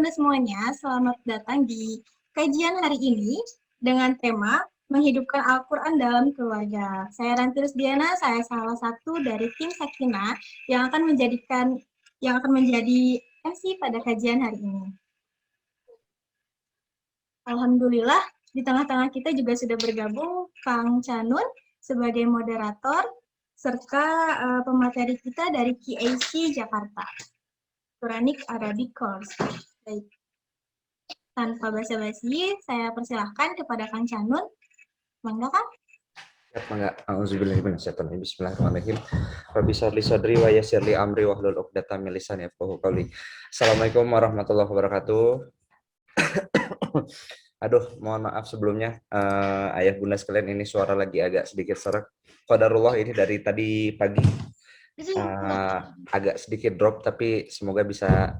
bunda semuanya, selamat datang di kajian hari ini dengan tema menghidupkan Al-Quran dalam keluarga. Saya Ranti Rusdiana, saya salah satu dari tim Sakina yang akan menjadi MC pada kajian hari ini. Alhamdulillah, di tengah-tengah kita juga sudah bergabung Kang Canun sebagai moderator, serta pemateri kita dari QAC Jakarta, Quranic Arabic Course. Baik. Tanpa basa-basi, saya persilahkan kepada Kang Canun. Mangga, Kang? Siap, mangga. Auzubillahi minasyaitonir rajim. Bismillahirrahmanirrahim. Rabbi shrah sadri wa yassir li amri wahlul 'uqdatam min lisani yafqahu qawli. Assalamualaikum warahmatullahi wabarakatuh. Aduh, mohon maaf sebelumnya, ayah bunda sekalian, ini suara lagi agak sedikit serak. Qadarullah, ini dari tadi pagi agak sedikit drop, tapi semoga bisa.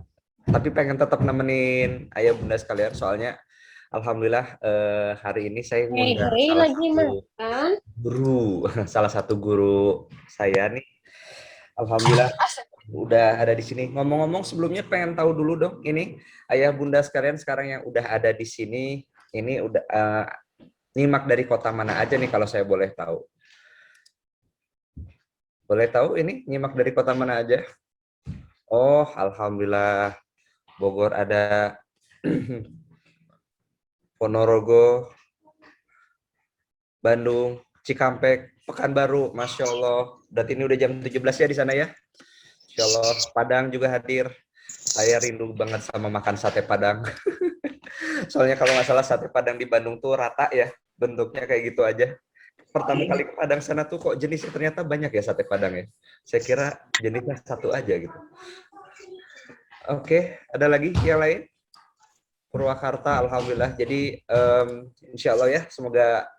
Tapi pengen tetap nemenin ayah bunda sekalian, soalnya alhamdulillah hari ini saya ngundang salah satu guru saya nih. Alhamdulillah udah ada di sini. Ngomong-ngomong sebelumnya pengen tahu dulu dong, ini ayah bunda sekalian sekarang yang udah ada di sini, ini udah nyimak dari kota mana aja nih kalau saya boleh tahu? Boleh tahu ini nyimak dari kota mana aja? Oh, alhamdulillah Bogor ada, Ponorogo, Bandung, Cikampek, Pekanbaru, Masya Allah. Berarti ini udah jam 17 ya di sana ya? Insya Allah. Padang juga hadir. Saya rindu banget sama makan sate Padang. Soalnya kalau nggak salah sate Padang di Bandung tuh rata ya, bentuknya kayak gitu aja. Pertama kali ke Padang sana tuh kok jenisnya ternyata banyak ya sate Padang ya. Saya kira jenisnya satu aja gitu. Oke, ada lagi yang lain? Purwakarta, alhamdulillah. Jadi insya Allah ya, semoga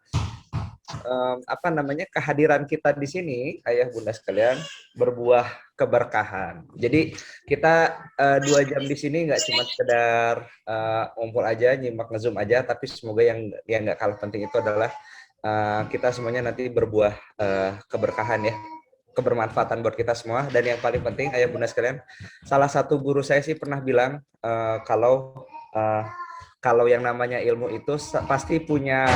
kehadiran kita di sini, ayah bunda sekalian, berbuah keberkahan. Jadi kita 2 jam di sini nggak cuma sekedar ngumpul aja, nyimak ngezoom aja, tapi semoga yang nggak kalah penting itu adalah kita semuanya nanti berbuah keberkahan ya, kebermanfaatan buat kita semua. Dan yang paling penting, ayah bunda sekalian, salah satu guru saya sih pernah bilang kalau yang namanya ilmu itu pasti punya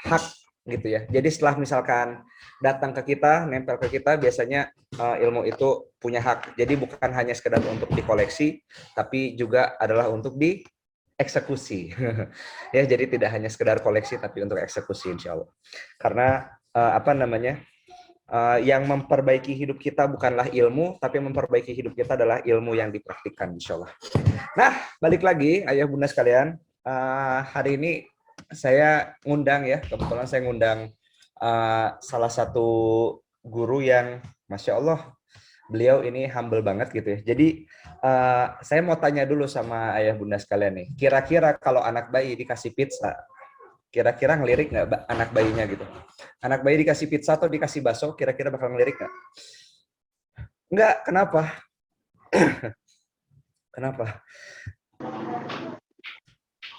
hak gitu ya. Jadi setelah misalkan datang ke kita, nempel ke kita, biasanya ilmu itu punya hak. Jadi bukan hanya sekedar untuk dikoleksi, tapi juga adalah untuk dieksekusi. Ya, jadi tidak hanya sekedar koleksi, tapi untuk eksekusi insya Allah. Karena yang memperbaiki hidup kita bukanlah ilmu, tapi memperbaiki hidup kita adalah ilmu yang dipraktikkan insya Allah. Nah, balik lagi ayah bunda sekalian, hari ini saya ngundang ya, kebetulan saya ngundang salah satu guru yang Masya Allah, beliau ini humble banget gitu ya. Jadi saya mau tanya dulu sama ayah bunda sekalian nih, kira-kira kalau anak bayi dikasih pizza, kira-kira ngelirik nggak anak bayinya gitu? Anak bayi dikasih pizza atau dikasih bakso, kira-kira bakal ngelirik nggak? Nggak, kenapa? Kenapa?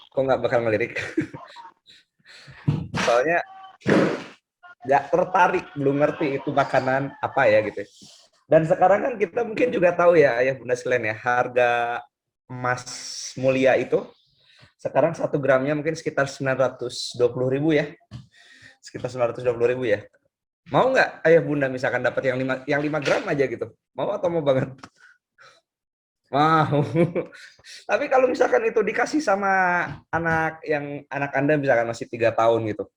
Kok nggak bakal ngelirik? Soalnya nggak tertarik, belum ngerti itu makanan apa ya gitu. Dan sekarang kan kita mungkin juga tahu ya ayah bunda sekalian ya, harga emas mulia itu sekarang 1 gramnya mungkin sekitar 920.000 ya, sekitar 920.000 ya. Mau nggak ayah bunda misalkan dapat yang 5 gram aja gitu? Mau atau mau banget? Mau. Tapi kalau misalkan itu dikasih sama anak Anda misalkan masih 3 tahun gitu,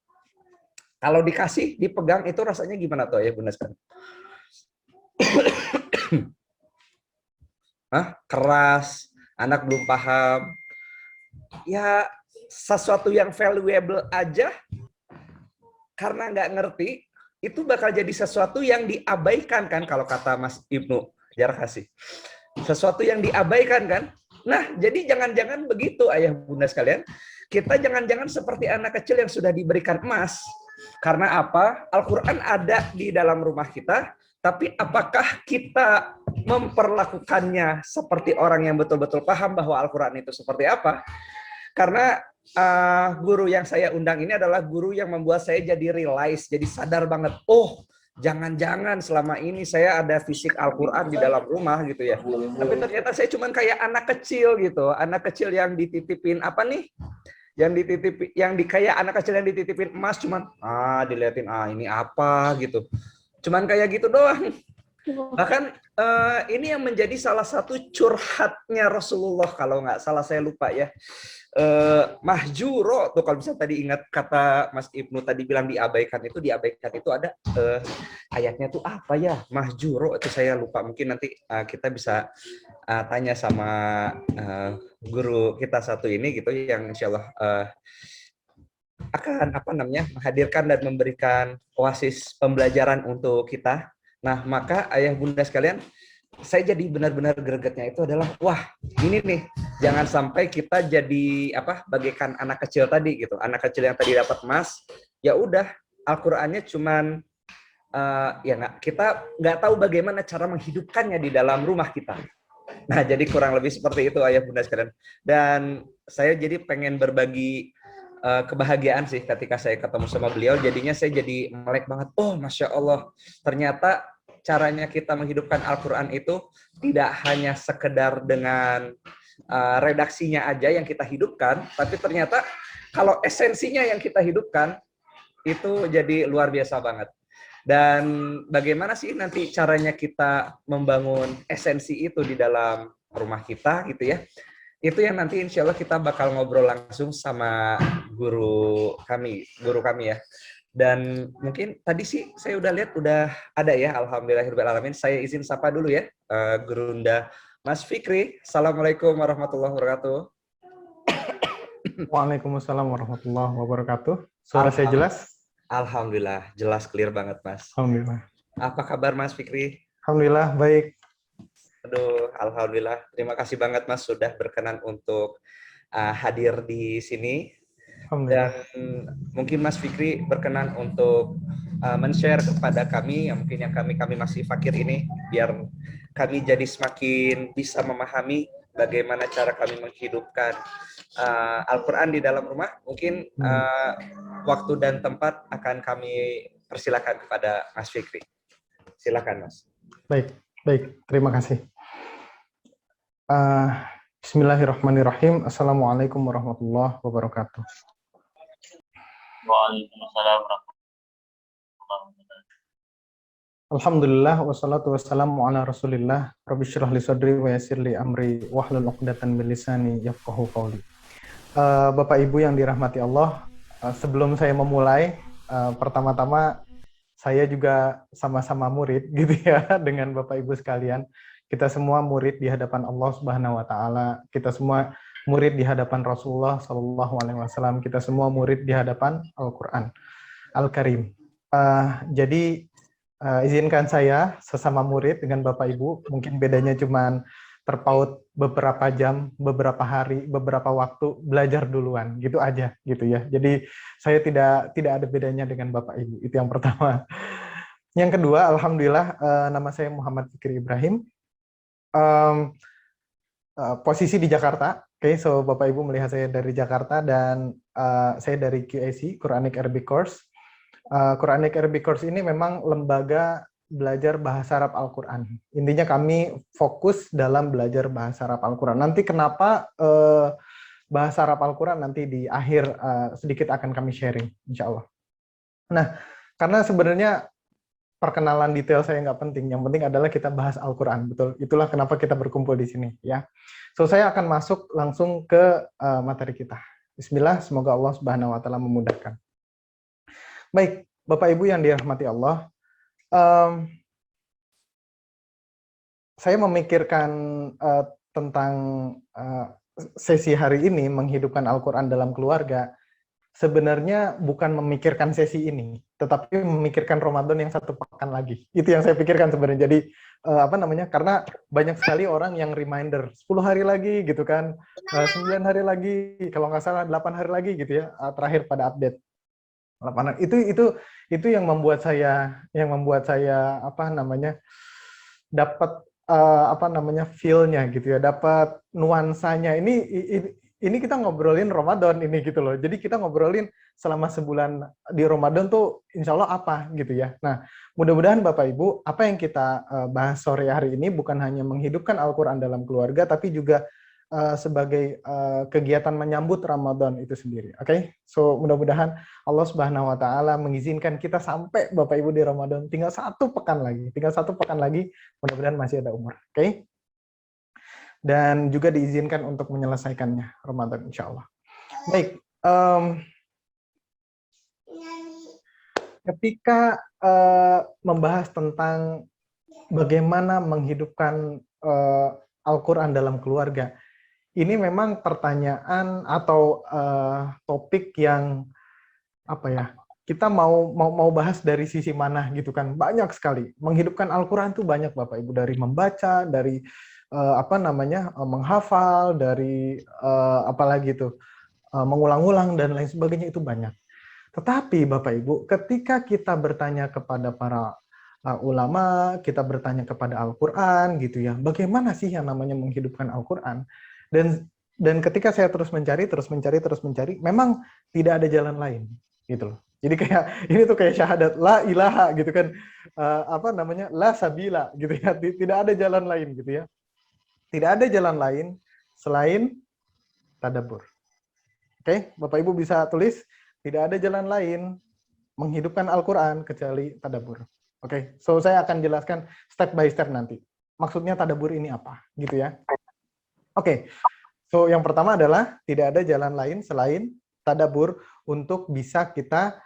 kalau dikasih, dipegang, itu rasanya gimana tuh ya bunda sekalian? Keras, anak belum paham. Ya, sesuatu yang valuable aja, karena nggak ngerti, itu bakal jadi sesuatu yang diabaikan kan, kalau kata Mas Ibnu Jarkasi. Sesuatu yang diabaikan kan. Nah, jadi jangan-jangan begitu ayah bunda sekalian. Kita jangan-jangan seperti anak kecil yang sudah diberikan emas. Karena apa? Al-Quran ada di dalam rumah kita, tapi apakah kita memperlakukannya seperti orang yang betul-betul paham bahwa Al-Quran itu seperti apa? Karena guru yang saya undang ini adalah guru yang membuat saya jadi realize, jadi sadar banget. Oh, jangan-jangan selama ini saya ada fisik Al-Quran di dalam rumah gitu ya. Tapi ternyata saya cuman kayak anak kecil gitu. Anak kecil yang dititipin apa nih? Kayak anak kecil yang dititipin emas cuman diliatin ini apa gitu. Cuman kayak gitu doang. Bahkan ini yang menjadi salah satu curhatnya Rasulullah kalau nggak salah saya lupa ya. Mahjuro tuh kalau bisa tadi ingat kata Mas Ibnu tadi bilang diabaikan itu ada ayatnya tuh apa ya, mahjuro itu saya lupa, mungkin nanti kita bisa tanya sama guru kita satu ini gitu yang insya Allah akan menghadirkan dan memberikan oasis pembelajaran untuk kita. Nah maka ayah bunda sekalian, saya jadi benar-benar gregetnya itu adalah wah ini nih jangan sampai kita jadi bagaikan anak kecil tadi gitu, anak kecil yang tadi dapat emas ya udah Al-Qur'annya cuman kita nggak tahu bagaimana cara menghidupkannya di dalam rumah kita. Nah jadi kurang lebih seperti itu ayah bunda sekalian, dan saya jadi pengen berbagi kebahagiaan sih ketika saya ketemu sama beliau, jadinya saya jadi melek banget, oh Masya Allah ternyata caranya kita menghidupkan Al-Quran itu tidak hanya sekedar dengan redaksinya aja yang kita hidupkan, tapi ternyata kalau esensinya yang kita hidupkan itu jadi luar biasa banget. Dan bagaimana sih nanti caranya kita membangun esensi itu di dalam rumah kita gitu ya. Itu yang nanti insya Allah kita bakal ngobrol langsung sama guru kami ya. Dan mungkin tadi sih saya udah lihat udah ada ya, alhamdulillahirobbilalamin. Saya izin sapa dulu ya, Gurunda Mas Fikri. Assalamualaikum warahmatullahi wabarakatuh. Waalaikumsalam warahmatullahi wabarakatuh. Suara saya jelas? Alhamdulillah, jelas clear banget Mas. Alhamdulillah. Apa kabar Mas Fikri? Alhamdulillah baik. Aduh, alhamdulillah. Terima kasih banget Mas sudah berkenan untuk hadir di sini. Dan mungkin Mas Fikri berkenan untuk men-share kepada kami, yang mungkin yang kami masih fakir ini, biar kami jadi semakin bisa memahami bagaimana cara kami menghidupkan Al-Quran di dalam rumah. Mungkin waktu dan tempat akan kami persilakan kepada Mas Fikri. Silakan Mas. Baik, terima kasih. Bismillahirrahmanirrahim. Assalamualaikum warahmatullahi wabarakatuh. Waalaikumsalam warahmatullahi wabarakatuh. Alhamdulillah wassalatu wassalamu ala Rasulillah. Rabbi shrah li sadri wa yassir li amri wahlul 'uqdatam min lisani yafqahu qawli. Bapak Ibu yang dirahmati Allah, sebelum saya memulai, pertama-tama saya juga sama-sama murid gitu ya dengan Bapak Ibu sekalian. Kita semua murid di hadapan Allah Subhanahu wa taala. Kita semua murid di hadapan Rasulullah Shallallahu alaihi wasallam. Kita semua murid di hadapan Al-Qur'an Al-Karim. Jadi izinkan saya sesama murid dengan Bapak Ibu, mungkin bedanya cuma terpaut beberapa jam, beberapa hari, beberapa waktu, belajar duluan, gitu aja gitu ya. Jadi saya tidak ada bedanya dengan Bapak Ibu. Itu yang pertama. Yang kedua, alhamdulillah, nama saya Muhammad Fikri Ibrahim. Posisi di Jakarta. Oke, so Bapak Ibu melihat saya dari Jakarta, dan saya dari QAC, Quranic Arabic Course. Quranic Arabic Course ini memang lembaga belajar bahasa Arab Al-Quran. Intinya kami fokus dalam belajar bahasa Arab Al-Quran. Nanti kenapa bahasa Arab Al-Quran nanti di akhir sedikit akan kami sharing, insya Allah. Nah, karena sebenarnya perkenalan detail saya nggak penting. Yang penting adalah kita bahas Al-Quran, betul. Itulah kenapa kita berkumpul di sini, ya. So saya akan masuk langsung ke materi kita. Bismillah, semoga Allah Subhanahu wa taala memudahkan. Baik, Bapak Ibu yang dirahmati Allah, saya memikirkan tentang sesi hari ini, menghidupkan Al-Quran dalam keluarga. Sebenarnya bukan memikirkan sesi ini, tetapi memikirkan Ramadan yang 1 pekan lagi. Itu yang saya pikirkan sebenarnya. Jadi karena banyak sekali orang yang reminder 10 hari lagi gitu kan, 9 hari lagi, kalau nggak salah 8 hari lagi gitu ya, terakhir pada update. Itu yang membuat saya dapat feel-nya gitu ya, dapat nuansanya. ini kita ngobrolin Ramadan ini gitu loh. Jadi kita ngobrolin selama sebulan di Ramadan tuh insya Allah apa gitu ya. Nah, mudah-mudahan Bapak Ibu, apa yang kita bahas sore hari ini bukan hanya menghidupkan Al-Quran dalam keluarga, tapi juga sebagai kegiatan menyambut Ramadan itu sendiri. Oke? So, mudah-mudahan Allah Subhanahu wa taala mengizinkan kita sampai Bapak Ibu di Ramadan tinggal 1 pekan lagi. Tinggal 1 pekan lagi, mudah-mudahan masih ada umur. Oke? Dan juga diizinkan untuk menyelesaikannya Ramadan insya Allah. Baik, ketika membahas tentang bagaimana menghidupkan Al-Quran dalam keluarga, ini memang pertanyaan atau topik yang apa ya? Kita mau bahas dari sisi mana gitu kan? Banyak sekali. Menghidupkan Al-Quran itu banyak Bapak Ibu, dari membaca, dari menghafal, dari apalagi itu mengulang-ulang dan lain sebagainya, itu banyak. Tetapi Bapak Ibu, ketika kita bertanya kepada para ulama, kita bertanya kepada Al-Quran gitu ya, bagaimana sih yang namanya menghidupkan Al-Quran? Dan ketika saya terus mencari, memang tidak ada jalan lain gitu loh. Jadi kayak ini tuh kayak syahadat la ilaha gitu kan, la sabila gitu ya, tidak ada jalan lain gitu ya. Tidak ada jalan lain selain tadabbur. Oke, Bapak Ibu bisa tulis, tidak ada jalan lain menghidupkan Al-Quran kecuali tadabbur. Oke, so saya akan jelaskan step by step nanti. Maksudnya tadabbur ini apa, gitu ya. Oke, so yang pertama adalah tidak ada jalan lain selain tadabbur untuk bisa kita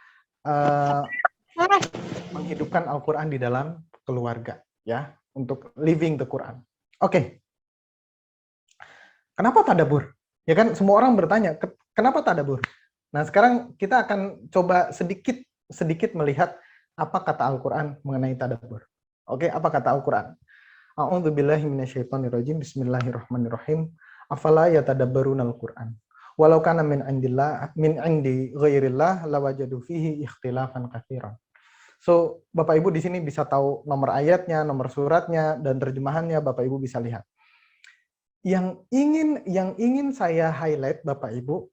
menghidupkan Al-Quran di dalam keluarga, ya, untuk living the Quran. Oke. Kenapa tadabbur? Ya kan semua orang bertanya, kenapa tadabbur? Nah, sekarang kita akan coba sedikit melihat apa kata Al-Qur'an mengenai tadabbur. Oke, apa kata Al-Qur'an? A'udzubillahi minasyaitonirrajim. Bismillahirrahmanirrahim. Afala yatadabbarunal Qur'an. Walau kana min indi ghairillah lawajadu fihi ikhtilafan katsiran. So, Bapak Ibu di sini bisa tahu nomor ayatnya, nomor suratnya, dan terjemahannya Bapak Ibu bisa lihat. Yang ingin saya highlight Bapak Ibu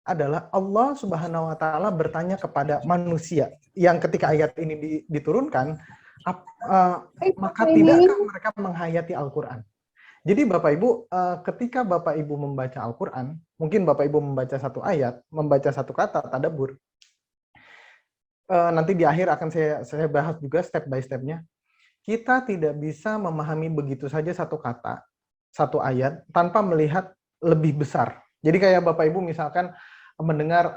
adalah Allah Subhanahu wa taala bertanya kepada manusia yang ketika ayat ini diturunkan, maka tidakkah mereka menghayati Al-Qur'an? Jadi Bapak Ibu, ketika Bapak Ibu membaca Al-Qur'an, mungkin Bapak Ibu membaca satu ayat, membaca satu kata tadabbur. Nanti di akhir akan saya bahas juga step by step-nya. Kita tidak bisa memahami begitu saja satu kata, satu ayat tanpa melihat lebih besar. Jadi kayak Bapak Ibu misalkan mendengar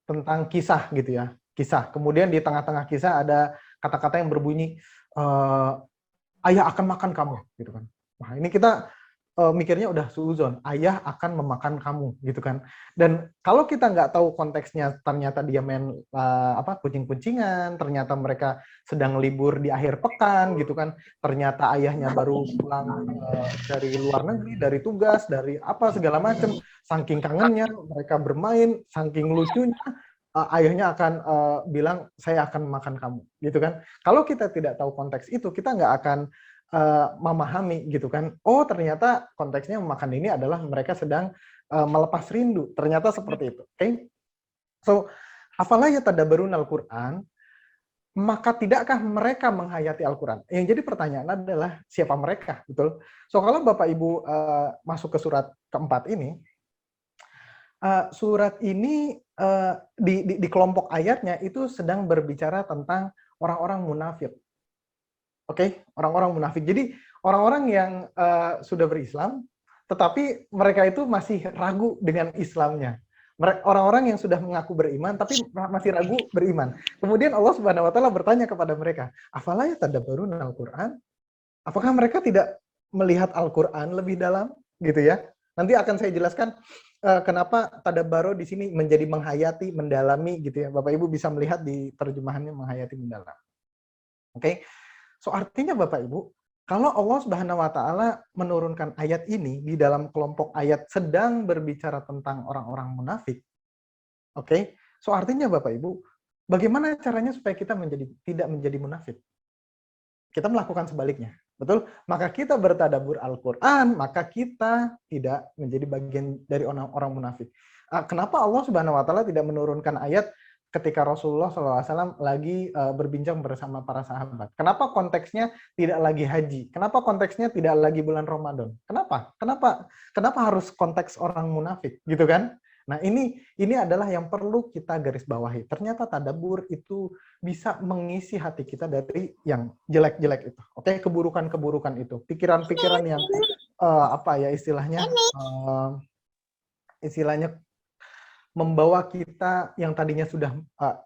tentang kisah gitu ya, kisah. Kemudian di tengah-tengah kisah ada kata-kata yang berbunyi ayah akan makan kamu, gitu kan. Nah ini kita mikirnya udah suuzon, ayah akan memakan kamu, gitu kan. Dan kalau kita nggak tahu konteksnya, ternyata dia main kucing-kucingan, ternyata mereka sedang libur di akhir pekan, gitu kan. Ternyata ayahnya baru pulang dari luar negeri, dari tugas, dari apa segala macam. Saking kangennya, mereka bermain, saking lucunya, ayahnya akan bilang saya akan makan kamu, gitu kan. Kalau kita tidak tahu konteks itu, kita nggak akan memahami gitu kan. Oh ternyata konteksnya memakan ini adalah mereka sedang melepas rindu. Ternyata seperti itu. Oke. Okay? So, afala yatadabbarun Al-Qur'an? Maka tidakkah mereka menghayati Al-Qur'an? Yang jadi pertanyaan adalah siapa mereka, betul? So kalau Bapak Ibu masuk ke surat keempat ini, surat ini di kelompok ayatnya itu sedang berbicara tentang orang-orang munafik. Oke, orang-orang munafik. Jadi orang-orang yang sudah berislam, tetapi mereka itu masih ragu dengan Islamnya. Orang-orang yang sudah mengaku beriman, tapi masih ragu beriman. Kemudian Allah Subhanahu Wa Taala bertanya kepada mereka, afala yatadabbarun Al-Quran? Apakah mereka tidak melihat Al-Quran lebih dalam, gitu ya? Nanti akan saya jelaskan kenapa tadabbaro di sini menjadi menghayati, mendalami, gitu ya. Bapak Ibu bisa melihat di terjemahannya menghayati, mendalam. Oke. So artinya Bapak Ibu, kalau Allah Subhanahu wa taala menurunkan ayat ini di dalam kelompok ayat sedang berbicara tentang orang-orang munafik. Oke. So artinya Bapak Ibu, bagaimana caranya supaya kita tidak menjadi munafik? Kita melakukan sebaliknya. Betul? Maka kita bertadabbur Al-Quran, maka kita tidak menjadi bagian dari orang-orang munafik. Kenapa Allah Subhanahu wa Ta'ala tidak menurunkan ayat ketika Rasulullah SAW lagi berbincang bersama para sahabat? Kenapa konteksnya tidak lagi haji? Kenapa konteksnya tidak lagi bulan Ramadan? Kenapa? Kenapa harus konteks orang munafik? Gitu kan? Nah, ini adalah yang perlu kita garis bawahi. Ternyata tadabbur itu bisa mengisi hati kita dari yang jelek-jelek itu. Oke, keburukan-keburukan itu. Pikiran-pikiran yang istilahnya membawa kita yang tadinya sudah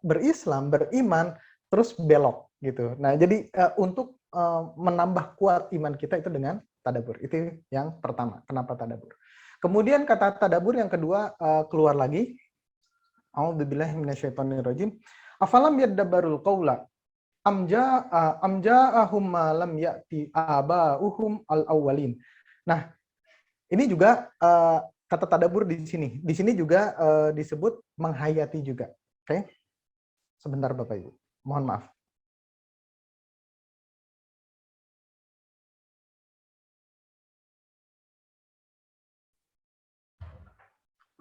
berislam, beriman, terus belok gitu. Nah, jadi untuk menambah kuat iman kita itu dengan tadabbur. Itu yang pertama. Kenapa tadabbur? Kemudian kata tadabbur yang kedua keluar lagi. A'udzubillahi minasyaitonirrajim. Afalam yadabbarul qaula am ja'ahum ma lam ya'ti aba'uhum al-awwalin. Nah, ini juga kata tadabbur di sini. Di sini juga disebut menghayati juga. Oke? Sebentar Bapak Ibu. Mohon maaf.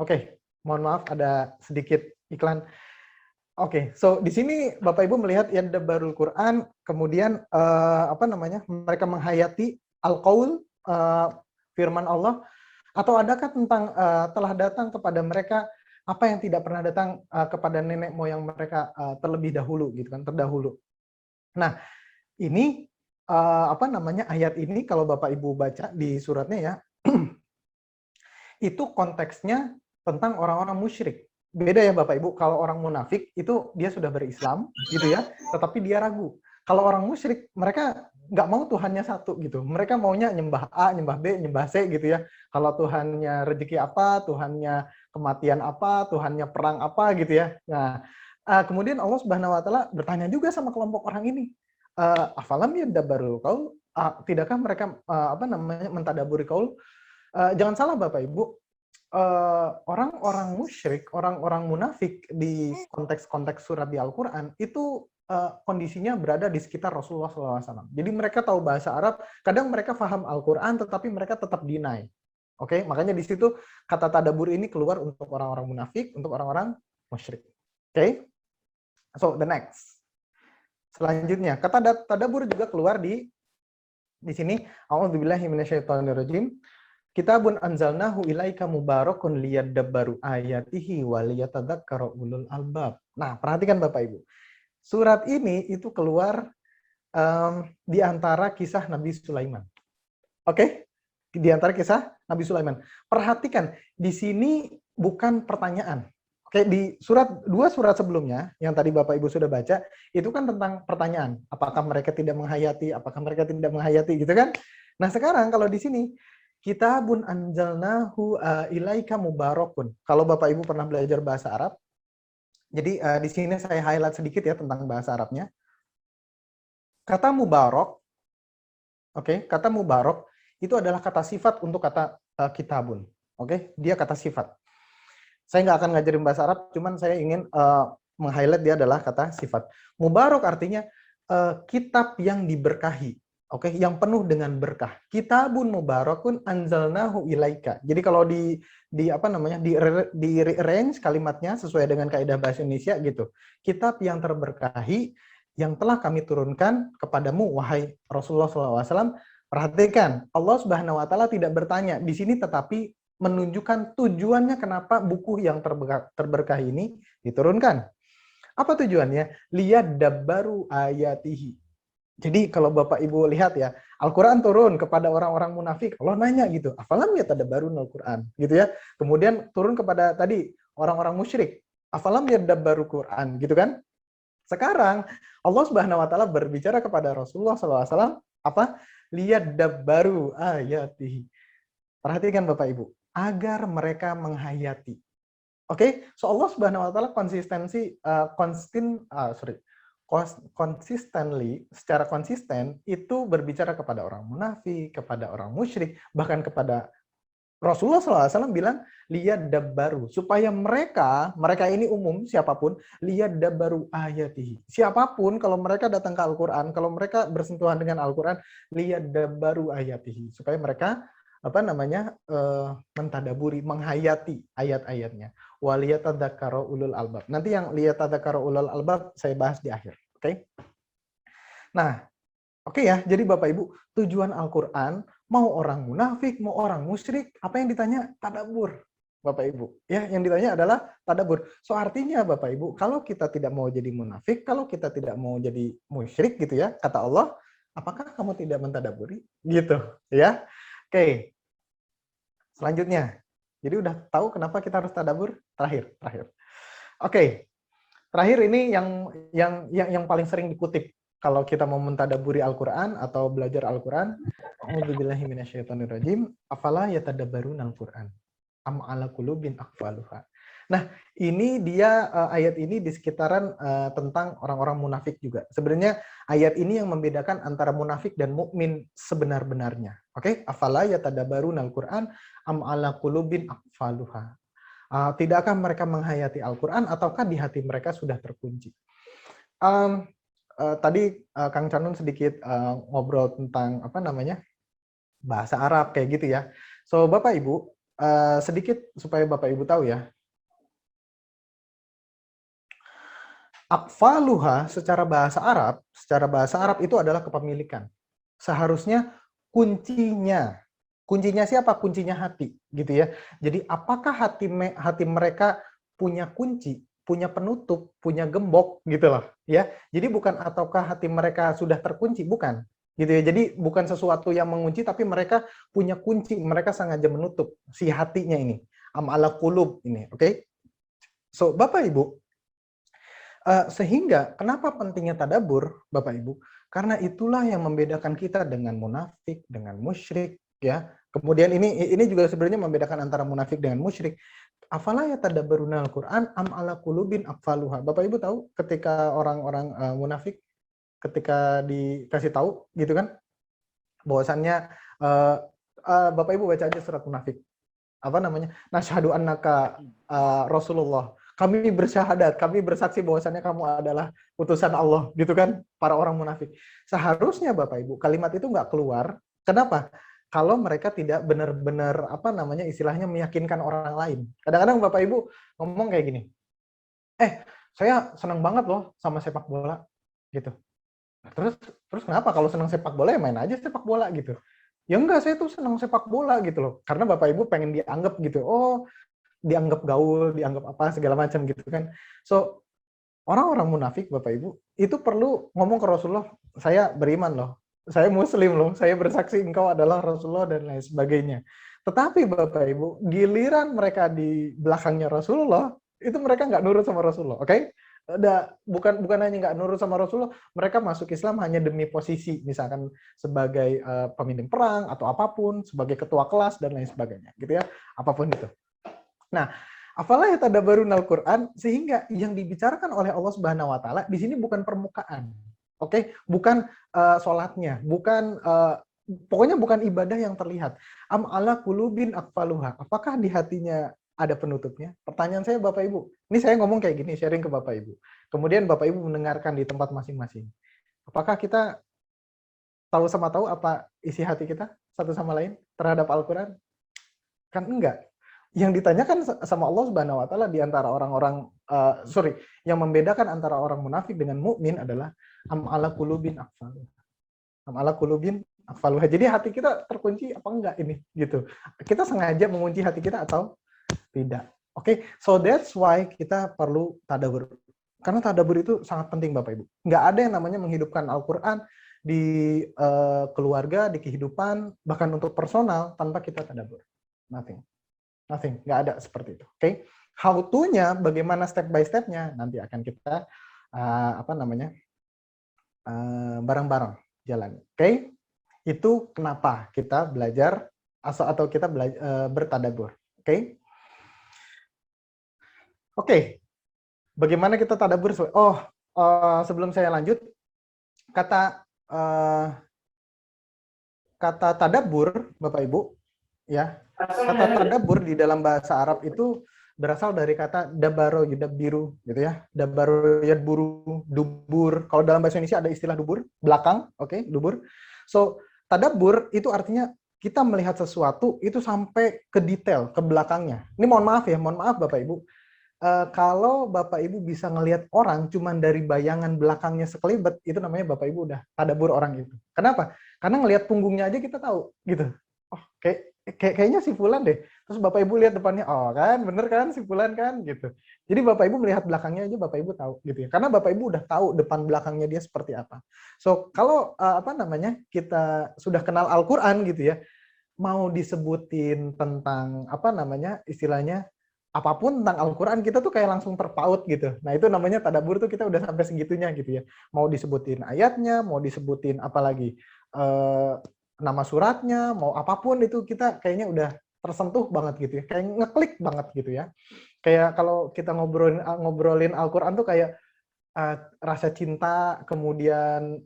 Oke, mohon maaf ada sedikit iklan. Oke, so di sini Bapak Ibu melihat yadabbarul Quran, kemudian mereka menghayati al-qaul, firman Allah, atau adakah tentang telah datang kepada mereka apa yang tidak pernah datang kepada nenek moyang mereka terlebih dahulu gitu kan, terdahulu. Nah, ini ayat ini kalau Bapak Ibu baca di suratnya ya, itu konteksnya tentang orang-orang musyrik. Beda ya Bapak Ibu, kalau orang munafik itu dia sudah berislam gitu ya, tetapi dia ragu. Kalau orang musyrik, mereka nggak mau Tuhannya satu gitu. Mereka maunya nyembah A, nyembah B, nyembah C gitu ya. Kalau Tuhannya rezeki apa, Tuhannya kematian apa, Tuhannya perang apa gitu ya. Nah, kemudian Allah Subhanahu wa Ta'ala bertanya juga sama kelompok orang ini. Afalam yadabbarul qaul? Tidakkah mereka mentadaburi qaul? Jangan salah Bapak Ibu, orang-orang musyrik, orang-orang munafik di konteks-konteks surat di Al-Quran itu kondisinya berada di sekitar Rasulullah SAW. Jadi mereka tahu bahasa Arab, kadang mereka paham Al-Quran, tetapi mereka tetap deny. Oke, makanya di situ kata tadabbur ini keluar untuk orang-orang munafik, untuk orang-orang musyrik. Oke, so the next. Selanjutnya, kata tadabbur juga keluar di sini. A'udzubillahi minasyaitonirrajim. Kitabun anzalnahu ilaika mubarakun liyadabbaru ayatihi wa liyatadzakkaru ulul albab. Nah, perhatikan Bapak Ibu. Surat ini itu keluar di antara kisah Nabi Sulaiman. Oke? Di antara kisah Nabi Sulaiman. Perhatikan, di sini bukan pertanyaan. Oke, di dua surat sebelumnya yang tadi Bapak Ibu sudah baca, itu kan tentang pertanyaan. Apakah mereka tidak menghayati, apakah mereka tidak menghayati gitu kan? Nah, sekarang kalau di sini Kitabun anzalnahu ilaika mubarakun. Kalau Bapak Ibu pernah belajar bahasa Arab, jadi di sini saya highlight sedikit ya tentang bahasa Arabnya. Kata mubarak, kata mubarak itu adalah kata sifat untuk kata kitabun. Dia kata sifat. Saya nggak akan ngajarin bahasa Arab, cuman saya ingin meng-highlight dia adalah kata sifat. Mubarak artinya kitab yang diberkahi. Yang penuh dengan berkah. Kitabun mubarakun anzalnahu ilaika. Jadi kalau di rearrange kalimatnya sesuai dengan kaidah bahasa Indonesia gitu. Kitab yang terberkahi yang telah kami turunkan kepadamu wahai Rasulullah SAW. Perhatikan, Allah Subhanahu wa Ta'ala tidak bertanya di sini, tetapi menunjukkan tujuannya kenapa buku yang terberkah ini diturunkan. Apa tujuannya? Liyadabbaru ayatihi. Jadi kalau Bapak Ibu lihat ya, Al-Quran turun kepada orang-orang munafik. Allah nanya gitu, afalam yatadabbarun Al-Quran, gitu ya. Kemudian turun kepada tadi orang-orang musyrik, afalam yatadabbaru Quran, gitu kan. Sekarang Allah Subhanahu wa Ta'ala berbicara kepada Rasulullah SAW, apa? Liyadabbaru ayatihi. Perhatikan Bapak Ibu, agar mereka menghayati. So Allah Subhanahu wa Ta'ala secara konsisten itu berbicara kepada orang munafik, kepada orang musyrik, bahkan kepada Rasulullah SAW bilang lihat dabbaru, supaya mereka ini umum siapapun, lihat dabbaru ayatihi. Siapapun kalau mereka datang ke Al-Qur'an, kalau mereka bersentuhan dengan Al-Qur'an, lihat dabbaru ayatihi, supaya mereka mentadaburi, menghayati ayat-ayatnya. Wa liyatadzakkaru ulul albab. Nanti yang liyatadzakkaru ulul albab saya bahas di akhir, oke? Nah, oke ya, jadi Bapak Ibu, tujuan Al-Qur'an mau orang munafik, mau orang musyrik, apa yang ditanya? Tadabbur. Bapak Ibu, ya, yang ditanya adalah tadabbur. So artinya Bapak Ibu, kalau kita tidak mau jadi munafik, kalau kita tidak mau jadi musyrik gitu ya, kata Allah, apakah kamu tidak mentadaburi? Gitu, ya. Oke. Selanjutnya. Jadi udah tahu kenapa kita harus tadabbur? Terakhir. Oke. Terakhir ini yang paling sering dikutip kalau kita mau mentadaburi Al-Qur'an atau belajar Al-Qur'an. A'udzubillahi minasyaitonirrajim. Afala yatadabbaruna Al-Qur'an am ala qulubin aqfaluha. Nah, ini dia ayat ini di sekitaran tentang orang-orang munafik juga. Sebenarnya ayat ini yang membedakan antara munafik dan mukmin sebenar-benarnya. Oke? Afala yatadabbaruna Al-Qur'an am ala qulubin aqfaluha. Tidakkah mereka menghayati Al-Qur'an ataukah di hati mereka sudah terkunci? Tadi Kang Canun sedikit ngobrol tentang bahasa Arab kayak gitu ya. So Bapak Ibu, sedikit supaya Bapak Ibu tahu ya. Aqfaluha secara bahasa Arab itu adalah kepemilikan. Seharusnya kuncinya siapa? Kuncinya hati, gitu ya. Jadi apakah hati mereka punya kunci, punya penutup, punya gembok, gitu loh, ya. Jadi bukan ataukah hati mereka sudah terkunci, bukan, gitu ya. Jadi bukan sesuatu yang mengunci, tapi mereka punya kunci, mereka sengaja menutup si hatinya ini. Am ala qulub ini, oke? So Bapak Ibu, sehingga kenapa pentingnya tadabbur, Bapak Ibu? Karena itulah yang membedakan kita dengan munafik, dengan musyrik, ya. Kemudian ini juga sebenarnya membedakan antara munafik dengan musyrik. Afala yatadabbaruna Al-Qur'an am ala qulubin aqfaluha. Bapak Ibu tahu ketika orang-orang munafik ketika dikasih tahu gitu kan, bahwasannya Bapak Ibu baca aja surat munafik. Nasyhadu annaka Rasulullah. Kami bersyahadat, kami bersaksi bahwasannya kamu adalah utusan Allah, gitu kan, para orang munafik. Seharusnya Bapak Ibu, kalimat itu nggak keluar. Kenapa? Kalau mereka tidak benar-benar istilahnya meyakinkan orang lain. Kadang-kadang Bapak Ibu ngomong kayak gini, saya senang banget loh sama sepak bola, gitu. Terus kenapa kalau senang sepak bola ya main aja sepak bola gitu? Ya enggak, saya tuh senang sepak bola gitu loh. Karena Bapak Ibu pengen dianggap gitu. Oh, dianggap gaul, dianggap apa segala macam gitu kan. So, orang-orang munafik Bapak Ibu itu perlu ngomong ke Rasulullah, saya beriman loh, saya muslim loh, saya bersaksi engkau adalah Rasulullah dan lain sebagainya. Tetapi Bapak Ibu, giliran mereka di belakangnya Rasulullah, itu mereka nggak nurut sama Rasulullah, oke? Bukan hanya nggak nurut sama Rasulullah, mereka masuk Islam hanya demi posisi, misalkan sebagai pemimpin perang atau apapun, sebagai ketua kelas dan lain sebagainya, gitu ya, apapun itu. Nah, afala yatadabbaruna Al-Qur'an, sehingga yang dibicarakan oleh Allah Subhanahu wa taala di sini bukan permukaan. Oke, bukan sholatnya, bukan pokoknya bukan ibadah yang terlihat. Am ala qulubin aqfaluha. Apakah di hatinya ada penutupnya? Pertanyaan saya Bapak Ibu. Ini saya ngomong kayak gini, sharing ke Bapak Ibu. Kemudian Bapak Ibu mendengarkan di tempat masing-masing. Apakah kita tahu sama tahu apa isi hati kita satu sama lain terhadap Al-Qur'an? Kan enggak. Yang ditanyakan sama Allah Subhanahu wa taala di antara orang-orang yang membedakan antara orang munafik dengan mukmin adalah am ala qulubin aqfaluha. Am ala qulubin aqfaluha. Jadi hati kita terkunci apa enggak ini gitu. Kita sengaja mengunci hati kita atau tidak. Oke, so that's why kita perlu tadabbur. Karena tadabbur itu sangat penting Bapak Ibu. Enggak ada yang namanya menghidupkan Al-Qur'an di keluarga, di kehidupan, bahkan untuk personal tanpa kita tadabbur. Nothing, nggak ada seperti itu. Oke, how to-nya, bagaimana step by step-nya nanti akan kita bareng-bareng jalan. Oke, itu kenapa kita belajar atau kita bertadabbur. Oke, bagaimana kita tadabbur? Sebelum saya lanjut, kata tadabbur, Bapak Ibu, ya. Kata tadabbur di dalam bahasa Arab itu berasal dari kata dabaro yudabbiru gitu ya. Dabaro yadburu, dubur. Kalau dalam bahasa Indonesia ada istilah dubur, belakang, oke, dubur. So, tadabbur itu artinya kita melihat sesuatu itu sampai ke detail, ke belakangnya. Ini mohon maaf ya, mohon maaf Bapak Ibu. Kalau Bapak Ibu bisa ngelihat orang cuman dari bayangan belakangnya sekelibet, itu namanya Bapak Ibu udah tadabbur orang itu. Kenapa? Karena ngelihat punggungnya aja kita tahu gitu. Oh, kayaknya si Fulan deh. Terus Bapak Ibu lihat depannya, oh kan, bener kan si Fulan kan gitu. Jadi Bapak Ibu melihat belakangnya aja Bapak Ibu tahu gitu ya. Karena Bapak Ibu udah tahu depan belakangnya dia seperti apa. So, kalau kita sudah kenal Al-Qur'an gitu ya, mau disebutin tentang istilahnya apapun tentang Al-Quran, kita tuh kayak langsung terpaut gitu. Nah, itu namanya tadabbur tuh kita udah sampai segitunya gitu ya. Mau disebutin ayatnya, mau disebutin apalagi nama suratnya, mau apapun itu kita kayaknya udah tersentuh banget gitu ya. Kayak ngeklik banget gitu ya. Kayak kalau kita ngobrolin Al-Quran tuh kayak rasa cinta, kemudian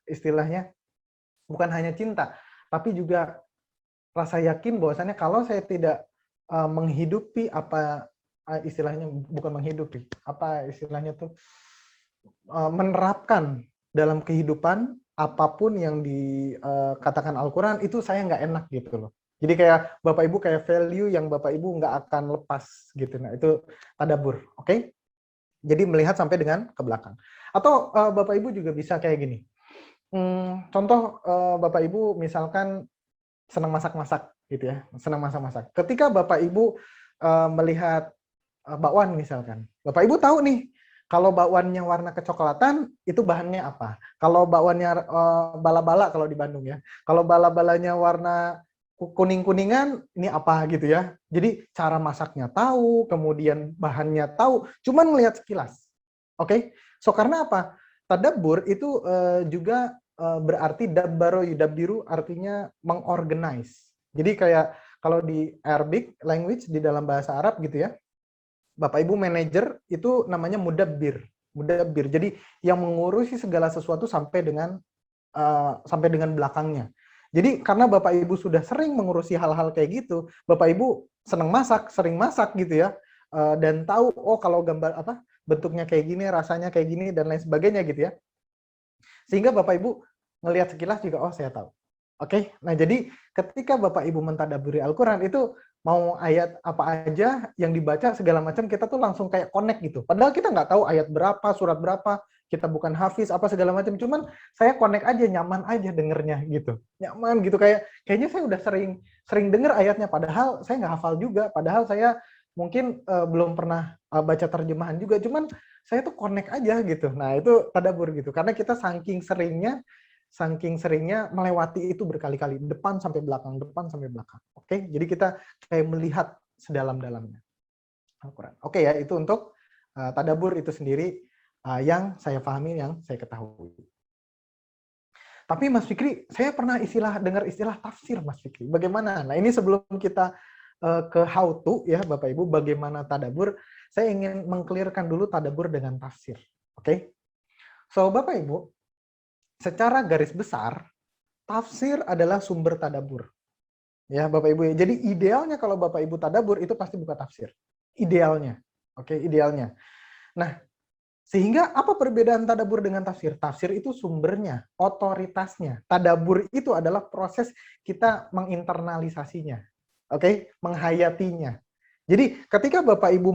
istilahnya, bukan hanya cinta, tapi juga rasa yakin bahwasannya kalau saya tidak menghidupi istilahnya, bukan menghidupi, menerapkan dalam kehidupan apapun yang dikatakan Al-Quran, itu saya nggak enak gitu loh. Jadi kayak Bapak Ibu kayak value yang Bapak Ibu nggak akan lepas gitu. Nah, itu tadabbur, oke? Jadi melihat sampai dengan ke belakang. Atau Bapak Ibu juga bisa kayak gini. Contoh Bapak Ibu misalkan senang masak-masak gitu ya, senang masak-masak. Ketika Bapak Ibu melihat bakwan misalkan, Bapak Ibu tahu nih kalau bakwannya warna kecoklatan itu bahannya apa. Kalau bakwannya bala-bala kalau di Bandung ya, kalau bala-balanya warna kuning-kuningan ini apa gitu ya. Jadi cara masaknya tahu, kemudian bahannya tahu, cuman melihat sekilas. Oke? So karena apa? Tadabbur itu juga berarti dabbaro yudabbiru, artinya mengorganize. Jadi kayak kalau di Arabic language, di dalam bahasa Arab gitu ya, Bapak Ibu manajer itu namanya mudabbir. Mudabbir. Jadi yang mengurusi segala sesuatu sampai dengan belakangnya. Jadi karena Bapak Ibu sudah sering mengurusi hal-hal kayak gitu, Bapak Ibu senang masak, sering masak gitu ya, dan tahu kalau gambar bentuknya kayak gini, rasanya kayak gini dan lain sebagainya gitu ya. Sehingga Bapak Ibu ngelihat sekilas juga, oh saya tahu. Oke, nah jadi ketika Bapak Ibu mentadabburi Al-Quran itu mau ayat apa aja yang dibaca segala macam kita tuh langsung kayak connect gitu. Padahal kita nggak tahu ayat berapa, surat berapa, kita bukan hafiz apa segala macam. Cuman saya connect aja, nyaman aja dengernya gitu, nyaman gitu kayaknya saya udah sering denger ayatnya. Padahal saya nggak hafal juga. Padahal saya mungkin belum pernah baca terjemahan juga. Cuman saya tuh connect aja gitu. Nah, itu tadabbur gitu. Karena kita saking seringnya melewati itu berkali-kali, depan sampai belakang. Oke? Jadi kita kayak melihat sedalam-dalamnya Al-Quran. Oke ya, itu untuk tadabbur itu sendiri yang saya pahami, yang saya ketahui. Tapi Mas Fikri, saya pernah dengar istilah tafsir, Mas Fikri. Bagaimana? Nah, ini sebelum kita ke how to ya Bapak Ibu, bagaimana tadabbur, saya ingin mengklirkan dulu tadabbur dengan tafsir. Oke? So, Bapak Ibu, secara garis besar, tafsir adalah sumber tadabbur. Ya, Bapak Ibu. Jadi idealnya kalau Bapak Ibu tadabbur itu pasti buka tafsir. Idealnya. Oke, idealnya. Nah, sehingga apa perbedaan tadabbur dengan tafsir? Tafsir itu sumbernya, otoritasnya. Tadabbur itu adalah proses kita menginternalisasinya. Oke, menghayatinya. Jadi ketika Bapak Ibu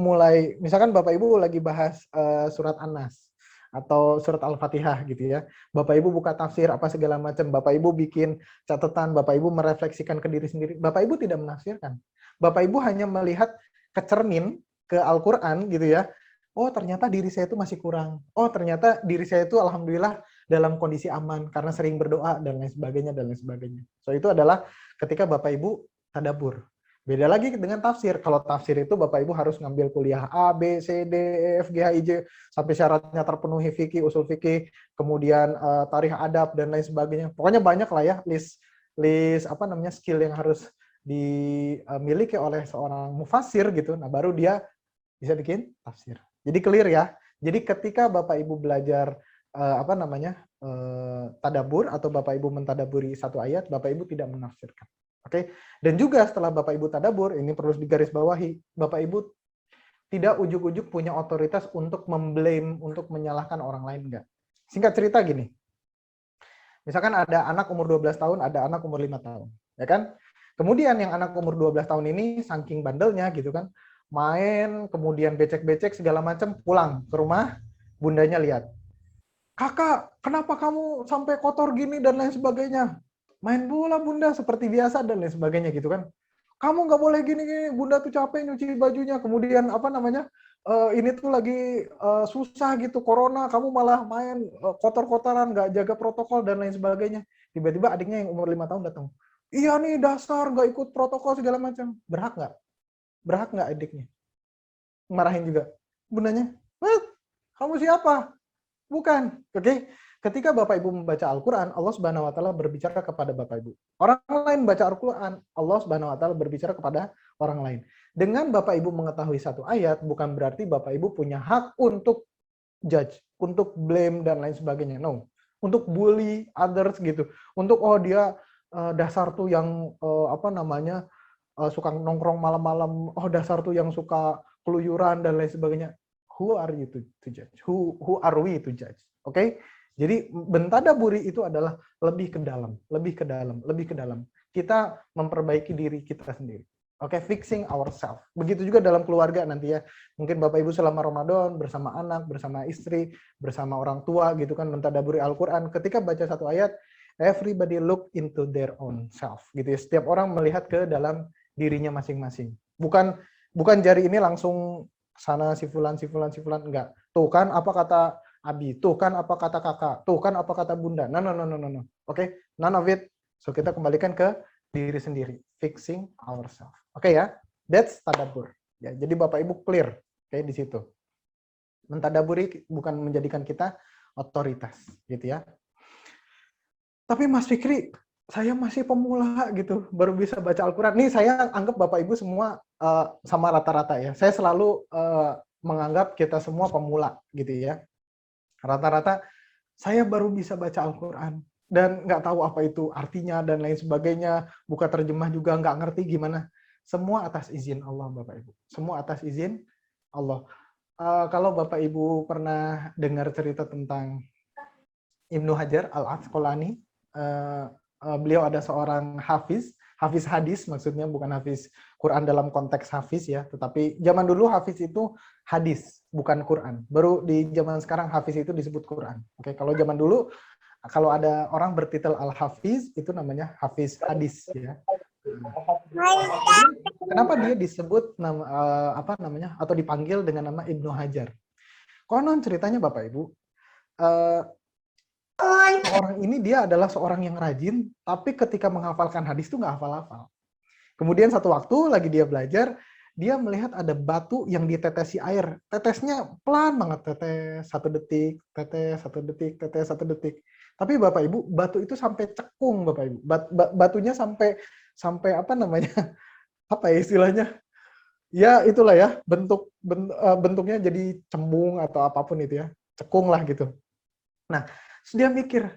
misalkan Bapak Ibu lagi bahas surat An-Nas atau surat Al-Fatihah gitu ya, Bapak Ibu buka tafsir apa segala macam, Bapak Ibu bikin catatan, Bapak Ibu merefleksikan ke diri sendiri, Bapak Ibu tidak menafsirkan. Bapak Ibu hanya melihat ke cermin, ke Al-Quran gitu ya, oh ternyata diri saya itu masih kurang, oh ternyata diri saya itu alhamdulillah dalam kondisi aman karena sering berdoa dan lain sebagainya. So itu adalah ketika Bapak Ibu tadabbur. Beda lagi dengan tafsir. Kalau tafsir itu Bapak Ibu harus ngambil kuliah A, B, C, D, E, F, G, H, I, J sampai syaratnya terpenuhi, fikih, usul fikih, kemudian tarikh adab dan lain sebagainya. Pokoknya banyak lah ya list skill yang harus dimiliki oleh seorang mufassir gitu. Nah, baru dia bisa bikin tafsir. Jadi clear ya. Jadi ketika Bapak Ibu belajar tadabbur atau Bapak Ibu mentadabburi satu ayat, Bapak Ibu tidak menafsirkan. Oke. Dan juga setelah Bapak Ibu tadabur, ini perlu digarisbawahi, Bapak Ibu tidak ujuk-ujuk punya otoritas untuk memblame, untuk menyalahkan orang lain, enggak. Singkat cerita gini, misalkan ada anak umur 12 tahun, ada anak umur 5 tahun, ya kan? Kemudian yang anak umur 12 tahun ini saking bandelnya gitu kan, main, kemudian becek-becek segala macam, pulang ke rumah, bundanya lihat. Kakak, kenapa kamu sampai kotor gini dan lain sebagainya? Main bola bunda seperti biasa dan lain sebagainya gitu kan. Kamu nggak boleh gini-gini, bunda tuh capek nyuci bajunya. Kemudian apa namanya, ini tuh lagi susah gitu, corona, kamu malah main kotor-kotoran, nggak jaga protokol dan lain sebagainya. Tiba-tiba adiknya yang umur 5 tahun datang. Iya nih dasar, nggak ikut protokol segala macam. Berhak nggak? Berhak nggak adiknya? Marahin juga. Bundanya, kamu siapa? Bukan. Oke. Ketika Bapak Ibu membaca Al-Quran, Allah Subhanahu wa taala berbicara kepada Bapak Ibu. Orang lain baca Al-Quran, Allah Subhanahu wa taala berbicara kepada orang lain. Dengan Bapak Ibu mengetahui satu ayat, bukan berarti Bapak Ibu punya hak untuk judge, untuk blame dan lain sebagainya. No. Untuk bully others gitu. Untuk dia dasar tuh yang apa namanya suka nongkrong malam-malam, dasar tuh yang suka keluyuran dan lain sebagainya. Who are you to judge? Who are we to judge? Oke? Jadi bentadaburi itu adalah lebih ke dalam, lebih ke dalam, lebih ke dalam. Kita memperbaiki diri kita sendiri. Oke, fixing ourselves. Begitu juga dalam keluarga nanti ya. Mungkin Bapak Ibu selama Ramadan bersama anak, bersama istri, bersama orang tua gitu kan mentadaburi Al-Qur'an. Ketika baca satu ayat, everybody look into their own self gitu ya. Setiap orang melihat ke dalam dirinya masing-masing. Bukan jari ini langsung sana si fulan enggak. Tuh kan apa kata Abi, tuh kan apa kata kakak, tuh kan apa kata bunda. No. Oke, none of it. So kita kembalikan ke diri sendiri, fixing ourselves. Oke ya, that's tadabbur. Ya, jadi Bapak Ibu clear, oke di situ. Mentadaburi bukan menjadikan kita otoritas, gitu ya. Tapi Mas Fikri, saya masih pemula gitu, baru bisa baca Al-Quran. Nih saya anggap Bapak Ibu semua sama rata-rata ya. Saya selalu menganggap kita semua pemula gitu ya. Rata-rata saya baru bisa baca Al-Quran dan nggak tahu apa itu artinya dan lain sebagainya, buka terjemah juga nggak ngerti gimana. Semua atas izin Allah Bapak Ibu. Semua atas izin Allah. Kalau Bapak Ibu pernah dengar cerita tentang Ibnu Hajar Al-Asqalani, beliau ada seorang hafiz hadis maksudnya, bukan hafiz Quran dalam konteks hafiz ya, tetapi zaman dulu hafiz itu hadis, bukan Quran. Baru di zaman sekarang hafiz itu disebut Quran. Oke, kalau zaman dulu kalau ada orang bertitel Al-Hafiz itu namanya hafiz hadis ya. Kenapa dia disebut apa namanya atau dipanggil dengan nama Ibnu Hajar? Konon ceritanya Bapak Ibu, orang ini dia adalah seorang yang rajin, tapi ketika menghafalkan hadis itu nggak hafal-hafal. Kemudian satu waktu lagi dia belajar, dia melihat ada batu yang ditetesi air. Tetesnya pelan banget, tetes 1 detik, tetes 1 detik, tetes 1 detik. Tapi Bapak Ibu, batu itu sampai cekung Bapak Ibu. Batunya sampai apa namanya? Apa ya istilahnya? Ya itulah ya, bentuknya jadi cembung atau apapun itu ya. Cekung lah gitu. Nah, dia mikir,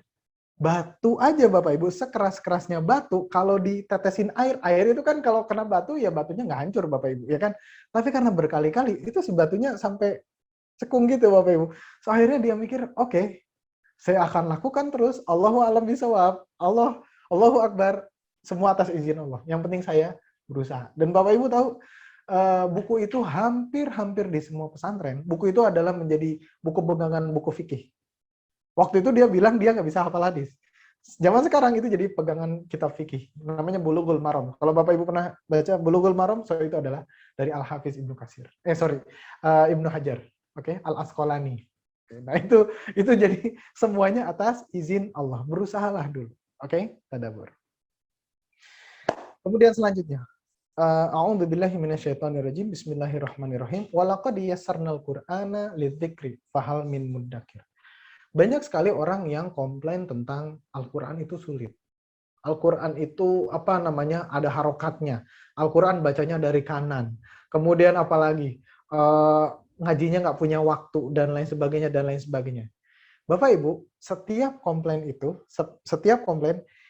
batu aja Bapak Ibu, sekeras-kerasnya batu, kalau ditetesin air itu kan kalau kena batu, ya batunya nggak hancur Bapak Ibu, ya kan? Tapi karena berkali-kali, itu si batunya sampai cekung gitu Bapak Ibu. So, akhirnya dia mikir, oke, saya akan lakukan terus, Allahu a'lam bishawab, Allahu Akbar, semua atas izin Allah. Yang penting saya berusaha. Dan Bapak Ibu tahu, buku itu hampir di semua pesantren, buku itu adalah menjadi buku pegangan buku fikih. Waktu itu dia bilang dia nggak bisa hafal hadis. Zaman sekarang itu jadi pegangan kitab fikih. Namanya Bulughul Maram. Kalau Bapak Ibu pernah baca Bulughul Maram, so itu adalah dari Al-Hafiz Ibnu Katsir. Ibnu Hajar. Oke, Al-Asqalani. Nah itu jadi semuanya atas izin Allah. Berusahalah dulu. Oke, tadabbur. Kemudian selanjutnya. A'udzubillahi minasyaitonirrajim. Bismillahirrahmanirrahim. Walaqad yassarnal Qur'ana lidzikri fahal min muddakir. Banyak sekali orang yang komplain tentang Al-Quran itu sulit. Al-Quran itu apa namanya ada harokatnya. Al-Quran bacanya dari kanan. Kemudian apalagi ngajinya nggak punya waktu dan lain sebagainya. Bapak Ibu, setiap komplain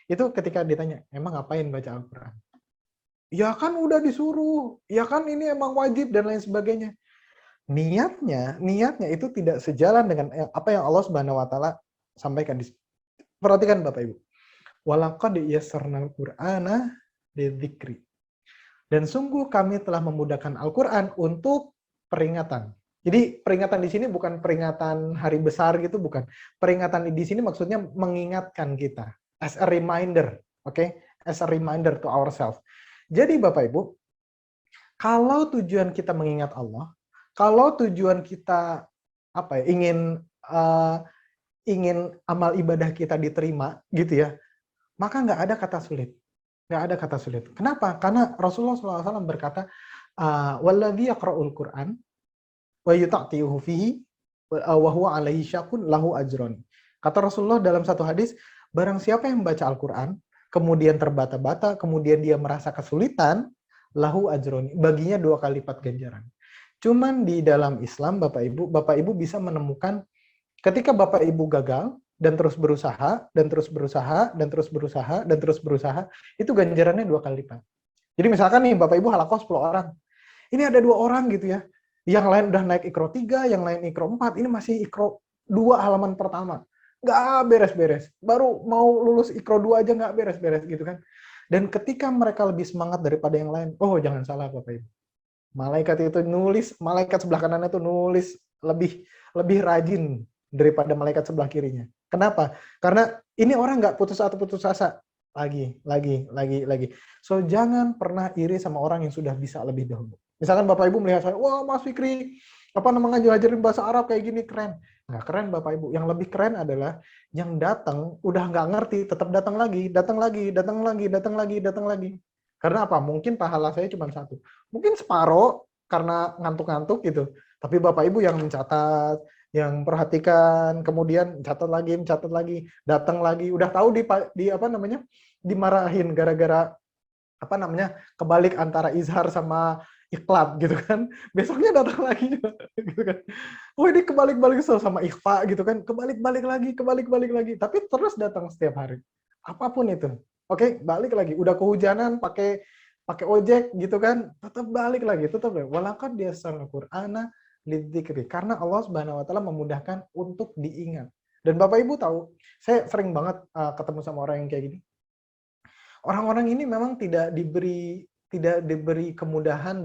Itu ketika ditanya, emang ngapain baca Al-Quran? Ya kan udah disuruh, ya kan ini emang wajib dan lain sebagainya. Niatnya itu tidak sejalan dengan apa yang Allah Subhanahu wa taala sampaikan di sini. Perhatikan Bapak Ibu. Walaqad yassarnal Qur'ana lidzikri. Dan sungguh kami telah memudahkan Al-Qur'an untuk peringatan. Jadi peringatan di sini bukan peringatan hari besar gitu, bukan. Peringatan di sini maksudnya mengingatkan kita as a reminder, oke? As a reminder to ourselves. Jadi Bapak Ibu, kalau tujuan kita mengingat Allah, kalau tujuan kita apa ya, ingin amal ibadah kita diterima gitu ya, maka nggak ada kata sulit. Nggak ada kata sulit. Kenapa? Karena Rasulullah SAW berkata, "Walladzi yaqra'ul Qur'an wa yuta'tihi fihi wa huwa 'alaihi syaqun lahu ajrun." Kata Rasulullah dalam satu hadis, barang siapa yang membaca Al-Qur'an, kemudian terbata-bata, kemudian dia merasa kesulitan, lahu ajrun, baginya 2 kali lipat ganjaran. Cuman di dalam Islam, Bapak Ibu bisa menemukan ketika Bapak Ibu gagal dan terus berusaha, dan terus berusaha, dan terus berusaha, dan terus berusaha, itu ganjarannya 2 kali lipat. Jadi misalkan nih Bapak Ibu halakoh 10 orang. Ini ada 2 orang gitu ya. Yang lain udah naik ikro 3, yang lain ikro 4, ini masih ikro 2 halaman pertama. Nggak beres-beres. Baru mau lulus ikro 2 aja nggak beres-beres gitu kan. Dan ketika mereka lebih semangat daripada yang lain, oh jangan salah Bapak Ibu. Malaikat itu nulis, malaikat sebelah kanannya itu nulis lebih rajin daripada malaikat sebelah kirinya. Kenapa? Karena ini orang nggak putus asa. Lagi. So, jangan pernah iri sama orang yang sudah bisa lebih dahulu. Misalkan Bapak Ibu melihat saya, wah Mas Fikri, ngajarin bahasa Arab kayak gini, keren. Nggak keren Bapak Ibu. Yang lebih keren adalah yang datang, udah nggak ngerti, tetap datang lagi. Karena apa? Mungkin pahala saya cuma 1. Mungkin separuh karena ngantuk-ngantuk gitu. Tapi Bapak Ibu yang mencatat, yang perhatikan, kemudian mencatat lagi, datang lagi. Udah tahu dimarahin gara-gara kebalik antara izhar sama iqlab gitu kan. Besoknya datang lagi gitu kan. Oh ini kebalik-balik sama ikhfa gitu kan. Kebalik-balik lagi. Tapi terus datang setiap hari. Apapun itu. Oke, balik lagi. Udah kehujanan pakai ojek gitu kan, tetap balik lagi. Walaqad yassarnal Qur'ana lidzikri. Karena Allah Subhanahu wa taala memudahkan untuk diingat. Dan Bapak Ibu tahu, saya sering banget ketemu sama orang yang kayak gini. Orang-orang ini memang tidak diberi kemudahan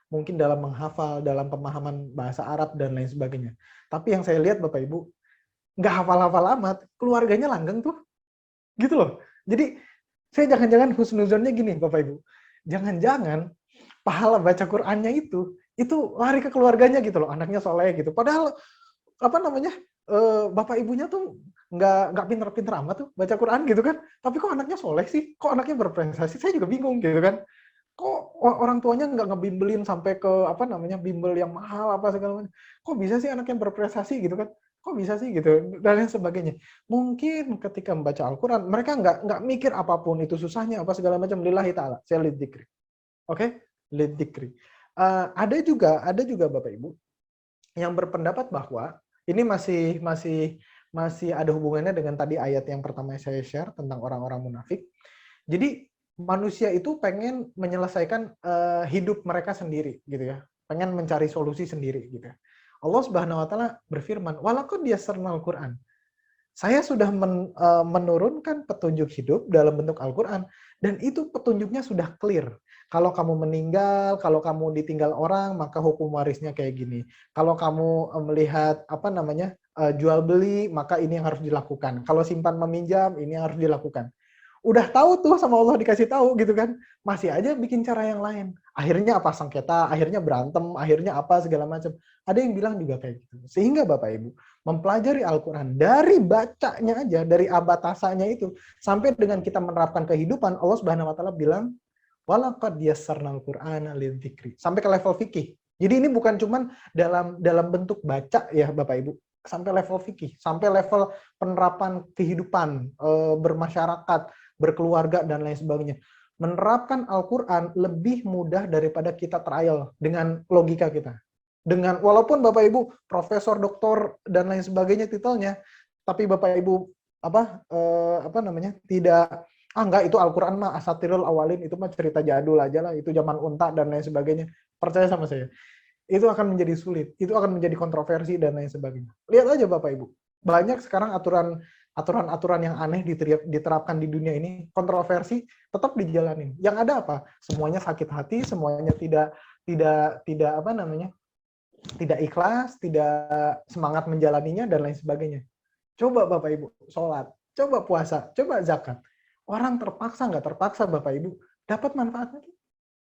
mungkin dalam menghafal, dalam pemahaman bahasa Arab dan lain sebagainya. Tapi yang saya lihat Bapak Ibu, nggak hafal-hafal amat, keluarganya langgeng tuh. Gitu loh. Jadi saya jangan-jangan husnuzonnya gini Bapak Ibu. Jangan-jangan pahala baca Qur'annya itu lari ke keluarganya gitu loh, anaknya soleh gitu. Padahal Bapak Ibunya tuh nggak pinter-pinter amat tuh baca Quran gitu kan. Tapi kok anaknya soleh sih? Kok anaknya berprestasi? Saya juga bingung gitu kan. Kok orang tuanya nggak ngebimbelin sampai ke bimbel yang mahal apa segala macam. Kok bisa sih anaknya berprestasi gitu kan? Kok bisa sih gitu dan lain sebagainya. Mungkin ketika membaca Al-Qur'an mereka nggak mikir apapun itu susahnya apa segala macam, lillahi taala. Saya lidzikri. Oke? Lidzikri. Ada juga Bapak Ibu yang berpendapat bahwa ini masih ada hubungannya dengan tadi ayat yang pertama saya share tentang orang-orang munafik. Jadi manusia itu pengen menyelesaikan hidup mereka sendiri gitu ya. Pengen mencari solusi sendiri gitu ya. Allah Subhanahu wa taala berfirman, "Walaqad yassarnal Qur'an." Saya sudah menurunkan petunjuk hidup dalam bentuk Al-Qur'an dan itu petunjuknya sudah clear. Kalau kamu meninggal, kalau kamu ditinggal orang, maka hukum warisnya kayak gini. Kalau kamu melihat jual beli, maka ini yang harus dilakukan. Kalau simpan meminjam, ini yang harus dilakukan. Udah tahu tuh sama Allah dikasih tahu gitu kan, masih aja bikin cara yang lain. Akhirnya apa sengketa, akhirnya berantem, akhirnya apa segala macam. Ada yang bilang juga kayak gitu. Sehingga Bapak Ibu mempelajari Al-Qur'an dari bacanya aja, dari abatasanya itu sampai dengan kita menerapkan kehidupan, Allah Subhanahu wa taala bilang walaqad yassarnal Qur'ana lidzikri. Sampai ke level fikih. Jadi ini bukan cuman dalam bentuk baca ya Bapak Ibu, sampai level fikih, sampai level penerapan kehidupan, bermasyarakat, berkeluarga dan lain sebagainya. Menerapkan Al-Qur'an lebih mudah daripada kita trial dengan logika kita. Walaupun Bapak Ibu profesor, doktor dan lain sebagainya titelnya, tapi Bapak Ibu apa namanya, tidak, enggak, itu Al-Quran mah asatirul awalin, itu mah cerita jadul aja lah, itu zaman unta dan lain sebagainya. Percaya sama saya, itu akan menjadi sulit, itu akan menjadi kontroversi dan lain sebagainya. Lihat aja Bapak Ibu, banyak sekarang aturan-aturan yang aneh diterapkan di dunia ini, kontroversi tetap dijalanin. Yang ada apa? Semuanya sakit hati, semuanya tidak apa namanya, tidak ikhlas, tidak semangat menjalaninya dan lain sebagainya. Coba Bapak Ibu sholat, coba puasa, coba zakat. Orang terpaksa nggak terpaksa Bapak Ibu dapat manfaatnya,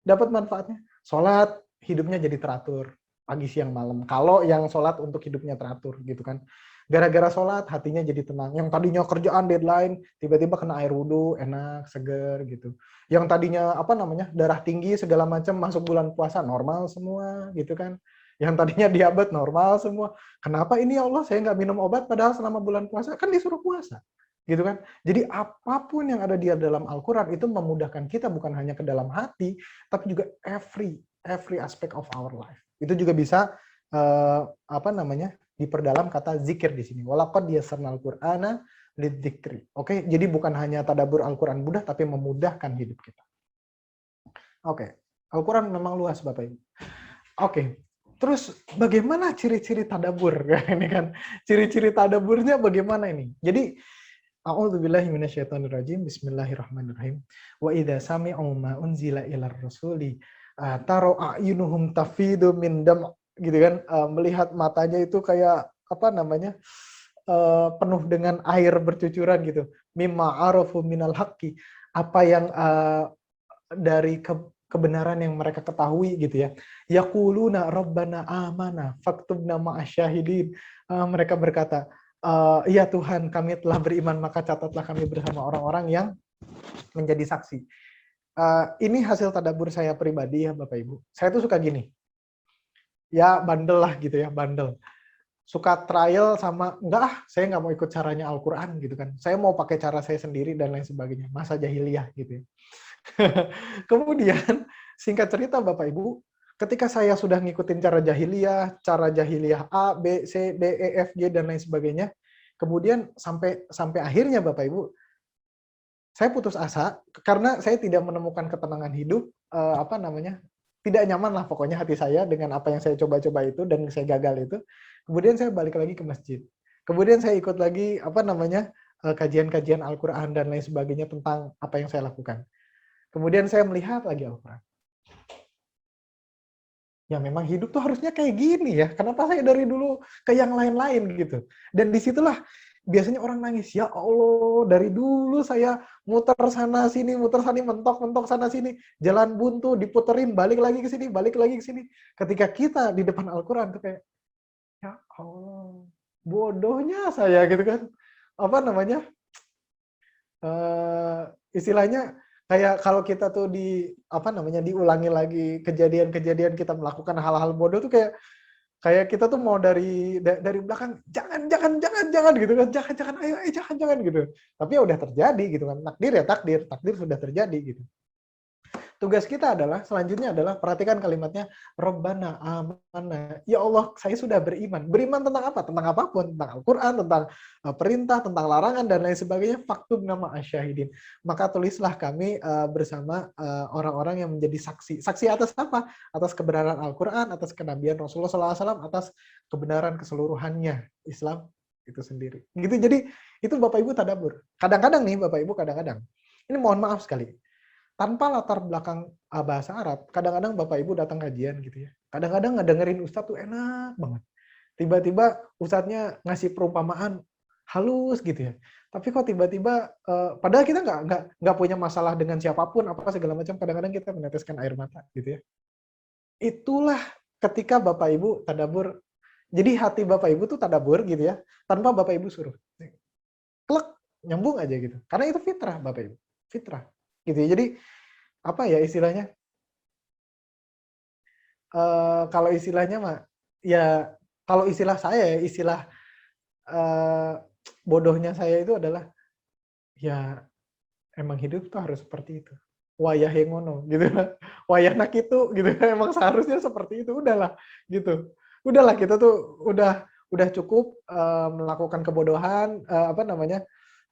dapat manfaatnya. Sholat hidupnya jadi teratur pagi siang malam. Kalau yang sholat untuk hidupnya teratur gitu kan. Gara-gara sholat hatinya jadi tenang. Yang tadinya kerjaan deadline tiba-tiba kena air wudhu, enak, seger gitu. Yang tadinya apa namanya darah tinggi segala macam masuk bulan puasa normal semua gitu kan. Yang tadinya diabetes normal semua. Kenapa ini ya Allah saya nggak minum obat padahal selama bulan puasa kan disuruh puasa gitu kan. Jadi apapun yang ada di dalam Al-Quran itu memudahkan kita bukan hanya ke dalam hati tapi juga every aspect of our life. Itu juga bisa apa namanya diperdalam kata zikir di sini. Walaqad yassarnal Qur'ana lidzikri. Oke, jadi bukan hanya tadabbur Al-Quran mudah tapi memudahkan hidup kita. Oke, Al-Quran memang luas Bapak Ibu. Oke. Terus bagaimana ciri-ciri tadabbur? Ini kan ciri-ciri tadabburnya bagaimana ini? Jadi a'udzubillahi minasyaitonirrajim. Bismillahirrahmanirrahim. Wa idza sami'u ma unzila ilar rasuli taro a'yunuhum tafidu min dam' gitu kan, melihat matanya itu kayak apa namanya? Penuh dengan air bercucuran gitu. Mimma arafu minal haqqi, apa yang dari kebenaran yang mereka ketahui gitu ya. Yaquluna rabbana amana faktubna ma'asyahidin. Mereka berkata, ya Tuhan kami telah beriman maka catatlah kami bersama orang-orang yang menjadi saksi. Ini hasil tadabbur saya pribadi ya Bapak Ibu. Saya tuh suka gini. Ya bandel lah gitu ya, bandel. Suka trial sama, enggak saya nggak mau ikut caranya Al-Quran gitu kan. Saya mau pakai cara saya sendiri dan lain sebagainya. Masa jahiliyah gitu ya. Kemudian singkat cerita Bapak Ibu, ketika saya sudah ngikutin cara jahiliyah A, B, C, D, E, F, G dan lain sebagainya, kemudian sampai akhirnya Bapak Ibu, saya putus asa karena saya tidak menemukan ketenangan hidup, apa namanya, tidak nyaman lah pokoknya hati saya dengan apa yang saya coba-coba itu dan saya gagal itu. Kemudian saya balik lagi ke masjid. Kemudian saya ikut lagi apa namanya kajian-kajian Al-Quran dan lain sebagainya tentang apa yang saya lakukan. Kemudian saya melihat lagi Al-Quran. Ya memang hidup tuh harusnya kayak gini ya. Kenapa saya dari dulu ke yang lain-lain gitu. Dan disitulah biasanya orang nangis. Ya Allah, dari dulu saya muter sana sini, mentok sana sini. Jalan buntu, diputerin, balik lagi ke sini. Ketika kita di depan Al-Quran tuh kayak, ya Allah, bodohnya saya gitu kan. Apa namanya? Istilahnya, kayak kalau kita tuh diulangi lagi kejadian-kejadian kita melakukan hal-hal bodoh tuh kayak kita tuh mau dari belakang jangan gitu kan, jangan ayo jangan gitu, tapi ya udah terjadi gitu kan, takdir sudah terjadi gitu. Tugas kita adalah selanjutnya adalah perhatikan kalimatnya Rabbana amanna. Ya Allah, saya sudah beriman. Beriman tentang apa? Tentang apapun, tentang Al-Qur'an, tentang perintah, tentang larangan dan lain sebagainya. Faktub nama asyahidin. Maka tulislah kami bersama orang-orang yang menjadi saksi. Saksi atas apa? Atas kebenaran Al-Qur'an, atas kenabian Rasulullah SAW, atas kebenaran keseluruhannya Islam itu sendiri. Gitu. Jadi itu Bapak Ibu tadabbur. Kadang-kadang nih Bapak Ibu ini mohon maaf sekali. Tanpa latar belakang bahasa Arab, kadang-kadang Bapak Ibu datang kajian gitu ya. Kadang-kadang ngedengerin Ustadz tuh enak banget. Tiba-tiba Ustadznya ngasih perumpamaan halus gitu ya. Tapi kok tiba-tiba, padahal kita nggak punya masalah dengan siapapun, apa segala macam. Kadang-kadang kita meneteskan air mata gitu ya. Itulah ketika Bapak Ibu tadabbur. Jadi hati Bapak Ibu tuh tadabbur gitu ya, tanpa Bapak Ibu suruh. Klek, nyambung aja gitu. Karena itu fitrah Bapak Ibu. Fitrah. Gitu ya. Jadi apa ya istilahnya, kalau istilahnya mah ya, kalau istilah saya istilah bodohnya saya itu adalah ya emang hidup tuh harus seperti itu, wayah yang ngono gitu, wayah nak itu gitu, emang seharusnya seperti itu, udahlah gitu, udahlah kita tuh udah cukup melakukan kebodohan,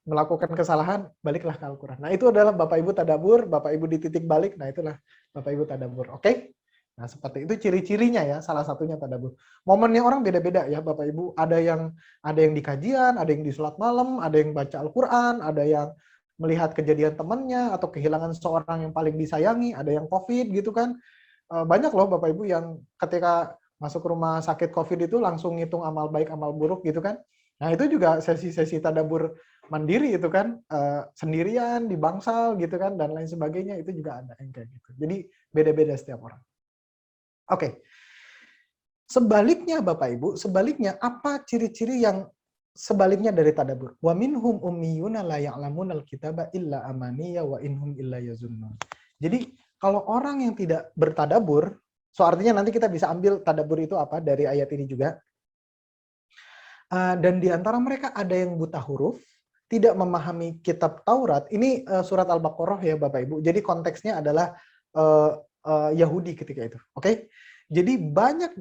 melakukan kesalahan, baliklah ke Al-Quran. Nah, itu adalah Bapak Ibu tadabur, Bapak Ibu dititik balik, nah itulah Bapak Ibu tadabur. Oke? Nah, seperti itu ciri-cirinya ya, salah satunya tadabur. Momennya orang beda-beda ya, Bapak Ibu. Ada yang di kajian, ada yang di sholat malam, ada yang baca Al-Quran, ada yang melihat kejadian temannya atau kehilangan seorang yang paling disayangi, ada yang COVID gitu kan. Banyak loh Bapak Ibu yang ketika masuk rumah sakit COVID itu langsung ngitung amal baik, amal buruk gitu kan. Nah, itu juga sesi-sesi tadabur mandiri itu kan, sendirian di bangsal gitu kan, dan lain sebagainya, itu juga ada yang kayak gitu. Jadi beda-beda setiap orang. Oke. Sebaliknya Bapak Ibu, sebaliknya apa ciri-ciri yang sebaliknya dari tadabur? Wa minhum ummiyuna la ya'lamunal kitaba illa amaniya wa inhum illa yazunnun. Jadi kalau orang yang tidak bertadabur, so artinya nanti kita bisa ambil tadabur itu apa dari ayat ini juga. Dan di antara mereka ada yang buta huruf, tidak memahami kitab Taurat. Ini surat Al-Baqarah ya Bapak Ibu. Jadi konteksnya adalah Yahudi ketika itu. Oke? Jadi banyak,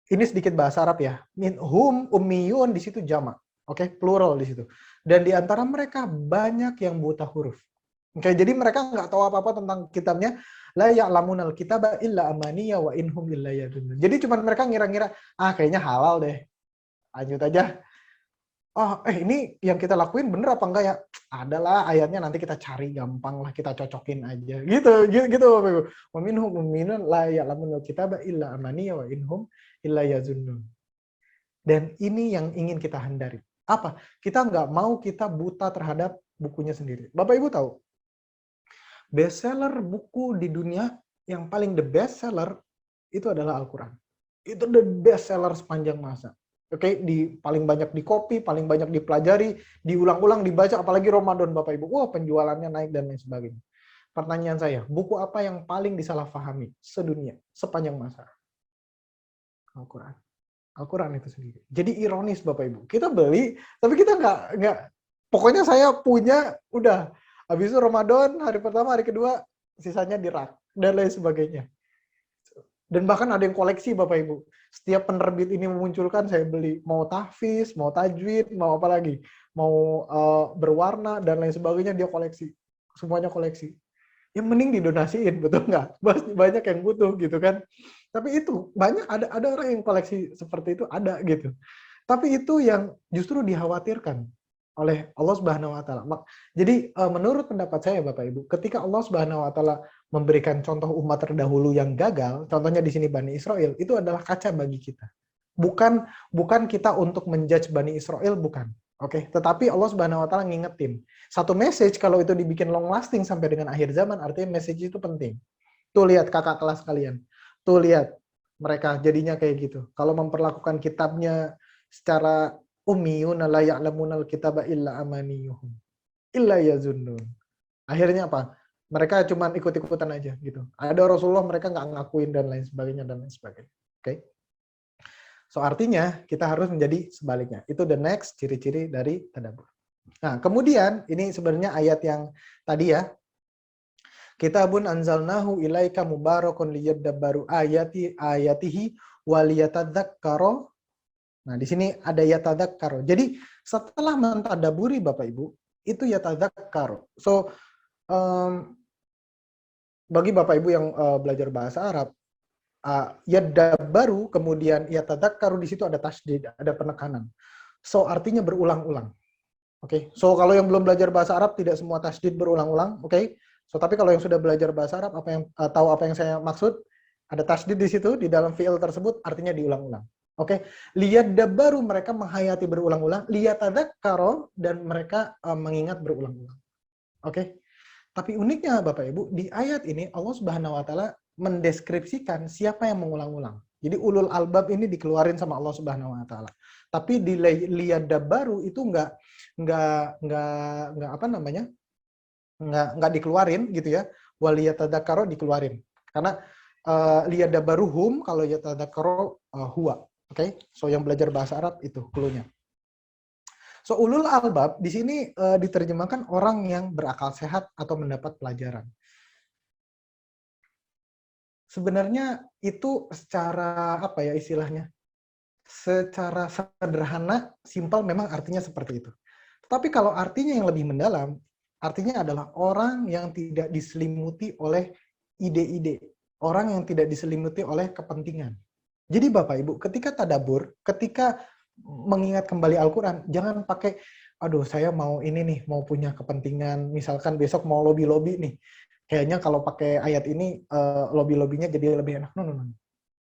ini sedikit bahasa Arab ya. Minhum ummiyun di situ jamak. Oke, plural di situ. Dan di antara mereka banyak yang buta huruf. Oke, jadi mereka nggak tahu apa-apa tentang kitabnya. La ya'lamunal kitaba illa amaniya wa inhum illa yadunnun. Jadi cuma mereka ngira-ngira, kayaknya halal deh. Lanjut aja. Ini yang kita lakuin bener apa enggak ya? Adalah ayatnya, nanti kita cari gampang lah, kita cocokin aja. Gitu Bapak Ibu. Wa minhum umminun la ya'lamunal kitaba illa amaniya wa inhum illa yazunnun. Dan ini yang ingin kita hindari. Apa? Kita nggak mau kita buta terhadap bukunya sendiri. Bapak Ibu tahu, bestseller buku di dunia yang paling the best seller itu adalah Al-Quran. Itu the best seller sepanjang masa. Oke, paling banyak di copy, paling banyak dipelajari, diulang-ulang, dibaca, apalagi Ramadan Bapak Ibu. Wah, penjualannya naik dan lain sebagainya. Pertanyaan saya, buku apa yang paling disalahpahami sedunia, sepanjang masa? Al-Quran. Al-Quran itu sendiri. Jadi ironis Bapak Ibu. Kita beli, tapi kita nggak. Pokoknya saya punya, udah. Habis itu Ramadan, hari pertama, hari kedua, sisanya di rak, dan lain sebagainya. Dan bahkan ada yang koleksi Bapak Ibu. Setiap penerbit ini memunculkan, saya beli. Mau tahfiz, mau tajwid, mau apa lagi. Mau berwarna, dan lain sebagainya, dia koleksi. Semuanya koleksi. Ya mending didonasiin, betul nggak? Banyak yang butuh gitu kan. Tapi itu, banyak ada orang yang koleksi seperti itu, ada gitu. Tapi itu yang justru dikhawatirkan oleh Allah Subhanahu wa taala. Jadi menurut pendapat saya Bapak Ibu, ketika Allah Subhanahu wa taala memberikan contoh umat terdahulu yang gagal, contohnya di sini Bani Israel, itu adalah kaca bagi kita. Bukan kita untuk menjudge Bani Israel, bukan. Oke, tetapi Allah Subhanahu wa taala ngingetin. Satu message kalau itu dibikin long lasting sampai dengan akhir zaman, artinya message itu penting. Tuh lihat kakak kelas kalian. Tuh lihat mereka jadinya kayak gitu. Kalau memperlakukan kitabnya secara ummiyun la ya'lamunal kitaba illa amaniyuhum illa yazunnun. Akhirnya apa? Mereka cuma ikut-ikutan aja gitu. Ada Rasulullah, mereka nggak ngakuin dan lain sebagainya. Oke. So artinya kita harus menjadi sebaliknya. Itu the next ciri-ciri dari tadabbur. Nah, kemudian ini sebenarnya ayat yang tadi ya. Kitabun anzalnahu ilaika mubarakun liyadabbaru ayatihi waliyatadzakkaru. Nah, di sini ada yatadzakkaru. Jadi setelah mentadaburi Bapak Ibu, itu yatadzakkaru. So bagi Bapak Ibu yang belajar bahasa Arab, yadabbaru kemudian yatadzakkaru, di situ ada tasydid, ada penekanan. So artinya berulang-ulang. Oke. So kalau yang belum belajar bahasa Arab tidak semua tasydid berulang-ulang, oke. So tapi kalau yang sudah belajar bahasa Arab tahu apa yang saya maksud, ada tasydid di situ di dalam fi'il tersebut, artinya diulang-ulang. Oke, liyadabbaru, mereka menghayati berulang-ulang, liyatadzakkaru, dan mereka mengingat berulang-ulang. Oke. Tapi uniknya Bapak Ibu, di ayat ini Allah Subhanahu wa taala mendeskripsikan siapa yang mengulang-ulang. Jadi ulul albab ini dikeluarin sama Allah Subhanahu wa taala. Tapi di liyadabbaru itu enggak apa namanya? Enggak dikeluarin gitu ya. Waliyatadzakkaru dikeluarin. Karena liyadabbaruhum, kalau yatadzakkaru huwa. Oke, so yang belajar bahasa Arab itu clue-nya. So ulul albab di sini diterjemahkan orang yang berakal sehat atau mendapat pelajaran. Sebenarnya itu secara apa ya istilahnya? Secara sederhana, simpel memang artinya seperti itu. Tapi kalau artinya yang lebih mendalam, artinya adalah orang yang tidak diselimuti oleh ide-ide, orang yang tidak diselimuti oleh kepentingan. Jadi Bapak Ibu, ketika tadabur, ketika mengingat kembali Al-Quran, jangan pakai, aduh saya mau ini nih, mau punya kepentingan, misalkan besok mau lobby-lobby nih, kayaknya kalau pakai ayat ini, lobby-lobbynya jadi lebih enak.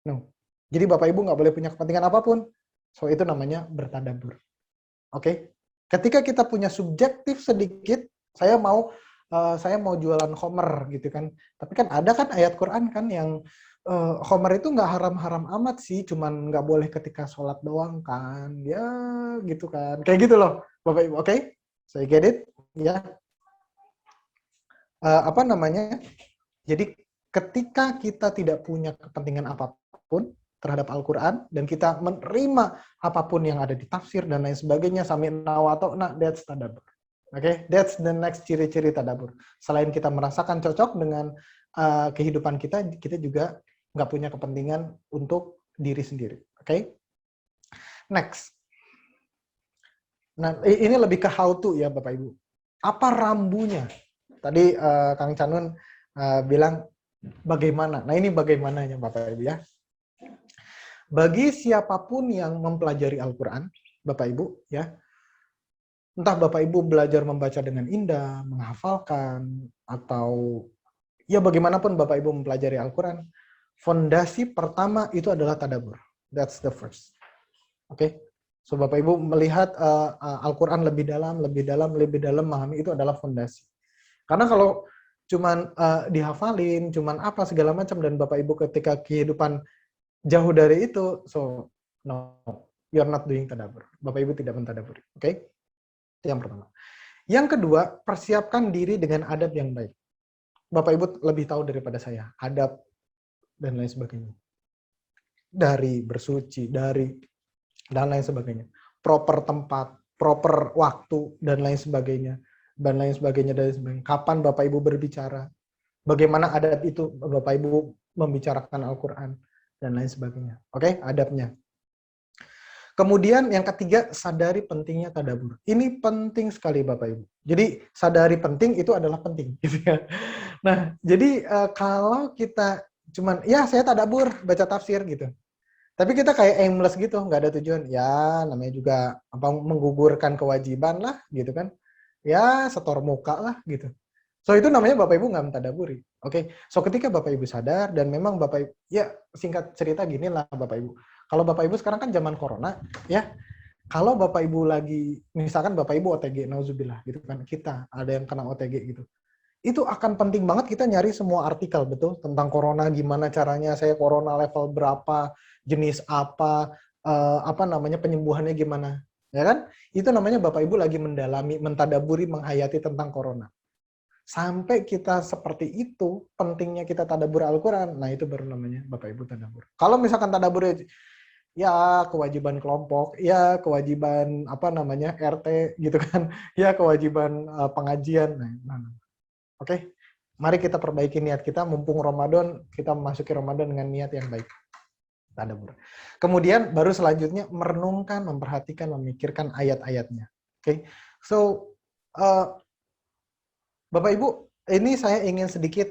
No. Jadi Bapak Ibu nggak boleh punya kepentingan apapun, so itu namanya bertadabur. Oke? Ketika kita punya subjektif sedikit, saya mau jualan Homer gitu kan. Tapi kan ada kan ayat Quran kan yang Homer itu nggak haram-haram amat sih, cuman nggak boleh ketika sholat doang kan. Ya gitu kan. Kayak gitu loh Bapak Ibu. Oke? So you get it? Ya. Apa namanya? Jadi ketika kita tidak punya kepentingan apapun terhadap Al-Quran, dan kita menerima apapun yang ada di tafsir dan lain sebagainya, sami'na wa ata'na, that's tadabur. Oke, that's the next ciri-ciri tadabur. Selain kita merasakan cocok dengan kehidupan kita, kita juga nggak punya kepentingan untuk diri sendiri. Oke? Next. Nah, ini lebih ke how to ya Bapak Ibu. Apa rambunya? Tadi Kang Canun bilang bagaimana. Nah, ini bagaimananya Bapak Ibu ya. Bagi siapapun yang mempelajari Al-Quran, Bapak Ibu, ya, entah Bapak Ibu belajar membaca dengan indah, menghafalkan, atau ya bagaimanapun Bapak Ibu mempelajari Al-Quran, fondasi pertama itu adalah tadabur. That's the first. Oke? So Bapak Ibu melihat Al-Quran lebih dalam, memahami itu adalah fondasi. Karena kalau cuman dihafalin, cuman apa segala macam, dan Bapak Ibu ketika kehidupan jauh dari itu, so no, you're not doing tadabur. Bapak Ibu tidak mentadaburi. Oke? Itu yang pertama. Yang kedua, persiapkan diri dengan adab yang baik. Bapak Ibu lebih tahu daripada saya, adab dan lain sebagainya. Dari bersuci, dari dan lain sebagainya. Proper tempat, proper waktu, dan lain sebagainya. Dan lain sebagainya. Kapan Bapak Ibu berbicara? Bagaimana adab itu Bapak Ibu membicarakan Al-Quran? Dan lain sebagainya. Oke, adabnya. Kemudian yang ketiga, sadari pentingnya tadabur. Ini penting sekali Bapak Ibu. Jadi sadari penting itu adalah penting. Gitu ya. Nah, jadi kalau kita cuman, ya saya tadabur, baca tafsir gitu. Tapi kita kayak aimless gitu, nggak ada tujuan. Ya, namanya juga menggugurkan kewajiban lah, gitu kan. Ya, setor muka lah, gitu. So itu namanya Bapak Ibu nggak mentadaburi. Oke, so ketika Bapak Ibu sadar dan memang Bapak Ibu, ya singkat cerita gini lah Bapak Ibu. Kalau Bapak Ibu sekarang kan zaman corona, ya. Kalau Bapak Ibu lagi, misalkan Bapak Ibu OTG, nauzubillah gitu kan, kita ada yang kena OTG gitu. Itu akan penting banget kita nyari semua artikel betul tentang corona, gimana caranya saya corona level berapa, jenis apa namanya penyembuhannya gimana, ya kan? Itu namanya Bapak Ibu lagi mendalami, mentadaburi, menghayati tentang corona. Sampai kita seperti itu, pentingnya kita tadabur Al-Quran, nah itu baru namanya Bapak Ibu tadabur. Kalau misalkan tadabur ya kewajiban kelompok, ya kewajiban apa namanya RT gitu kan, ya kewajiban pengajian. Nah. Oke, mari kita perbaiki niat kita, mumpung Ramadan, kita memasuki Ramadan dengan niat yang baik. Tadabur. Kemudian baru selanjutnya merenungkan, memperhatikan, memikirkan ayat-ayatnya. Oke, so Bapak Ibu, ini saya ingin sedikit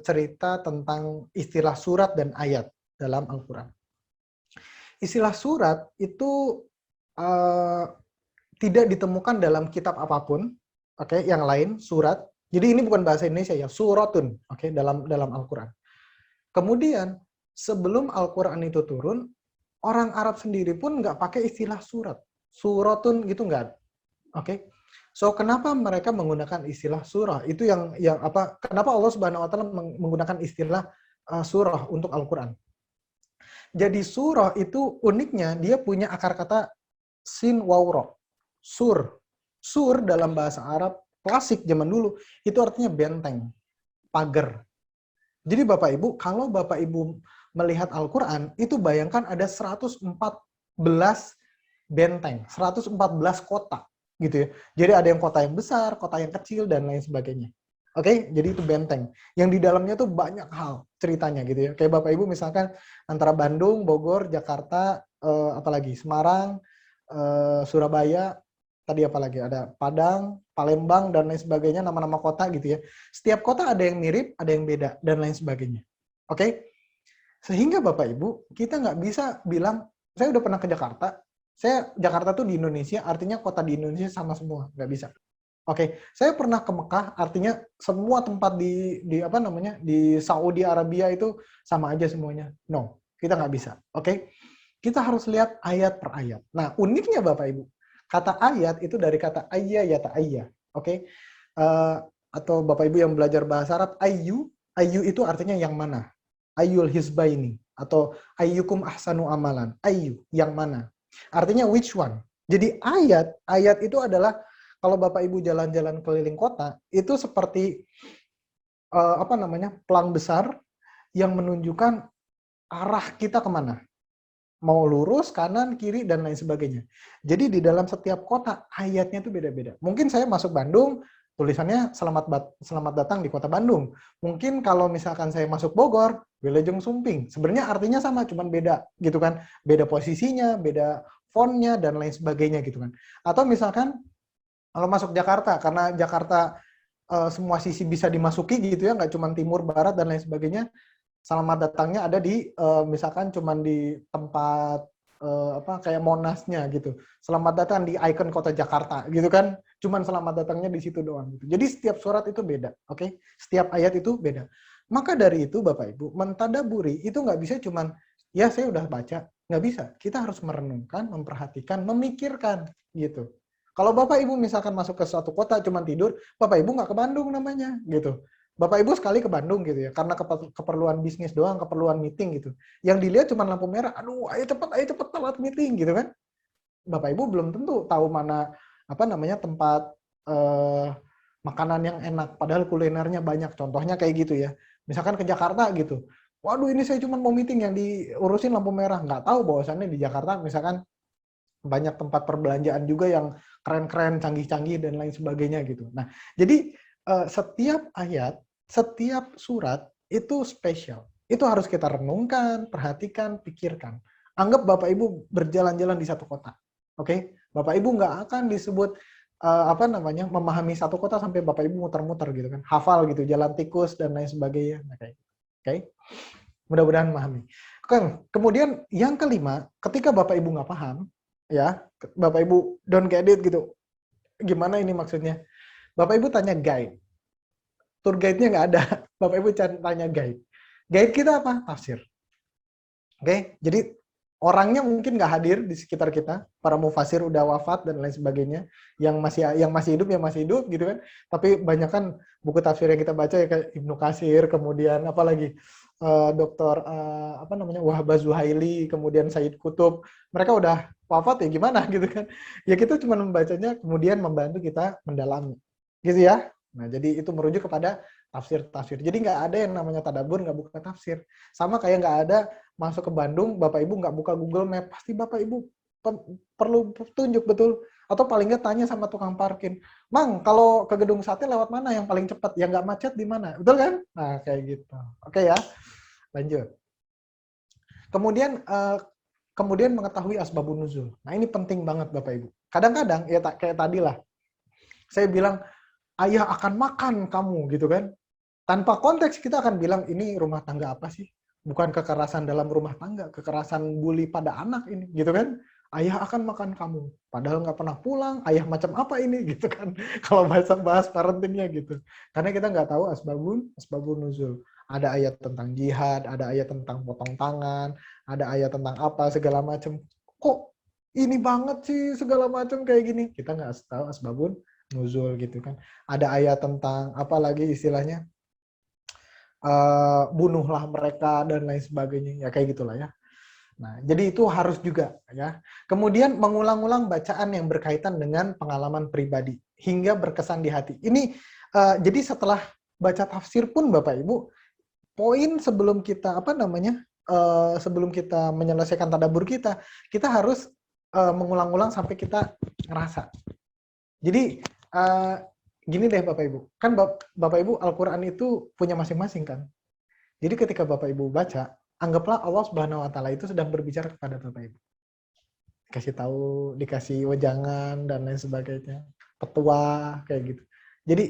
cerita tentang istilah surat dan ayat dalam Al-Quran. Istilah surat itu tidak ditemukan dalam kitab apapun, oke, yang lain surat. Jadi ini bukan bahasa Indonesia ya, suratun, oke, dalam Al-Quran. Kemudian sebelum Al-Quran itu turun, orang Arab sendiri pun nggak pakai istilah surat, suratun gitu nggak, oke. So kenapa mereka menggunakan istilah surah? Itu yang apa? Kenapa Allah Subhanahu Wa Taala menggunakan istilah surah untuk Al-Quran? Jadi surah itu uniknya dia punya akar kata sin waw. Sur dalam bahasa Arab klasik zaman dulu itu artinya benteng, pagar. Jadi Bapak Ibu, kalau Bapak Ibu melihat Al-Quran, itu bayangkan ada 114 benteng, 114 kota. Gitu ya. Jadi ada yang kota yang besar, kota yang kecil, dan lain sebagainya. Oke, jadi itu benteng. Yang di dalamnya tuh banyak hal ceritanya gitu ya. Kayak Bapak Ibu misalkan antara Bandung, Bogor, Jakarta, apalagi Semarang, Surabaya, tadi apa lagi? Ada Padang, Palembang, dan lain sebagainya, nama-nama kota gitu ya. Setiap kota ada yang mirip, ada yang beda, dan lain sebagainya. Oke? Sehingga Bapak Ibu, kita nggak bisa bilang, saya udah pernah ke Jakarta, Jakarta tuh di Indonesia, artinya kota di Indonesia sama semua, nggak bisa. Oke, saya pernah ke Mekah, artinya semua tempat di apa namanya di Saudi Arabia itu sama aja semuanya. No, kita nggak bisa. Oke, kita harus lihat ayat per ayat. Nah, uniknya Bapak Ibu, kata ayat itu dari kata ayya ya ta'ayya. Oke, atau Bapak Ibu yang belajar bahasa Arab, ayyu itu artinya yang mana? Ayyul hizbaini atau ayyukum ahsanu amalan. Ayyu, yang mana? Artinya which one? Jadi ayat itu adalah kalau Bapak Ibu jalan-jalan keliling kota, itu seperti apa namanya pelang besar yang menunjukkan arah kita kemana. Mau lurus, kanan, kiri, dan lain sebagainya. Jadi di dalam setiap kota, ayatnya itu beda-beda. Mungkin saya masuk Bandung, tulisannya selamat datang di kota Bandung. Mungkin kalau misalkan saya masuk Bogor, Wilujeng Sumping. Sebenarnya artinya sama, cuman beda gitu kan. Beda posisinya, beda fontnya, dan lain sebagainya gitu kan. Atau misalkan kalau masuk Jakarta, karena Jakarta semua sisi bisa dimasuki gitu ya, nggak cuma timur, barat, dan lain sebagainya, selamat datangnya ada di misalkan cuma di tempat apa kayak Monasnya gitu. Selamat datang di ikon kota Jakarta gitu kan. Cuman selamat datangnya di situ doang gitu. Jadi setiap surat itu beda, oke? Setiap ayat itu beda. Maka dari itu Bapak Ibu, mentadaburi itu nggak bisa cuman ya saya udah baca, nggak bisa. Kita harus merenungkan, memperhatikan, memikirkan gitu. Kalau Bapak Ibu misalkan masuk ke suatu kota cuman tidur, Bapak Ibu nggak ke Bandung namanya gitu. Bapak Ibu sekali ke Bandung gitu ya, karena keperluan bisnis doang, keperluan meeting gitu. Yang dilihat cuma lampu merah, aduh ayo cepet telat meeting gitu kan. Bapak Ibu belum tentu tahu mana apa namanya tempat makanan yang enak, padahal kulinernya banyak. Contohnya kayak gitu ya. Misalkan ke Jakarta gitu. Waduh ini saya cuma mau meeting yang diurusin lampu merah. Nggak tahu bahwasannya di Jakarta misalkan banyak tempat perbelanjaan juga yang keren-keren, canggih-canggih, dan lain sebagainya gitu. Nah, jadi setiap ayat, setiap surat itu spesial. Itu harus kita renungkan, perhatikan, pikirkan. Anggap Bapak Ibu berjalan-jalan di satu kota. Oke? Bapak Ibu nggak akan disebut apa namanya memahami satu kota sampai Bapak Ibu muter-muter gitu kan. Hafal gitu, jalan tikus, dan lain sebagainya. Nah, kayak gitu. Oke? Mudah-mudahan memahami. Kemudian yang kelima, ketika Bapak Ibu nggak paham, ya, Bapak Ibu don't get it gitu. Gimana ini maksudnya? Bapak Ibu tanya guide. Tour guide-nya nggak ada. Bapak Ibu tanya guide. Guide kita apa? Tafsir. Oke, jadi orangnya mungkin nggak hadir di sekitar kita. Para mufasir udah wafat dan lain sebagainya. Yang masih hidup gitu kan. Tapi banyak kan buku tafsir yang kita baca ya kayak Ibnu Katsir, kemudian apalagi Dr. Apa namanya Wahab Zuhaili, kemudian Said Kutub. Mereka udah wafat ya gimana gitu kan. Ya kita cuma membacanya kemudian membantu kita mendalami. Gitu ya. Nah, jadi itu merujuk kepada tafsir-tafsir. Jadi nggak ada yang namanya tadabbur nggak buka tafsir. Sama kayak nggak ada masuk ke Bandung, Bapak Ibu nggak buka Google Map, pasti Bapak Ibu perlu petunjuk betul. Atau paling nggak tanya sama tukang parkir, Mang, kalau ke Gedung Sate lewat mana yang paling cepat, yang nggak macet di mana? Betul kan? Nah, kayak gitu. Oke ya, lanjut. Kemudian mengetahui asbabun nuzul. Nah, ini penting banget Bapak Ibu. Kadang-kadang, ya kayak tadi lah, saya bilang, ayah akan makan kamu, gitu kan. Tanpa konteks kita akan bilang, ini rumah tangga apa sih? Bukan kekerasan dalam rumah tangga, kekerasan bully pada anak ini, gitu kan. Ayah akan makan kamu. Padahal nggak pernah pulang, ayah macam apa ini, gitu kan. Kalau bahas parentingnya gitu. Karena kita nggak tahu asbabun nuzul. Ada ayat tentang jihad, ada ayat tentang potong tangan, ada ayat tentang apa, segala macam. Kok ini banget sih segala macam kayak gini? Kita nggak tahu asbabun nuzul gitu kan. Ada ayat tentang apa lagi istilahnya, bunuhlah mereka dan lain sebagainya. Ya kayak gitulah ya. Nah, jadi itu harus juga ya. Kemudian mengulang-ulang bacaan yang berkaitan dengan pengalaman pribadi hingga berkesan di hati. Ini jadi setelah baca tafsir pun Bapak Ibu, poin sebelum kita apa namanya? Sebelum kita menyelesaikan tadabbur kita harus mengulang-ulang sampai kita ngerasa. Jadi gini deh Bapak Ibu, kan Bapak Ibu Al-Qur'an itu punya masing-masing kan. Jadi ketika Bapak Ibu baca, anggaplah Allah Subhanahu wa taala itu sedang berbicara kepada Bapak Ibu. dikasih tahu, dikasih wejangan dan lain sebagainya, petua kayak gitu. Jadi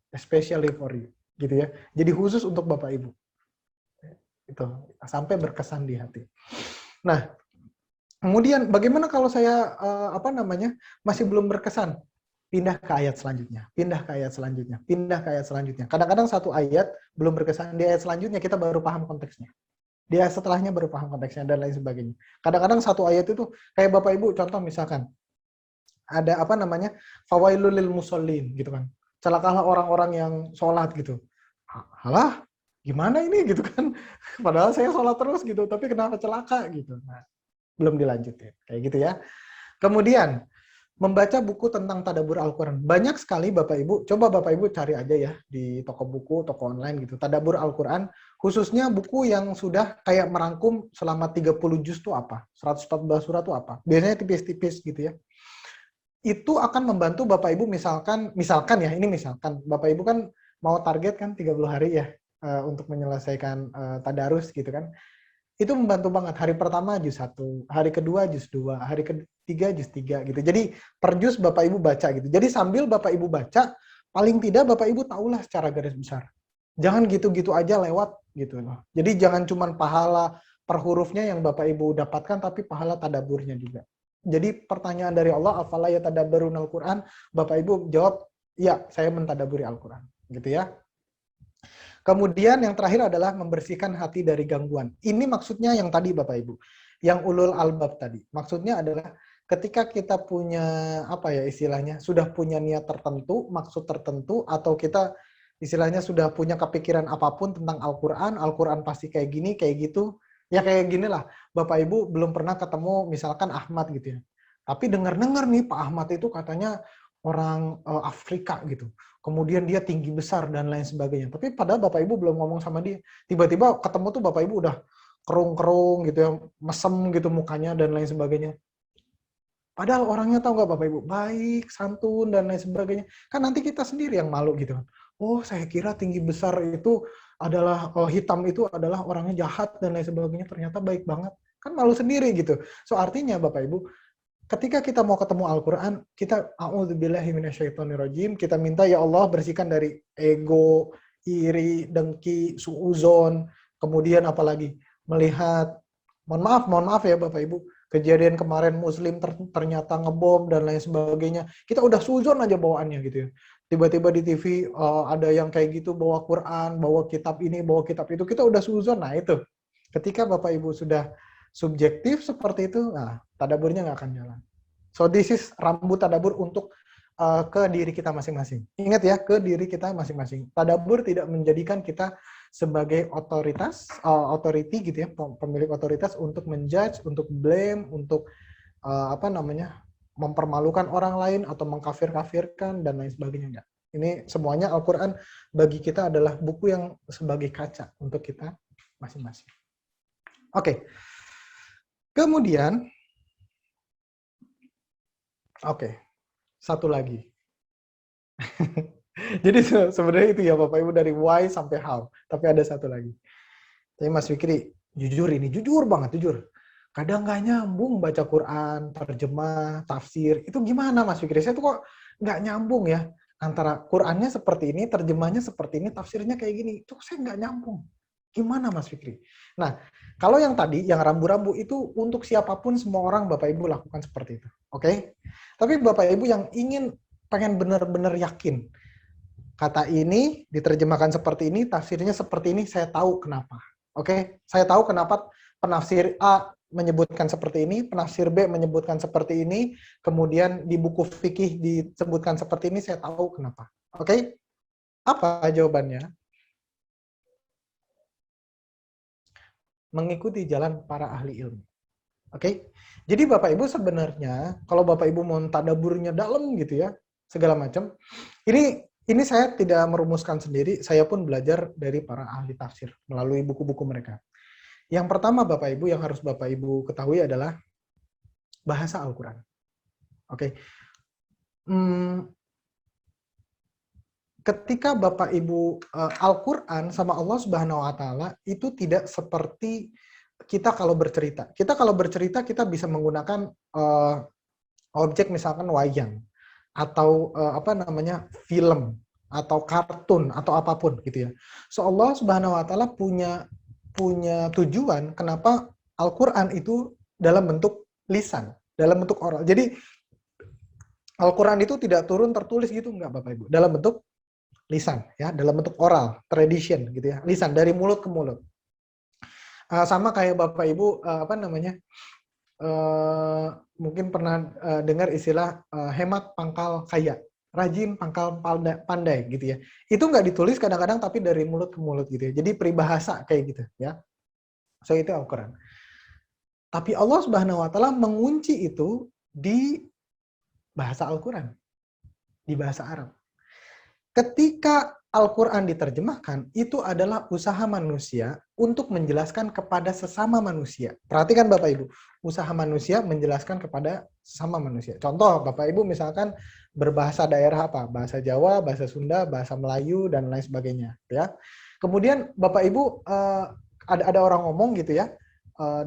especially for you, gitu ya. Jadi khusus untuk Bapak Ibu. Itu sampai berkesan di hati. Nah, kemudian bagaimana kalau saya masih belum berkesan? Pindah ke ayat selanjutnya, pindah ke ayat selanjutnya, pindah ke ayat selanjutnya. Kadang-kadang satu ayat belum berkesan, di ayat selanjutnya kita baru paham konteksnya. Di ayat setelahnya baru paham konteksnya dan lain sebagainya. Kadang-kadang satu ayat itu kayak Bapak Ibu contoh misalkan ada fawailul lil musallin gitu kan. Celakalah orang-orang yang sholat gitu. Halah, gimana ini gitu kan? Padahal saya sholat terus gitu, tapi kenapa celaka gitu? Nah, belum dilanjutin kayak gitu ya. Kemudian membaca buku tentang tadabbur Al-Quran. Banyak sekali Bapak Ibu, coba Bapak Ibu cari aja ya di toko buku, toko online gitu. Tadabbur Al-Quran, khususnya buku yang sudah kayak merangkum selama 30 juz itu apa, 114 surat itu apa. Biasanya tipis-tipis gitu ya. Itu akan membantu Bapak Ibu misalkan ya, ini misalkan Bapak Ibu kan mau target kan 30 hari ya untuk menyelesaikan tadarus gitu kan. Itu membantu banget. Hari pertama juz 1, hari kedua juz 2, hari ketiga juz 3 gitu. Jadi per juz Bapak Ibu baca gitu. Jadi sambil Bapak Ibu baca, paling tidak Bapak Ibu tahulah secara garis besar. Jangan gitu-gitu aja lewat gitu loh. Jadi jangan cuma pahala per hurufnya yang Bapak Ibu dapatkan, tapi pahala tadaburnya juga. Jadi pertanyaan dari Allah, afala yatadabbarunal Qur'an? Bapak Ibu jawab, ya saya mentadaburi Al-Quran. Gitu ya. Kemudian yang terakhir adalah membersihkan hati dari gangguan. Ini maksudnya yang tadi Bapak Ibu, yang ulul albab tadi. Maksudnya adalah ketika kita punya istilahnya sudah punya niat tertentu, maksud tertentu, atau kita istilahnya sudah punya kepikiran apapun tentang Al-Quran, Al-Quran pasti kayak gini, kayak gitu. Ya kayak gini lah, Bapak Ibu belum pernah ketemu misalkan Ahmad gitu ya. Tapi dengar-dengar nih Pak Ahmad itu katanya orang Afrika gitu. Kemudian dia tinggi besar dan lain sebagainya. Tapi padahal Bapak Ibu belum ngomong sama dia. Tiba-tiba ketemu tuh Bapak Ibu udah kerung-kerung gitu ya, mesem gitu mukanya dan lain sebagainya. Padahal orangnya tahu nggak Bapak Ibu, baik, santun dan lain sebagainya. Kan nanti kita sendiri yang malu gitu kan. Oh, saya kira tinggi besar itu adalah hitam itu adalah orangnya jahat dan lain sebagainya. Ternyata baik banget. Kan malu sendiri gitu. So artinya Bapak Ibu, ketika kita mau ketemu Al-Quran, kita a'udzubillahi minasyaitonirrajim, kita minta ya Allah bersihkan dari ego, iri, dengki, suuzon, kemudian apalagi melihat, mohon maaf ya Bapak Ibu, kejadian kemarin Muslim ternyata ngebom dan lain sebagainya, kita udah suuzon aja bawaannya gitu ya. Tiba-tiba di TV ada yang kayak gitu bawa Quran, bawa kitab ini, bawa kitab itu, kita udah suuzon. Nah itu, ketika Bapak Ibu sudah subjektif seperti itu, nah tadaburnya nggak akan jalan. So this is rambut tadabur untuk ke diri kita masing-masing. Ingat ya, ke diri kita masing-masing. Tadabur tidak menjadikan kita sebagai otoritas, authority gitu ya, pemilik otoritas untuk menjudge, untuk blame, untuk mempermalukan orang lain atau mengkafir-kafirkan dan lain sebagainya. Enggak. Ini semuanya Al-Quran bagi kita adalah buku yang sebagai kaca untuk kita masing-masing. Oke. Kemudian, satu lagi. Jadi sebenarnya itu ya Bapak Ibu dari why sampai how. Tapi ada satu lagi. Tapi Mas Fikri, jujur banget, jujur. Kadang nggak nyambung baca Quran, terjemah, tafsir. Itu gimana Mas Fikri? Saya tuh kok nggak nyambung ya. Antara Qurannya seperti ini, terjemahnya seperti ini, tafsirnya kayak gini. Itu saya nggak nyambung. Gimana Mas Fikri? Nah, kalau yang tadi, yang rambu-rambu itu untuk siapapun, semua orang Bapak Ibu lakukan seperti itu. Oke? Tapi Bapak Ibu yang pengen benar-benar yakin, kata ini diterjemahkan seperti ini, tafsirnya seperti ini, saya tahu kenapa. Oke? Saya tahu kenapa penafsir A menyebutkan seperti ini, penafsir B menyebutkan seperti ini, kemudian di buku fikih disebutkan seperti ini, saya tahu kenapa. Oke? Apa jawabannya? Mengikuti jalan para ahli ilmu. Oke? Jadi Bapak Ibu sebenarnya kalau Bapak Ibu mau tadaburnya dalam gitu ya, segala macam. Ini saya tidak merumuskan sendiri, saya pun belajar dari para ahli tafsir melalui buku-buku mereka. Yang pertama Bapak Ibu yang harus Bapak Ibu ketahui adalah bahasa Al-Quran. Oke. Ketika Bapak Ibu Al-Quran sama Allah Subhanahu wa taala itu tidak seperti kita kalau bercerita kita bisa menggunakan objek misalkan wayang atau apa namanya film atau kartun atau apapun gitu ya. So Allah Subhanahu wa taala punya tujuan kenapa Al-Qur'an itu dalam bentuk lisan, dalam bentuk oral. Jadi Al-Qur'an itu tidak turun tertulis gitu enggak Bapak Ibu, dalam bentuk lisan ya, dalam bentuk oral, tradition gitu ya, lisan dari mulut ke mulut. Sama kayak Bapak Ibu apa namanya? Mungkin pernah dengar istilah hemat pangkal kaya, rajin pangkal pandai gitu ya. Itu nggak ditulis kadang-kadang tapi dari mulut ke mulut gitu ya. Jadi peribahasa kayak gitu ya. So itu Al-Quran. Tapi Allah Subhanahu wa taala mengunci itu di bahasa Al-Quran, di bahasa Arab. Ketika Al-Quran diterjemahkan, itu adalah usaha manusia untuk menjelaskan kepada sesama manusia. Perhatikan Bapak Ibu, usaha manusia menjelaskan kepada sesama manusia. Contoh, Bapak Ibu misalkan berbahasa daerah apa? Bahasa Jawa, bahasa Sunda, bahasa Melayu, dan lain sebagainya. Ya. Kemudian Bapak Ibu, ada orang ngomong gitu ya,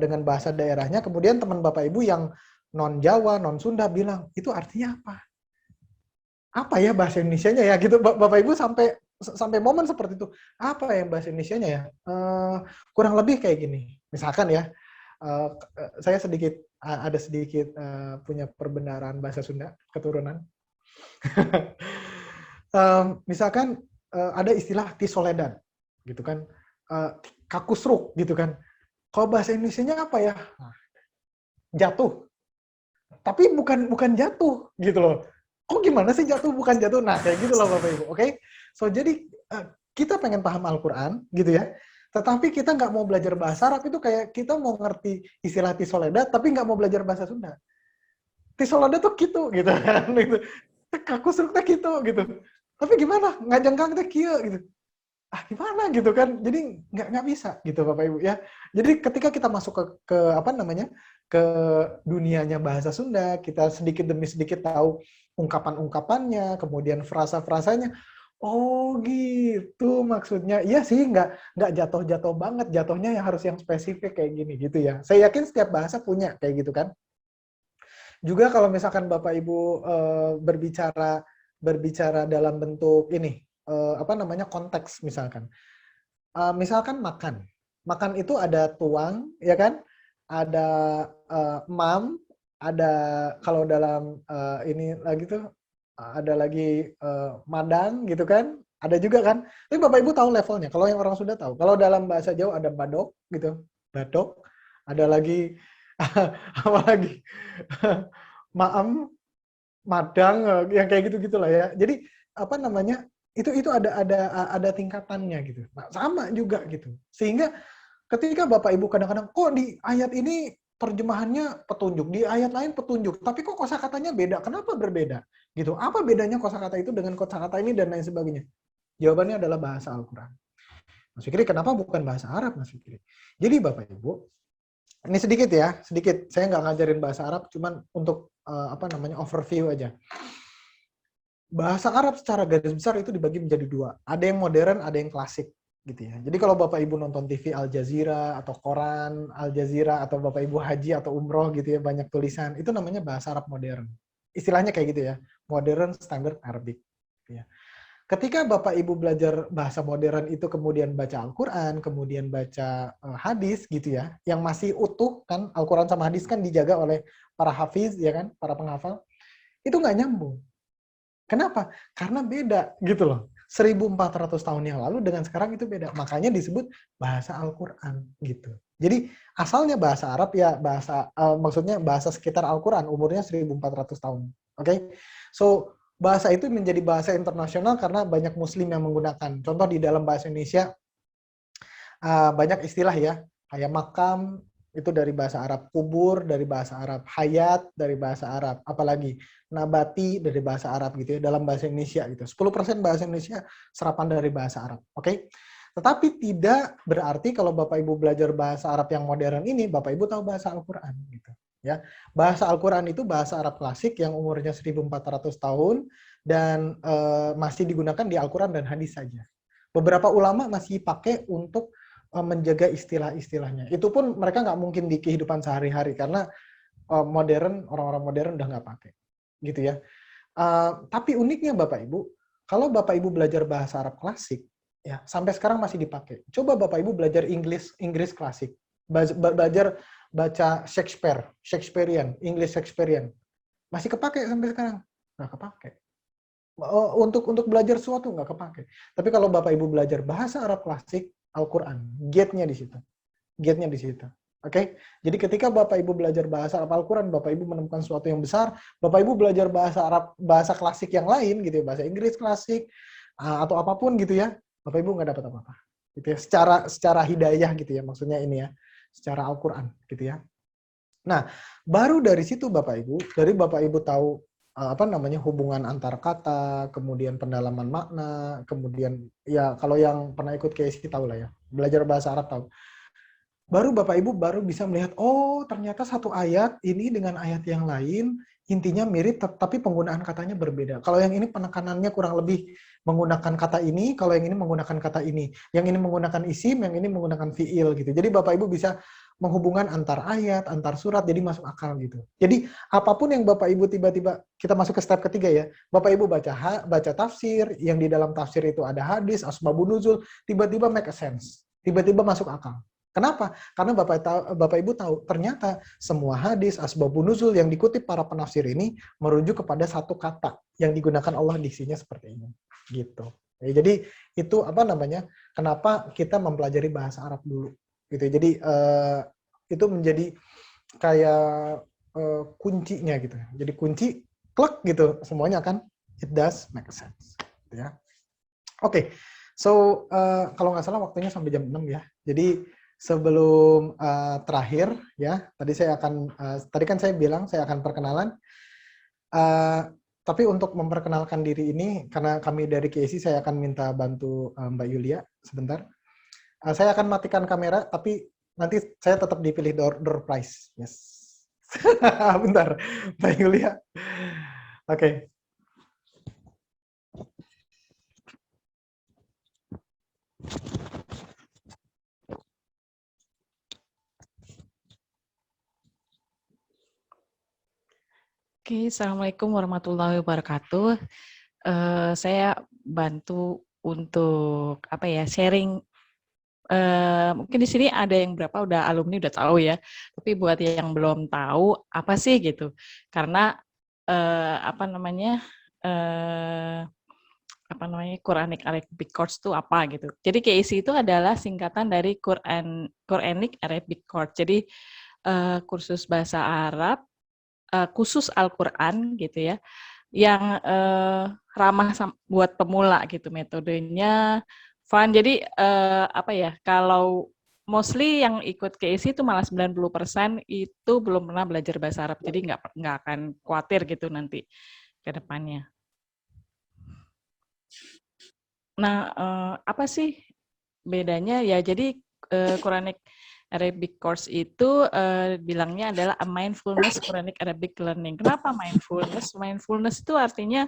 dengan bahasa daerahnya, kemudian teman Bapak Ibu yang non-Jawa, non-Sunda bilang, itu artinya apa? Apa ya bahasa Indonesianya ya gitu Bapak Ibu sampai momen seperti itu, apa yang bahasa Indonesianya ya, kurang lebih kayak gini misalkan ya, saya ada sedikit punya perbenaran bahasa Sunda keturunan. Misalkan ada istilah tisoledan gitu kan, kakusruk gitu kan, kalau bahasa Indonesianya apa ya, jatuh, tapi bukan jatuh gitu loh. Kok gimana sih jatuh bukan jatuh? Nah, kayak gitu loh Bapak Ibu, oke? So, jadi kita pengen paham Al-Quran, gitu ya. Tetapi kita nggak mau belajar bahasa Arab, itu kayak kita mau ngerti istilah tisoleda, tapi nggak mau belajar bahasa Sunda. Tisoleda tuh gitu kan. Gitu. Kaku struknya gitu. Tapi gimana? Ngajengkang teh kieu, gitu. Gimana gitu kan? Jadi nggak bisa gitu Bapak Ibu ya. Jadi ketika kita masuk ke apa namanya, ke dunianya bahasa Sunda, kita sedikit demi sedikit tahu ungkapan-ungkapannya, kemudian frasa-frasanya. Oh gitu maksudnya. Iya sih, nggak jatuh-jatuh banget. Jatuhnya yang harus yang spesifik kayak gini gitu ya. Saya yakin setiap bahasa punya kayak gitu kan. Juga kalau misalkan Bapak Ibu berbicara dalam bentuk ini, apa namanya, konteks misalkan. Misalkan makan itu ada tuang, ya kan? Ada mam, ada kalau dalam ini lagi tuh ada lagi madang gitu kan, ada juga kan. Tapi Bapak Ibu tahu levelnya. Kalau yang orang sudah tahu. Kalau dalam bahasa Jawa ada badok gitu, badok. Ada lagi apa lagi? Maem, madang, yang kayak gitu gitulah ya. Jadi apa namanya? Itu ada tingkatannya gitu. Nah, sama juga gitu. Sehingga ketika Bapak Ibu kadang-kadang kok di ayat ini terjemahannya petunjuk, di ayat lain petunjuk, tapi kok kosakatanya beda? Kenapa berbeda? Gitu. Apa bedanya kosakata itu dengan kosakata ini dan lain sebagainya? Jawabannya adalah bahasa Al-Qur'an. Mas Fikri, kenapa bukan bahasa Arab, Mas Fikri? Jadi Bapak Ibu, ini sedikit ya, sedikit. Saya nggak ngajarin bahasa Arab, cuman untuk apa namanya, overview aja. Bahasa Arab secara garis besar itu dibagi menjadi dua. Ada yang modern, ada yang klasik. Gitu ya. Jadi kalau Bapak Ibu nonton TV Al Jazeera atau koran Al Jazeera atau Bapak Ibu haji atau umroh gitu ya, banyak tulisan, itu namanya bahasa Arab modern. Istilahnya kayak gitu ya, modern standard Arabic. Gitu ya. Ketika Bapak Ibu belajar bahasa modern itu kemudian baca Al-Quran, kemudian baca hadis gitu ya, yang masih utuh kan, Al-Quran sama hadis kan dijaga oleh para hafiz ya kan, para penghafal, itu nggak nyambung. Kenapa? Karena beda gitu loh. 1400 tahun yang lalu dengan sekarang itu beda. Makanya disebut bahasa Al-Quran gitu. Jadi asalnya bahasa Arab ya maksudnya bahasa sekitar Al-Quran, umurnya 1400 tahun. Oke? So, bahasa itu menjadi bahasa internasional karena banyak muslim yang menggunakan. Contoh di dalam bahasa Indonesia banyak istilah ya, kayak makam itu dari bahasa Arab, kubur dari bahasa Arab, hayat dari bahasa Arab, apalagi nabati dari bahasa Arab gitu ya, dalam bahasa Indonesia gitu. 10% bahasa Indonesia serapan dari bahasa Arab. Oke? Tetapi tidak berarti kalau Bapak Ibu belajar bahasa Arab yang modern ini, Bapak Ibu tahu bahasa Al-Qur'an gitu. Ya. Bahasa Al-Qur'an itu bahasa Arab klasik yang umurnya 1400 tahun dan masih digunakan di Al-Qur'an dan hadis saja. Beberapa ulama masih pakai untuk menjaga istilah-istilahnya. Itu pun mereka nggak mungkin di kehidupan sehari-hari karena orang-orang modern udah nggak pakai, gitu ya. Tapi uniknya Bapak Ibu, kalau Bapak Ibu belajar bahasa Arab klasik, ya sampai sekarang masih dipakai. Coba Bapak Ibu belajar Inggris klasik, belajar baca Shakespearean, English Shakespearean, masih kepake sampai sekarang, nggak kepake. Untuk belajar sesuatu nggak kepake. Tapi kalau Bapak Ibu belajar bahasa Arab klasik, Al-Quran, gate-nya di situ. Gate-nya di situ. Oke? Jadi ketika Bapak Ibu belajar bahasa Arab Al-Quran, Bapak Ibu menemukan sesuatu yang besar, Bapak Ibu belajar bahasa Arab, bahasa klasik yang lain, gitu ya, bahasa Inggris klasik, atau apapun gitu ya, Bapak Ibu nggak dapat apa-apa. Gitu ya. Secara hidayah gitu ya, maksudnya ini ya, secara Al-Quran gitu ya. Nah, baru dari situ Bapak Ibu, dari Bapak Ibu tahu hubungan antar kata, kemudian pendalaman makna, kemudian ya kalau yang pernah ikut KSI tahu lah ya, belajar bahasa Arab tahu. Baru Bapak Ibu baru bisa melihat, oh ternyata satu ayat ini dengan ayat yang lain intinya mirip, tapi penggunaan katanya berbeda. Kalau yang ini penekanannya kurang lebih menggunakan kata ini, kalau yang ini menggunakan kata ini. Yang ini menggunakan isim, yang ini menggunakan fiil gitu. Jadi Bapak Ibu bisa menghubungkan antar ayat, antar surat, jadi masuk akal gitu. Jadi apapun yang Bapak Ibu tiba-tiba, kita masuk ke step ketiga ya, Bapak Ibu baca tafsir, yang di dalam tafsir itu ada hadis, asbabun nuzul, tiba-tiba make a sense, tiba-tiba masuk akal. Kenapa? Karena Bapak Ibu tahu, ternyata semua hadis, asbabun nuzul yang dikutip para penafsir ini merujuk kepada satu kata yang digunakan Allah diksinya seperti ini. Gitu. Jadi itu kenapa kita mempelajari bahasa Arab dulu. Gitu. Jadi itu menjadi kayak kuncinya gitu. Jadi kunci klek gitu semuanya kan it does make sense. Gitu ya. Oke. So kalau nggak salah waktunya sampai jam 6 ya. Jadi sebelum terakhir ya, tadi kan saya bilang saya akan perkenalan. Tapi untuk memperkenalkan diri ini karena kami dari KSI saya akan minta bantu Mbak Yulia sebentar. Saya akan matikan kamera, tapi nanti saya tetap dipilih door prize. Yes. Bentar, Mbak Yulia. Oke. Oke, Assalamualaikum warahmatullahi wabarakatuh. Saya bantu untuk sharing. Mungkin di sini ada yang berapa udah alumni udah tahu ya, tapi buat yang belum tahu apa sih gitu, karena Quranic Arabic Course itu apa gitu. Jadi KIC itu adalah singkatan dari Quranic Arabic Course. Jadi kursus bahasa Arab khusus Al-Quran gitu ya, yang ramah buat pemula gitu, metodenya fun. Jadi kalau mostly yang ikut KIC itu malah 90% itu belum pernah belajar bahasa Arab, jadi nggak akan khawatir gitu nanti ke depannya. Nah, apa sih bedanya ya? Jadi Quranic Arabic Course itu bilangnya adalah a mindfulness Quranic Arabic learning. Kenapa mindfulness? Mindfulness itu artinya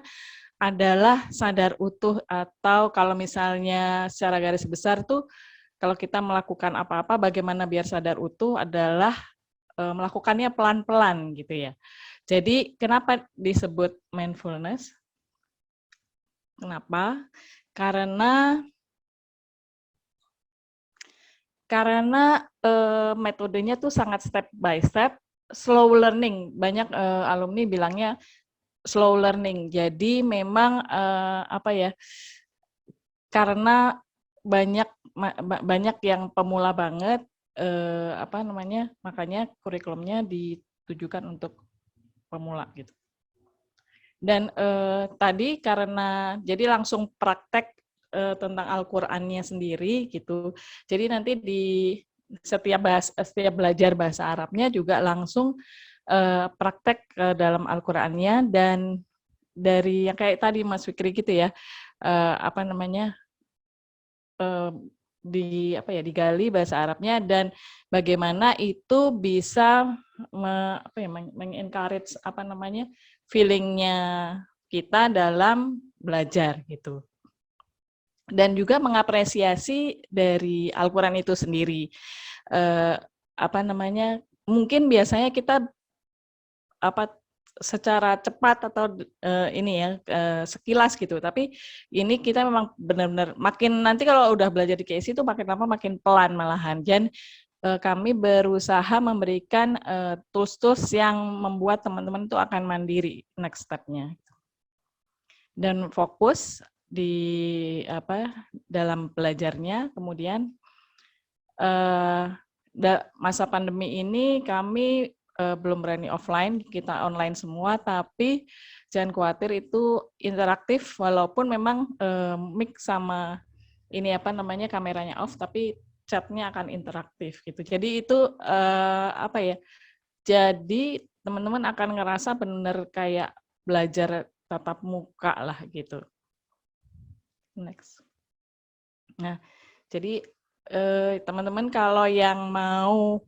adalah sadar utuh, atau kalau misalnya secara garis besar tuh kalau kita melakukan apa-apa bagaimana biar sadar utuh adalah melakukannya pelan-pelan gitu ya. Jadi kenapa disebut mindfulness? Kenapa? Karena metodenya tuh sangat step by step, slow learning. Banyak alumni bilangnya slow learning. Jadi memang karena banyak yang pemula banget, makanya kurikulumnya ditujukan untuk pemula gitu. Dan tadi karena jadi langsung praktek tentang Al-Qur'annya sendiri gitu. Jadi nanti di setiap belajar bahasa Arabnya juga langsung praktek dalam Al-Qur'annya, dan dari yang kayak tadi Mas Fikri gitu ya, digali bahasa Arabnya dan bagaimana itu bisa mengencourage feeling-nya kita dalam belajar gitu. dan juga mengapresiasi dari Al-Quran itu sendiri. Mungkin biasanya kita secara cepat atau sekilas gitu, tapi ini kita memang benar-benar makin nanti kalau udah belajar di KSI itu makin lama makin pelan malahan. Dan kami berusaha memberikan tools-tools yang membuat teman-teman itu akan mandiri next step-nya. Dan fokus di dalam belajarnya. Kemudian masa pandemi ini kami belum berani offline, kita online semua, tapi jangan khawatir, itu interaktif walaupun memang mic sama kameranya off, tapi chatnya akan interaktif gitu. Jadi itu jadi teman-teman akan ngerasa benar kayak belajar tatap muka lah gitu. Next. Nah, jadi teman-teman kalau yang mau,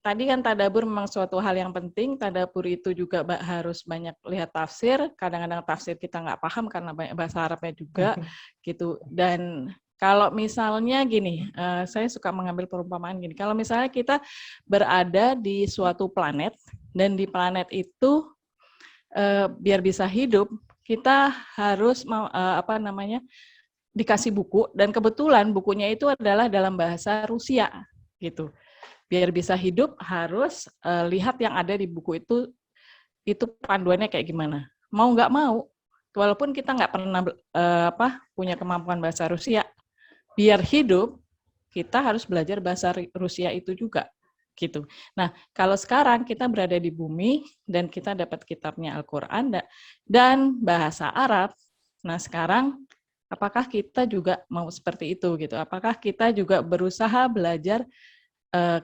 tadi kan tadabbur memang suatu hal yang penting. Tadabbur itu juga harus banyak lihat tafsir. Kadang-kadang tafsir kita nggak paham karena banyak bahasa Arabnya juga gitu. Dan kalau misalnya gini, saya suka mengambil perumpamaan gini. Kalau misalnya kita berada di suatu planet dan di planet itu biar bisa hidup, kita harus dikasih buku, dan kebetulan bukunya itu adalah dalam bahasa Rusia gitu. Biar bisa hidup harus lihat yang ada di buku itu panduannya kayak gimana. Mau nggak mau, walaupun kita nggak pernah punya kemampuan bahasa Rusia, biar hidup kita harus belajar bahasa Rusia itu juga gitu. Nah, kalau sekarang kita berada di bumi dan kita dapat kitabnya Al-Qur'an dan bahasa Arab. Nah, sekarang apakah kita juga mau seperti itu gitu? Apakah kita juga berusaha belajar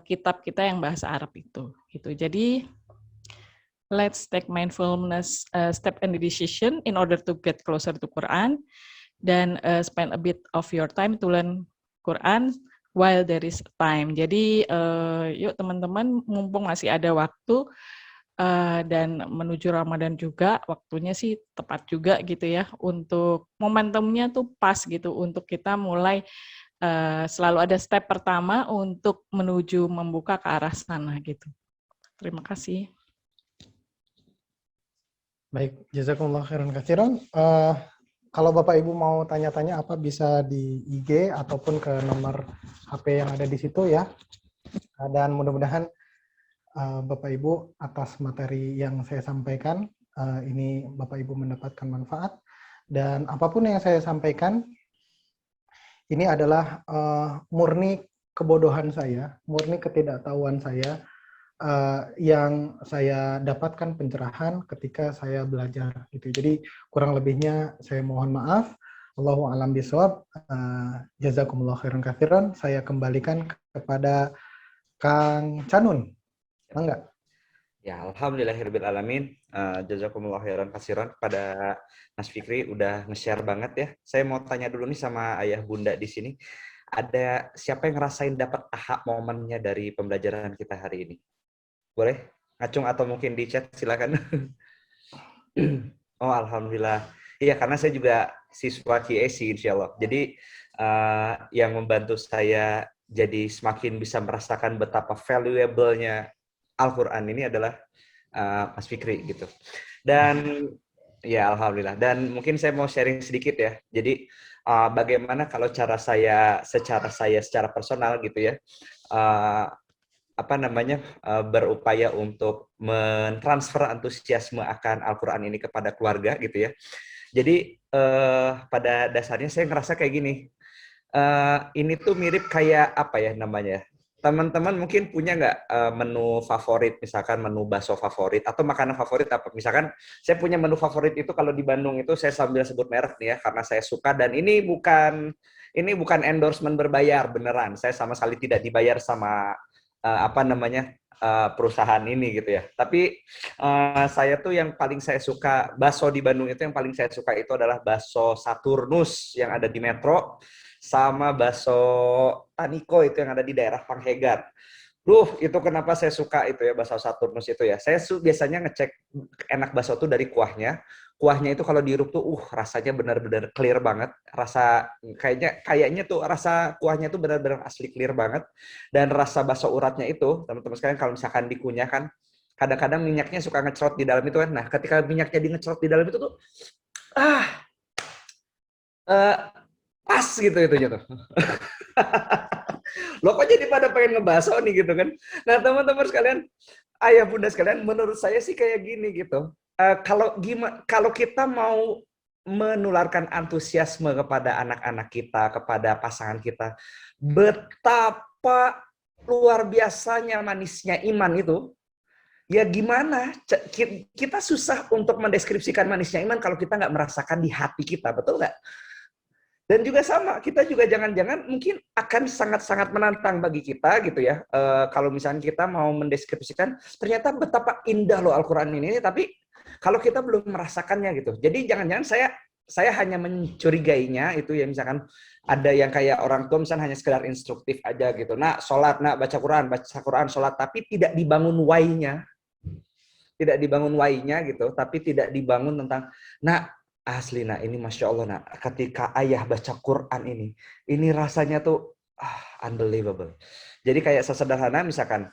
kitab kita yang bahasa Arab itu gitu. Jadi let's take mindfulness step and decision in order to get closer to Quran, dan spend a bit of your time to learn Quran while there is time. Jadi yuk teman-teman, mumpung masih ada waktu dan menuju Ramadan juga, waktunya sih tepat juga gitu ya, untuk momentumnya tuh pas gitu untuk kita mulai selalu ada step pertama untuk menuju membuka ke arah sana gitu. Terima kasih. Baik, jazakumullah khairan katsiran. Kalau Bapak Ibu mau tanya-tanya apa, bisa di IG ataupun ke nomor HP yang ada di situ ya. Dan mudah-mudahan Bapak Ibu atas materi yang saya sampaikan, ini Bapak Ibu mendapatkan manfaat. Dan apapun yang saya sampaikan, ini adalah murni kebodohan saya, murni ketidaktahuan saya, yang saya dapatkan pencerahan ketika saya belajar gitu. Jadi kurang lebihnya saya mohon maaf. Allahu a'lam bishawab. Jazakumullah khairan katsiran. Saya kembalikan kepada Kang Canun. Enggak? Ya, alhamdulillahirabbil alamin. Jazakumullah khairan katsiran kepada Mas Fikri, udah nge-share banget ya. Saya mau tanya dulu nih sama ayah bunda di sini. Ada siapa yang ngerasain dapat aha momennya dari pembelajaran kita hari ini? Boleh? Ngacung atau mungkin di chat, silakan. Oh, alhamdulillah. Iya, karena saya juga siswa QAC insya Allah. Jadi yang membantu saya jadi semakin bisa merasakan betapa valuable-nya Al-Quran ini adalah Mas Fikri gitu. Dan ya alhamdulillah. Dan mungkin saya mau sharing sedikit ya. Jadi bagaimana kalau cara saya secara personal gitu ya. Berupaya untuk mentransfer antusiasme akan Al-Quran ini kepada keluarga gitu ya. Jadi pada dasarnya saya ngerasa kayak gini, ini tuh mirip kayak apa ya namanya, teman-teman mungkin punya nggak menu favorit, misalkan menu bakso favorit atau makanan favorit apa, misalkan saya punya menu favorit itu kalau di Bandung itu, saya sambil sebut merek nih ya karena saya suka, dan ini bukan endorsement berbayar beneran, saya sama sekali tidak dibayar sama perusahaan ini gitu ya. Tapi saya tuh yang paling saya suka bakso di Bandung itu, yang paling saya suka itu adalah bakso Saturnus yang ada di Metro, sama bakso Taniko itu yang ada di daerah Panghegar. Itu kenapa saya suka itu ya, bakso Saturnus itu ya. Saya biasanya ngecek enak bakso itu dari kuahnya. kuahnya itu kalau dihirup tuh rasanya benar-benar clear banget. Rasa kayaknya tuh rasa kuahnya tuh benar-benar asli clear banget. Dan rasa bakso uratnya itu, teman-teman sekalian, kalau misalkan dikunyah kan kadang-kadang minyaknya suka ngecrot di dalam itu kan. Nah, ketika minyaknya di ngecrot di dalam itu tuh pas gitu itunya tuh. Loh kok jadi pada pengen ngebaso nih gitu kan. Nah, teman-teman sekalian, ayah bunda sekalian, menurut saya sih kayak gini gitu. Kalau kita mau menularkan antusiasme kepada anak-anak kita, kepada pasangan kita, betapa luar biasanya manisnya iman itu, ya gimana? Kita susah untuk mendeskripsikan manisnya iman kalau kita nggak merasakan di hati kita, betul nggak? Dan juga sama, kita juga jangan-jangan mungkin akan sangat-sangat menantang bagi kita gitu ya. Kalau misalnya kita mau mendeskripsikan, ternyata betapa indah loh Al-Quran ini, tapi kalau kita belum merasakannya gitu. Jadi jangan-jangan saya hanya mencurigainya itu ya, misalkan ada yang kayak orang tua misalnya hanya sekedar instruktif aja gitu. Nah, sholat, nah baca Quran, sholat, tapi tidak dibangun why-nya. Tidak dibangun why-nya gitu, tapi tidak dibangun tentang, nah asli nah ini Masya Allah nah, ketika ayah baca Quran ini rasanya tuh unbelievable. Jadi kayak sesederhana misalkan,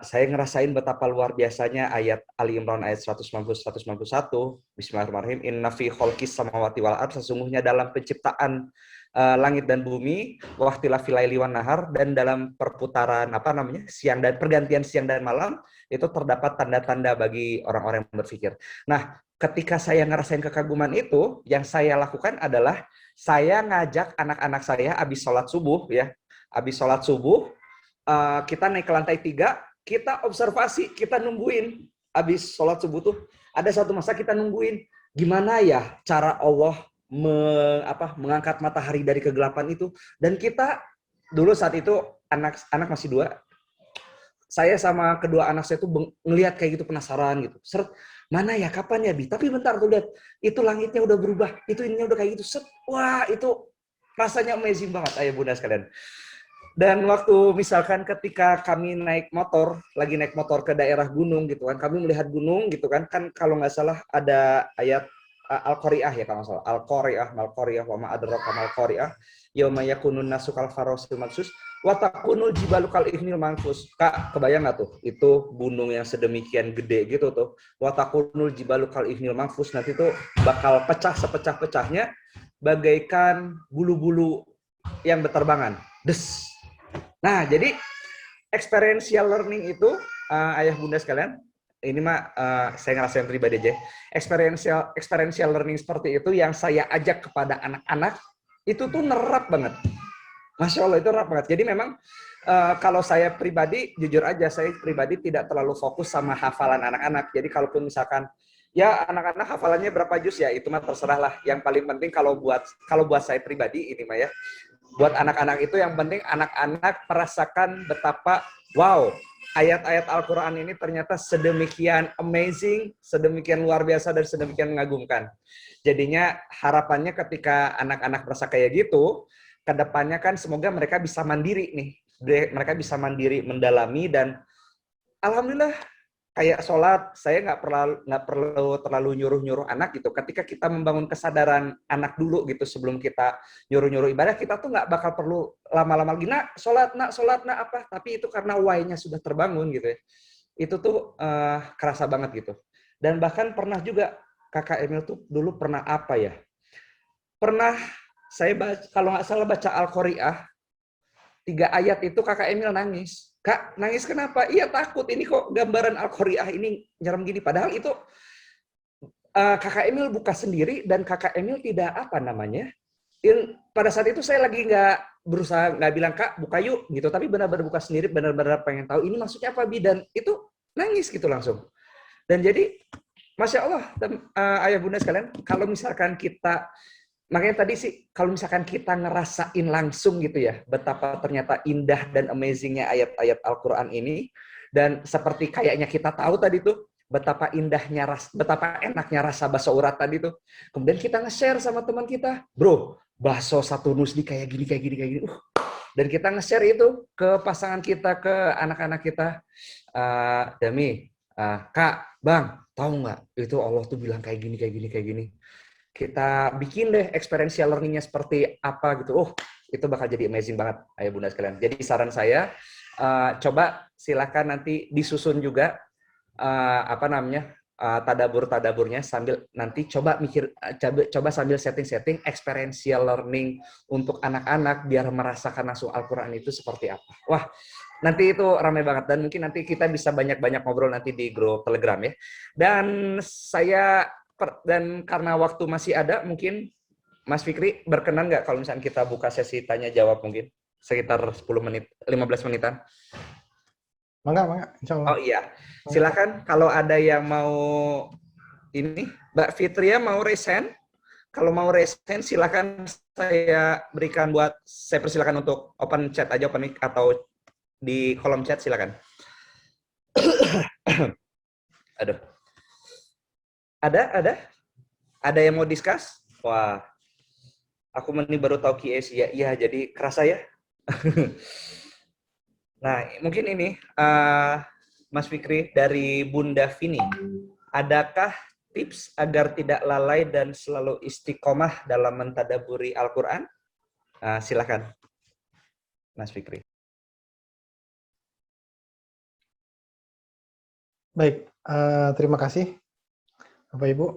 saya ngerasain betapa luar biasanya ayat Ali Imran ayat 190-191, Bismillahirrahmanirrahim, inna fi khalqis samawati wal ardh, sesungguhnya dalam penciptaan langit dan bumi, waqtilafil laili wan nahar, dan dalam perputaran siang dan pergantian siang dan malam, itu terdapat tanda-tanda bagi orang-orang yang berpikir. Nah, ketika saya ngerasain kekaguman itu, yang saya lakukan adalah saya ngajak anak-anak saya habis sholat subuh ya, kita naik ke lantai 3, kita observasi, kita nungguin habis sholat subuh tuh ada satu masa kita nungguin gimana ya cara Allah mengangkat matahari dari kegelapan itu. Dan kita dulu saat itu anak masih 2. Saya sama kedua anak saya tuh ngelihat kayak gitu, penasaran gitu. Seret, mana ya, kapan ya Bi? Tapi bentar tuh lihat, itu langitnya udah berubah, itu ininya udah kayak gitu. Set, wah itu rasanya amazing banget ayah bunda sekalian. Dan waktu misalkan ketika kami lagi naik motor ke daerah gunung gitu kan, kami melihat gunung gitu kan kalau nggak salah ada ayat Al-Qari'ah ya kalau nggak salah, Al-Qari'ah, wa ma adraka mal Qari'ah, yauma yakunun nasu kal farasil mabsus, wa takunul jibalu kal ihnil manfus. Kak, kebayang nggak tuh? Itu gunung yang sedemikian gede gitu tuh. Wa takunul jibalu kal ihnil manfus, nanti tuh bakal pecah sepecah-pecahnya bagaikan bulu-bulu yang berterbangan. Des. Nah, jadi experiential learning itu, ayah bunda sekalian, ini mah saya ngerasain pribadi aja. Experiential learning seperti itu yang saya ajak kepada anak-anak, itu tuh nerap banget. Masya Allah, itu nerap banget. Jadi memang kalau saya pribadi, jujur aja, saya pribadi tidak terlalu fokus sama hafalan anak-anak. Jadi kalaupun misalkan, ya anak-anak hafalannya berapa juz ya, itu mah terserah lah. Yang paling penting kalau buat saya pribadi, ini mah ya, buat anak-anak itu yang penting anak-anak merasakan betapa, wow, ayat-ayat Al-Quran ini ternyata sedemikian amazing, sedemikian luar biasa, dan sedemikian mengagumkan. Jadinya harapannya ketika anak-anak merasa kayak gitu, kedepannya kan semoga mereka bisa mandiri nih. Mereka bisa mandiri mendalami, dan alhamdulillah kayak sholat, saya nggak perlu terlalu nyuruh-nyuruh anak gitu. Ketika kita membangun kesadaran anak dulu gitu, sebelum kita nyuruh-nyuruh ibadah, kita tuh nggak bakal perlu lama-lama lagi, nak sholat nak apa. Tapi itu karena why-nya sudah terbangun gitu ya. Itu tuh kerasa banget gitu. Dan bahkan pernah juga kakak Emil tuh dulu pernah apa ya? Pernah saya baca, kalau nggak salah baca Al-Qari'ah, 3 ayat itu kakak Emil nangis. Kak, nangis kenapa? Iya takut, ini kok gambaran Al-Qari'ah ini nyerem gini. Padahal itu kakak Emil buka sendiri, dan kakak Emil tidak pada saat itu saya lagi nggak bilang Kak buka yuk gitu, tapi benar-benar buka sendiri, benar-benar pengen tahu ini maksudnya apa Bi, dan itu nangis gitu langsung. Dan jadi Masya Allah, ayah bunda sekalian, kalau misalkan kita, makanya tadi sih, kalau misalkan kita ngerasain langsung gitu ya, betapa ternyata indah dan amazingnya ayat-ayat Al-Quran ini, dan seperti kayaknya kita tahu tadi tuh, betapa indahnya, betapa enaknya rasa bakso urat tadi tuh. Kemudian kita nge-share sama teman kita, bro, bakso satu nusdi kayak gini. Dan kita nge-share itu ke pasangan kita, ke anak-anak kita. Dami, Kak, Bang, tahu nggak, itu Allah tuh bilang kayak gini, kayak gini, kayak gini. Kita bikin deh experiential learning-nya seperti apa gitu. Oh, itu bakal jadi amazing banget, ayah bunda sekalian. Jadi saran saya, coba silakan nanti disusun juga tadabur-tadaburnya, sambil nanti coba mikir, coba sambil setting-setting experiential learning untuk anak-anak biar merasakan langsung Al-Quran itu seperti apa. Wah, nanti itu ramai banget, dan mungkin nanti kita bisa banyak-banyak ngobrol nanti di grup Telegram ya. Dan karena waktu masih ada, mungkin Mas Fikri berkenan nggak kalau misalnya kita buka sesi tanya jawab mungkin sekitar 10 menit, 15 menitan. Mangga, insya Allah. Oh iya, silakan kalau ada yang mau ini, Mbak Fitria mau resen. Kalau mau resen silakan saya persilakan untuk open chat aja, open mic atau di kolom chat silakan. Aduh. Ada yang mau discuss? Wah, aku ini baru tahu QS ya. Iya, jadi kerasa ya. Nah, mungkin ini Mas Fikri dari Bunda Vini. Adakah tips agar tidak lalai dan selalu istiqomah dalam mentadaburi Al-Quran? Silakan, Mas Fikri. Baik, terima kasih Bapak Ibu.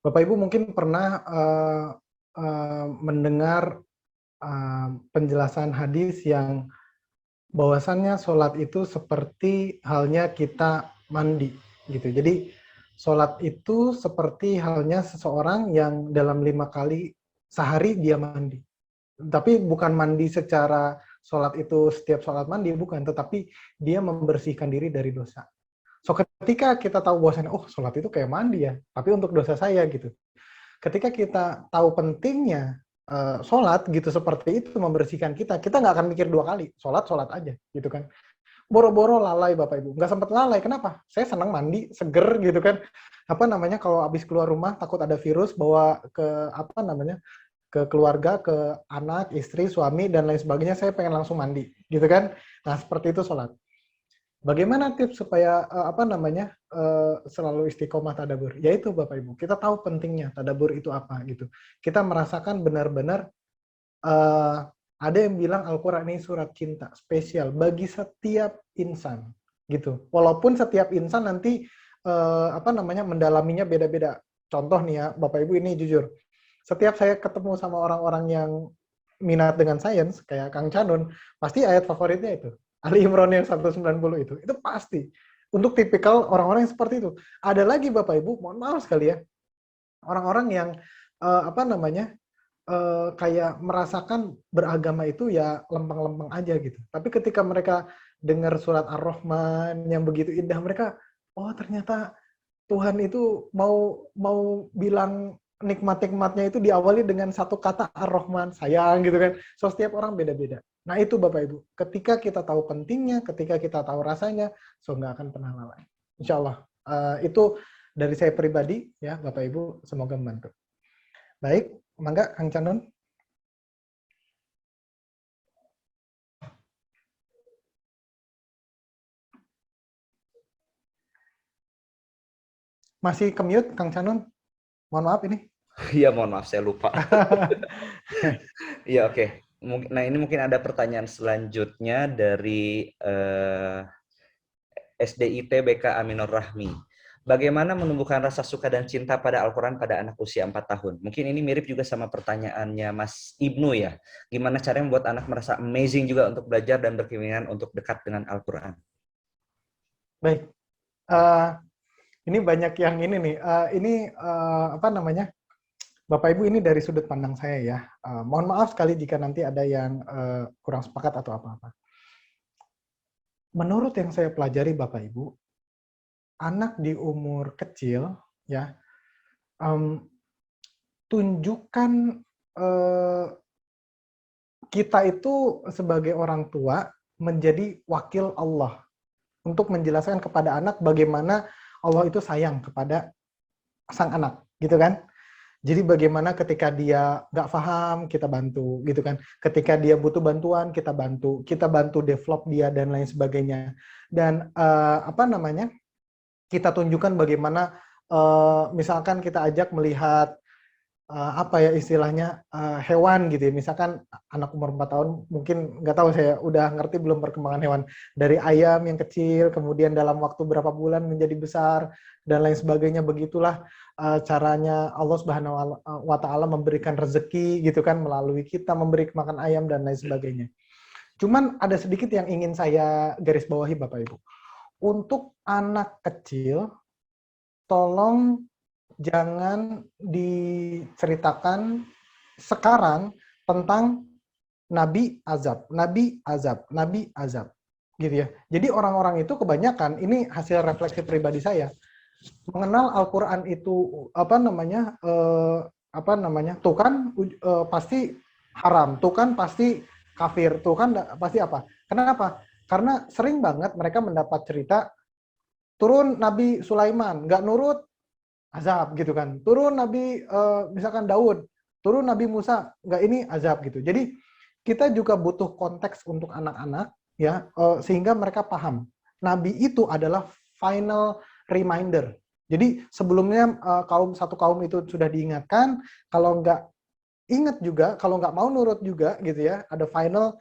Bapak Ibu mungkin pernah mendengar penjelasan hadis yang bahwasannya sholat itu seperti halnya kita mandi gitu. Jadi sholat itu seperti halnya seseorang yang dalam 5 kali sehari dia mandi. Tapi bukan mandi secara sholat itu setiap sholat mandi, bukan. Tetapi dia membersihkan diri dari dosa. So ketika kita tahu bahwasanya, oh sholat itu kayak mandi ya, tapi untuk dosa saya gitu. Ketika kita tahu pentingnya sholat gitu, seperti itu membersihkan kita nggak akan mikir 2 kali, sholat aja gitu kan. Boro-boro lalai Bapak Ibu, nggak sempat lalai, kenapa? Saya senang mandi, seger gitu kan. Kalau habis keluar rumah takut ada virus, bawa ke ke keluarga, ke anak, istri, suami, dan lain sebagainya, saya pengen langsung mandi gitu kan. Nah seperti itu sholat. Bagaimana tips supaya selalu istiqomah tadabur? Yaitu Bapak Ibu, kita tahu pentingnya tadabur itu apa gitu. Kita merasakan benar-benar ada yang bilang Al-Quran ini surat cinta spesial bagi setiap insan gitu. Walaupun setiap insan nanti mendalaminya beda-beda. Contoh nih ya, Bapak Ibu, ini jujur. Setiap saya ketemu sama orang-orang yang minat dengan sains kayak Kang Canun, pasti ayat favoritnya itu Ali Imran yang 190 itu pasti. Untuk tipikal orang-orang yang seperti itu. Ada lagi Bapak Ibu, mohon maaf sekali ya, orang-orang yang kayak merasakan beragama itu ya lempeng-lempeng aja gitu. Tapi ketika mereka dengar surat Ar-Rahman yang begitu indah, mereka, oh ternyata Tuhan itu mau bilang nikmat-nikmatnya itu diawali dengan satu kata Ar-Rahman, sayang gitu kan. So setiap orang beda-beda. Nah itu Bapak Ibu, ketika kita tahu pentingnya, ketika kita tahu rasanya, so nggak akan pernah lalai. Insya Allah. Itu dari saya pribadi, ya Bapak Ibu, semoga membantu. Baik, mangga Kang Canun. Masih ke-mute Kang Canun? Mohon maaf ini. Iya, mohon maaf, saya lupa. Iya, oke. Nah, ini mungkin ada pertanyaan selanjutnya dari SDIT BK Aminur Rahmi. Bagaimana menumbuhkan rasa suka dan cinta pada Al-Quran pada anak usia 4 tahun? Mungkin ini mirip juga sama pertanyaannya Mas Ibnu ya. Gimana caranya membuat anak merasa amazing juga untuk belajar dan berkeinginan untuk dekat dengan Al-Quran? Baik. Ini banyak yang ini nih. Bapak Ibu, ini dari sudut pandang saya ya. Mohon maaf sekali jika nanti ada yang kurang sepakat atau apa-apa. Menurut yang saya pelajari Bapak Ibu, anak di umur kecil ya, tunjukkan kita itu sebagai orang tua menjadi wakil Allah untuk menjelaskan kepada anak bagaimana Allah itu sayang kepada sang anak, gitu kan? Jadi bagaimana ketika dia nggak paham, kita bantu, gitu kan. Ketika dia butuh bantuan, kita bantu develop dia dan lain sebagainya. Dan apa namanya? Kita tunjukkan bagaimana, misalkan kita ajak melihat apa ya istilahnya, hewan gitu ya. Misalkan anak umur 4 tahun mungkin nggak tahu, saya udah ngerti belum perkembangan hewan. Dari ayam yang kecil, kemudian dalam waktu berapa bulan menjadi besar, dan lain sebagainya. Begitulah caranya Allah Subhanahu wa Ta'ala memberikan rezeki gitu kan, melalui kita memberi makan ayam dan lain sebagainya. Cuman ada sedikit yang ingin saya garis bawahi Bapak Ibu. Untuk anak kecil, tolong jangan diceritakan sekarang tentang nabi azab, gitu ya. Jadi orang-orang itu kebanyakan, ini hasil refleksi pribadi saya, mengenal Al-Quran itu tuh kan pasti haram, tuh kan pasti kafir, tuh kan pasti apa. Kenapa? Karena sering banget mereka mendapat cerita, turun Nabi Sulaiman, nggak nurut, azab gitu kan. Turun Nabi misalkan Daud, turun Nabi Musa, nggak ini azab gitu. Jadi kita juga butuh konteks untuk anak-anak ya, sehingga mereka paham. Nabi itu adalah final reminder. Jadi sebelumnya satu kaum itu sudah diingatkan, kalau nggak ingat juga, kalau nggak mau nurut juga gitu ya, ada final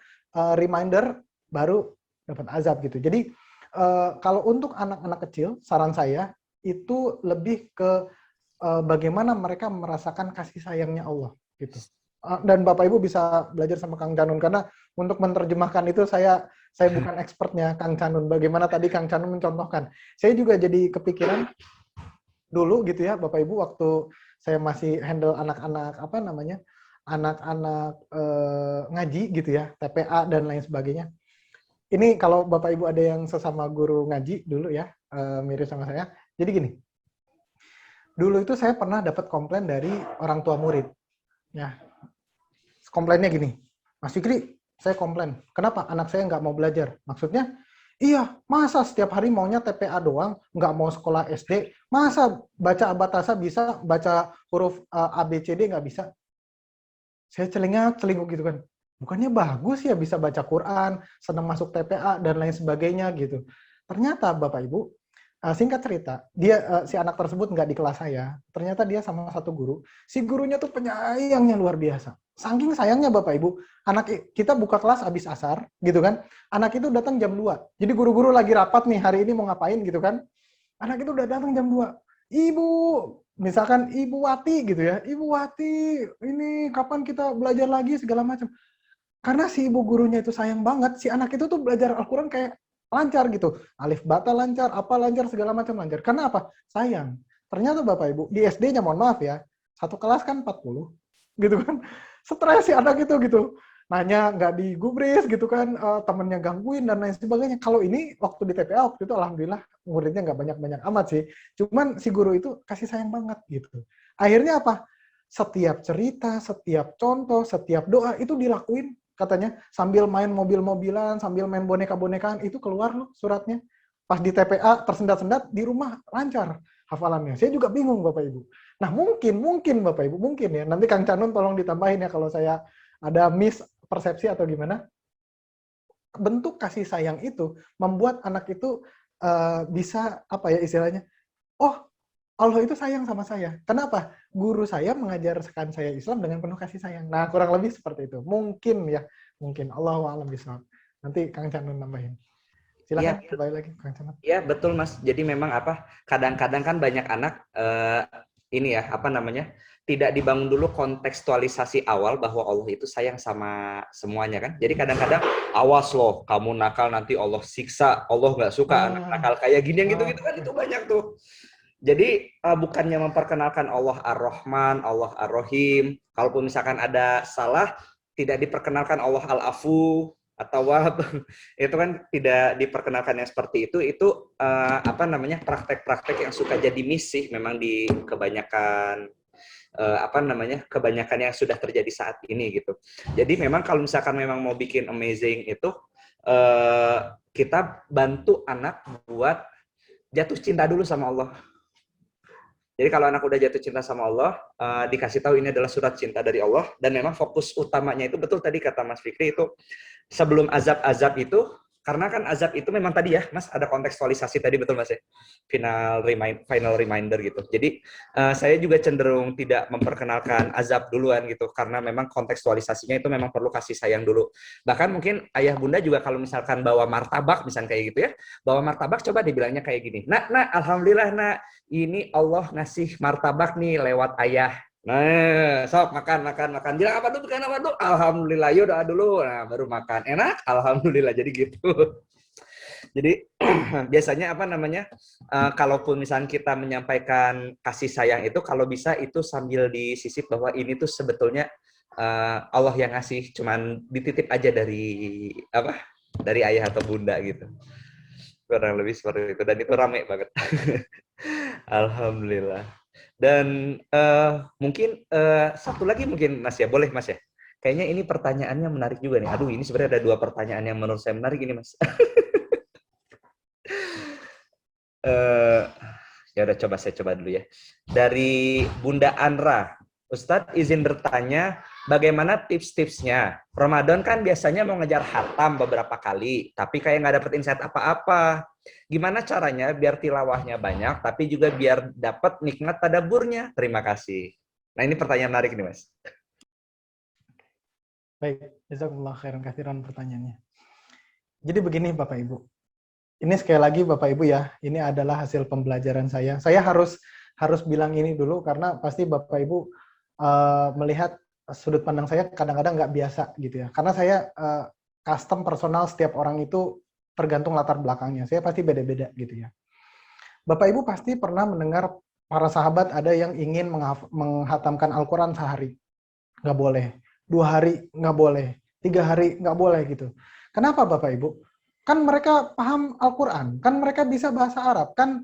reminder baru dapat azab gitu. Jadi kalau untuk anak-anak kecil, saran saya itu lebih ke bagaimana mereka merasakan kasih sayangnya Allah gitu. Dan Bapak Ibu bisa belajar sama Kang Canun, karena untuk menerjemahkan itu saya bukan expertnya Kang Canun. Bagaimana tadi Kang Canun mencontohkan. Saya juga jadi kepikiran dulu gitu ya Bapak Ibu, waktu saya masih handle anak-anak anak-anak ngaji gitu ya, TPA dan lain sebagainya. Ini kalau Bapak Ibu ada yang sesama guru ngaji dulu ya, mirip sama saya. Jadi gini, dulu itu saya pernah dapat komplain dari orang tua murid. Ya, komplainnya gini, Mas Fikri, saya komplain, kenapa anak saya nggak mau belajar? Maksudnya, iya, masa setiap hari maunya TPA doang, nggak mau sekolah SD, masa baca abatasa bisa, baca huruf A, B, C, D nggak bisa? Saya celinguk gitu kan, bukannya bagus ya bisa baca Quran, senang masuk TPA, dan lain sebagainya gitu. Ternyata Bapak Ibu, singkat cerita, si anak tersebut nggak di kelas saya, ternyata dia sama satu guru, si gurunya tuh penyayangnya luar biasa. Saking sayangnya Bapak Ibu, anak kita buka kelas habis asar, gitu kan, anak itu datang jam 2, jadi guru-guru lagi rapat nih, hari ini mau ngapain gitu kan, anak itu udah datang jam 2. Ibu, misalkan Ibu Wati gitu ya, Ibu Wati, ini kapan kita belajar lagi segala macam. Karena si ibu gurunya itu sayang banget, si anak itu tuh belajar Al-Quran kayak lancar gitu. Alif bata lancar, apa lancar, segala macam lancar. Karena apa? Sayang. Ternyata Bapak Ibu, di SD-nya mohon maaf ya, satu kelas kan 40, gitu kan. Stres si anak itu gitu. Nanya nggak digubris gitu kan, temennya gangguin dan lain sebagainya. Kalau ini waktu di TPA waktu itu alhamdulillah muridnya nggak banyak-banyak amat sih. Cuman si guru itu kasih sayang banget gitu. Akhirnya apa? Setiap cerita, setiap contoh, setiap doa itu dilakuin katanya, sambil main mobil-mobilan, sambil main boneka-bonekaan, itu keluar loh suratnya. Pas di TPA tersendat-sendat, di rumah lancar hafalannya. Saya juga bingung Bapak Ibu. Nah mungkin Bapak Ibu, mungkin ya, nanti Kang Canun tolong ditambahin ya kalau saya ada mispersepsi atau gimana. Bentuk kasih sayang itu membuat anak itu bisa apa ya istilahnya, oh Allah itu sayang sama saya. Kenapa? Guru saya mengajarkan saya Islam dengan penuh kasih sayang. Nah, kurang lebih seperti itu. Mungkin ya, mungkin. Allahu a'lam bishawab. Nanti Kang Canun nambahin. Silakan, kembali lagi Kang Canun. Iya, betul Mas. Jadi memang kadang-kadang kan banyak anak tidak dibangun dulu kontekstualisasi awal bahwa Allah itu sayang sama semuanya kan. Jadi kadang-kadang awas loh, kamu nakal nanti Allah siksa, Allah nggak suka anak nakal kayak gini yang gitu-gitu kan, itu banyak tuh. Jadi bukannya memperkenalkan Allah Ar-Rahman, Allah Ar-Rahim. Kalaupun misalkan ada salah, tidak diperkenalkan Allah Al-Afu atau itu kan tidak diperkenalkan yang seperti itu. Itu praktek-praktek yang suka jadi miss sih memang di kebanyakan kebanyakan yang sudah terjadi saat ini gitu. Jadi memang kalau misalkan memang mau bikin amazing itu kita bantu anak buat jatuh cinta dulu sama Allah. Jadi kalau anak udah jatuh cinta sama Allah, dikasih tahu ini adalah surat cinta dari Allah, dan memang fokus utamanya itu betul tadi kata Mas Fikri itu sebelum azab-azab itu, karena kan azab itu memang tadi ya Mas ada kontekstualisasi tadi betul Mas ya, final reminder gitu. Jadi saya juga cenderung tidak memperkenalkan azab duluan gitu, karena memang kontekstualisasinya itu memang perlu kasih sayang dulu. Bahkan mungkin ayah bunda juga kalau misalkan bawa martabak misalnya kayak gitu ya, bawa martabak coba dibilangnya kayak gini, nak alhamdulillah nak, ini Allah ngasih martabak nih lewat ayah. Nah, sok makan. Bilang apa tuh? Bukan apa tuh? Alhamdulillah, yuk doa dulu. Nah, baru makan. Enak? Alhamdulillah. Jadi gitu. Jadi biasanya apa namanya? Kalaupun misalnya kita menyampaikan kasih sayang itu, kalau bisa itu sambil disisip bahwa ini tuh sebetulnya Allah yang ngasih, cuman dititip aja dari apa? Dari ayah atau bunda gitu. Kurang lebih seperti itu. Dan itu rame banget. Alhamdulillah. Dan mungkin satu lagi mungkin Mas ya, boleh Mas ya? Kayaknya ini pertanyaannya menarik juga nih. Aduh, ini sebenarnya ada 2 pertanyaan yang menurut saya menarik ini Mas. Ya udah saya coba dulu ya. Dari Bunda Andra, Ustadz izin bertanya, bagaimana tips-tipsnya? Ramadan kan biasanya mau ngejar khatam beberapa kali, tapi kayak nggak dapet insight apa-apa. Gimana caranya biar tilawahnya banyak, tapi juga biar dapat nikmat tadaburnya? Terima kasih. Nah ini pertanyaan menarik nih Mas. Baik, jazakumullah khairan katsiran pertanyaannya. Jadi begini Bapak Ibu. Ini sekali lagi Bapak Ibu ya, ini adalah hasil pembelajaran saya. Saya harus bilang ini dulu karena pasti Bapak Ibu melihat sudut pandang saya kadang-kadang nggak biasa gitu ya. Karena saya custom personal, setiap orang itu tergantung latar belakangnya. Saya pasti beda-beda gitu ya. Bapak Ibu pasti pernah mendengar para sahabat ada yang ingin menghatamkan Al-Quran sehari. Nggak boleh. 2 hari nggak boleh. 3 hari nggak boleh gitu. Kenapa Bapak Ibu? Kan mereka paham Al-Quran. Kan mereka bisa bahasa Arab. Kan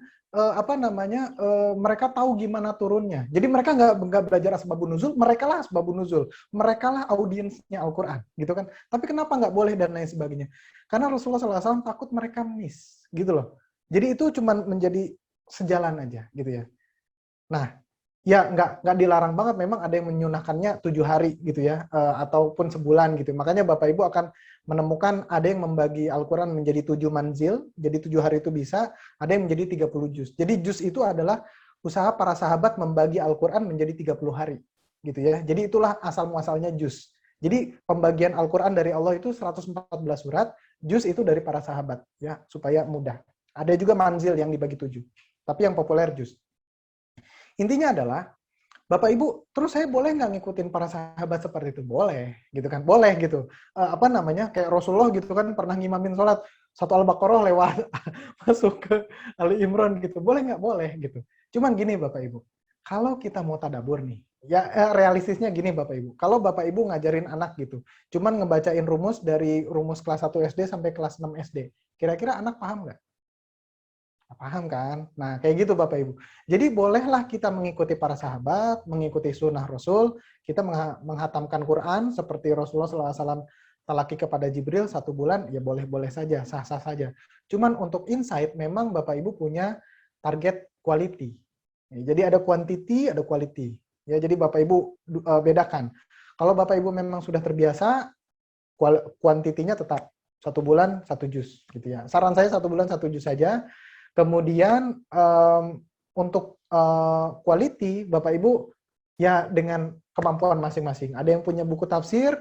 mereka tahu gimana turunnya. Jadi mereka nggak belajar asbabun nuzul, mereka lah asbabun nuzul, mereka lah audiensnya Al-Quran, gitu kan. Tapi kenapa nggak boleh dan lain sebagainya? Karena Rasulullah SAW takut mereka miss, gitu loh. Jadi itu cuma menjadi sejalan aja, gitu ya. Nah, ya nggak dilarang banget, memang ada yang menyunahkannya 7 hari gitu ya, ataupun sebulan gitu. Makanya Bapak Ibu akan menemukan ada yang membagi Al-Quran menjadi 7 manzil, jadi 7 hari itu bisa, ada yang menjadi 30 juz. Jadi juz itu adalah usaha para sahabat membagi Al-Quran menjadi 30 hari. Gitu ya. Jadi itulah asal-muasalnya juz. Jadi pembagian Al-Quran dari Allah itu 114 surat, juz itu dari para sahabat, ya supaya mudah. Ada juga manzil yang dibagi 7, tapi yang populer juz. Intinya adalah, Bapak Ibu, terus saya boleh nggak ngikutin para sahabat seperti itu? Boleh, gitu kan? Boleh gitu. Kayak Rasulullah gitu kan pernah ngimamin sholat, 1 Al-Baqarah lewat masuk ke Ali Imran gitu. Boleh nggak? Boleh gitu. Cuman gini Bapak Ibu, kalau kita mau tadabbur nih, ya realistisnya gini Bapak Ibu. Kalau Bapak Ibu ngajarin anak gitu, cuman ngebacain rumus dari rumus kelas 1 SD sampai kelas 6 SD, kira-kira anak paham nggak? Paham kan? Nah, kayak gitu Bapak Ibu. Jadi bolehlah kita mengikuti para sahabat, mengikuti sunnah Rasul, kita menghatamkan Quran seperti Rasulullah SAW talaki kepada Jibril 1 bulan, ya boleh-boleh saja, sah-sah saja. Cuman untuk insight, memang Bapak Ibu punya target quality. Ya, jadi ada quantity, ada quality. Ya, jadi Bapak Ibu bedakan. Kalau Bapak Ibu memang sudah terbiasa, kuantitinya tetap 1 bulan 1 juz, gitu ya. Saran saya 1 bulan 1 juz saja. Kemudian untuk quality, Bapak Ibu ya dengan kemampuan masing-masing. Ada yang punya buku tafsir,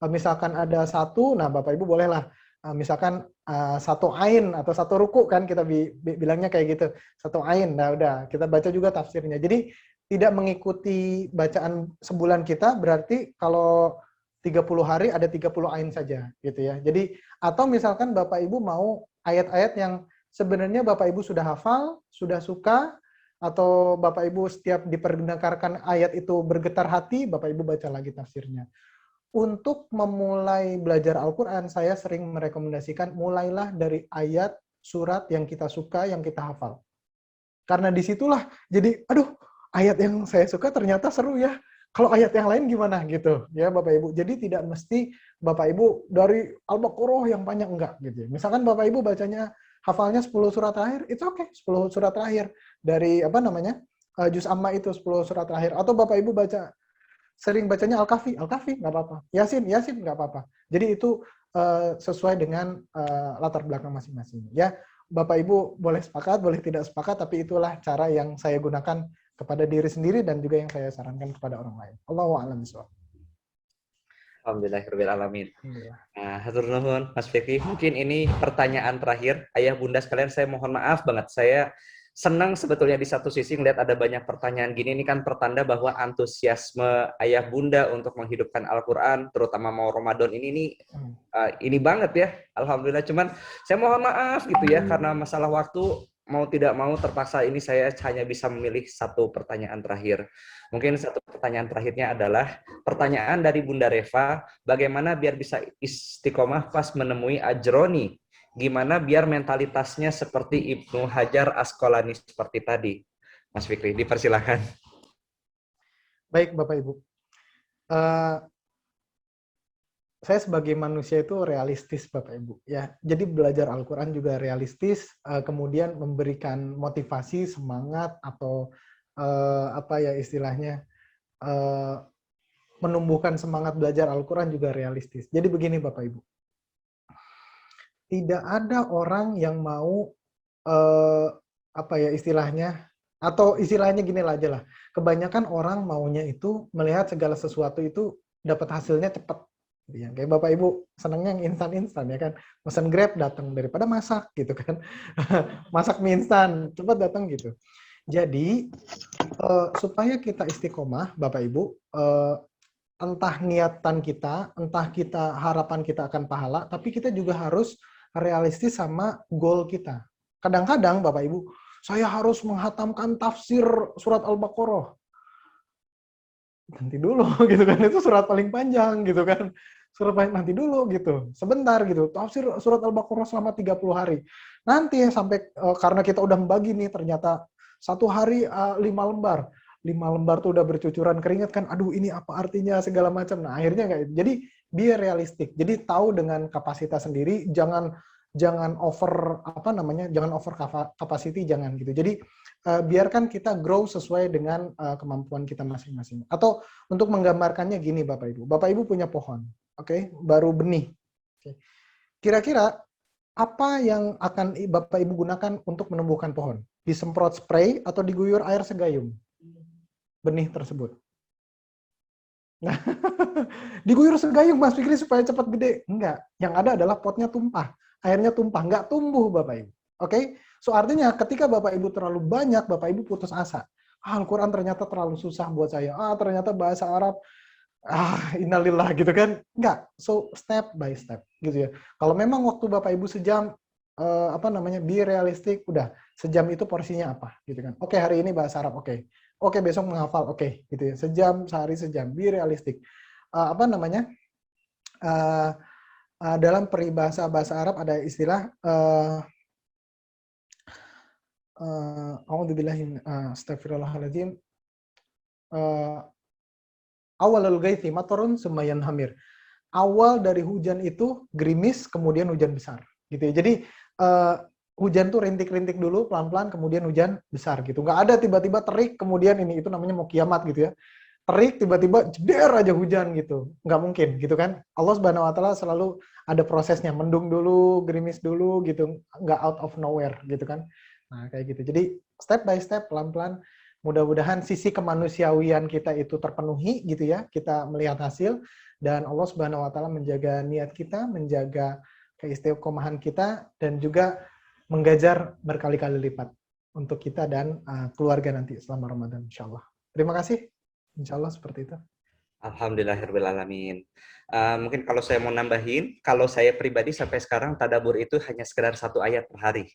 misalkan ada 1, nah Bapak Ibu bolehlah misalkan 1 ain atau 1 ruku kan kita bilangnya kayak gitu, 1 ain. Nah udah kita baca juga tafsirnya. Jadi tidak mengikuti bacaan sebulan kita, berarti kalau 30 hari ada 30 ain saja gitu ya. Jadi atau misalkan Bapak Ibu mau ayat-ayat yang sebenarnya Bapak Ibu sudah hafal, sudah suka, atau Bapak Ibu setiap diperdengarkan ayat itu bergetar hati, Bapak Ibu baca lagi tafsirnya. Untuk memulai belajar Al-Quran, saya sering merekomendasikan mulailah dari ayat, surat yang kita suka, yang kita hafal. Karena disitulah, jadi aduh, ayat yang saya suka ternyata seru ya. Kalau ayat yang lain gimana gitu ya Bapak Ibu. Jadi tidak mesti Bapak Ibu dari Al-Baqarah yang panjang, enggak gitu ya. Misalkan Bapak Ibu bacanya hafalnya 10 surat terakhir, itu oke, 10 surat terakhir dari juz amma itu 10 surat terakhir. Atau Bapak Ibu sering bacanya Al-Kahfi nggak apa-apa. Yasin nggak apa-apa. Jadi itu sesuai dengan latar belakang masing-masing. Ya, Bapak Ibu boleh sepakat, boleh tidak sepakat, tapi itulah cara yang saya gunakan kepada diri sendiri dan juga yang saya sarankan kepada orang lain. Allahu a'lam bishawab. Alhamdulillahirrahmanirrahim. Nah, hatur nuhun Mas Fikri. Mungkin ini pertanyaan terakhir. Ayah bunda sekalian, saya mohon maaf banget. Saya senang sebetulnya di satu sisi melihat ada banyak pertanyaan gini. Ini kan pertanda bahwa antusiasme ayah bunda untuk menghidupkan Al-Quran, terutama mau Ramadan ini banget ya. Alhamdulillah. Cuman saya mohon maaf gitu ya, karena masalah waktu, mau tidak mau terpaksa ini saya hanya bisa memilih satu pertanyaan terakhir. Mungkin satu pertanyaan terakhirnya adalah pertanyaan dari Bunda Reva, bagaimana biar bisa istiqomah pas menemui Ajroni? Gimana biar mentalitasnya seperti Ibnu Hajar Asqalani seperti tadi? Mas Fikri, dipersilakan. Baik Bapak Ibu. Saya sebagai manusia itu realistis Bapak Ibu ya. Jadi belajar Al-Qur'an juga realistis, kemudian memberikan motivasi, semangat atau apa ya istilahnya, menumbuhkan semangat belajar Al-Qur'an juga realistis. Jadi begini Bapak Ibu. Tidak ada orang yang mau apa ya istilahnya, atau istilahnya gini aja lah. Kebanyakan orang maunya itu melihat segala sesuatu itu dapat hasilnya cepat. Ya, kayak Bapak Ibu senangnya yang instan-instan ya kan, pesan Grab datang daripada masak gitu kan. Masak mie instan cepat datang gitu. Jadi supaya kita istiqomah Bapak Ibu, entah niatan kita, entah kita harapan kita akan pahala, tapi kita juga harus realistis sama goal kita. Kadang-kadang Bapak Ibu, saya harus menghatamkan tafsir surat Al-Baqarah. Nanti dulu gitu kan, itu surat paling panjang gitu kan. Surat paling nanti dulu gitu. Sebentar gitu. Tafsir surat Al-Baqarah selama 30 hari. Nanti sampai karena kita udah membagi nih ternyata satu hari 5 lembar. 5 lembar tuh udah bercucuran keringat kan. Aduh, ini apa artinya segala macam. Nah, akhirnya enggak. Jadi be realistic. Jadi tahu dengan kapasitas sendiri, jangan over jangan over capacity, jangan gitu. Jadi biarkan kita grow sesuai dengan kemampuan kita masing-masing. Atau untuk menggambarkannya gini Bapak Ibu. Bapak Ibu punya pohon, oke, baru benih. Okay. Kira-kira apa yang akan Bapak Ibu gunakan untuk menumbuhkan pohon? Disemprot spray atau diguyur air segayung? Benih tersebut. Nah, diguyur segayung Mas Fikri supaya cepat gede. Enggak, yang ada adalah potnya tumpah. Airnya tumpah, nggak tumbuh Bapak Ibu. Oke? So artinya ketika Bapak Ibu terlalu banyak, Bapak Ibu putus asa. Al-Quran ternyata terlalu susah buat saya. Ternyata bahasa Arab, innalillah gitu kan. Enggak. So step by step gitu ya. Kalau memang waktu Bapak Ibu sejam, be realistic, udah sejam itu porsinya apa gitu kan. Oke, hari ini bahasa Arab, oke. Oke, besok menghafal, oke gitu ya. Sejam, sehari sejam, be realistic. Dalam peribahasa bahasa Arab ada istilah astagfirullahaladzim, awalul ghaithi matarun summa yanhamir. Awal dari hujan itu gerimis, kemudian hujan besar gitu ya. Jadi hujan tuh rintik-rintik dulu pelan-pelan, kemudian hujan besar gitu. Nggak ada tiba-tiba terik kemudian itu namanya mau kiamat gitu ya. Terik tiba-tiba jeder aja hujan gitu, nggak mungkin gitu kan. Allah Subhanahu Wa Taala selalu ada prosesnya, mendung dulu, gerimis dulu gitu, nggak out of nowhere gitu kan. Nah kayak gitu. Jadi step by step, pelan-pelan. Mudah-mudahan sisi kemanusiawian kita itu terpenuhi gitu ya. Kita melihat hasil dan Allah Subhanahu Wa Taala menjaga niat kita, menjaga keistiqomahan kita dan juga menggajar berkali-kali lipat untuk kita dan keluarga nanti selama Ramadan insyaallah. Terima kasih. Insya Allah seperti itu. Alhamdulillahirrahmanirrahim. Mungkin kalau saya mau nambahin, kalau saya pribadi sampai sekarang tadabbur itu hanya sekedar 1 ayat per hari.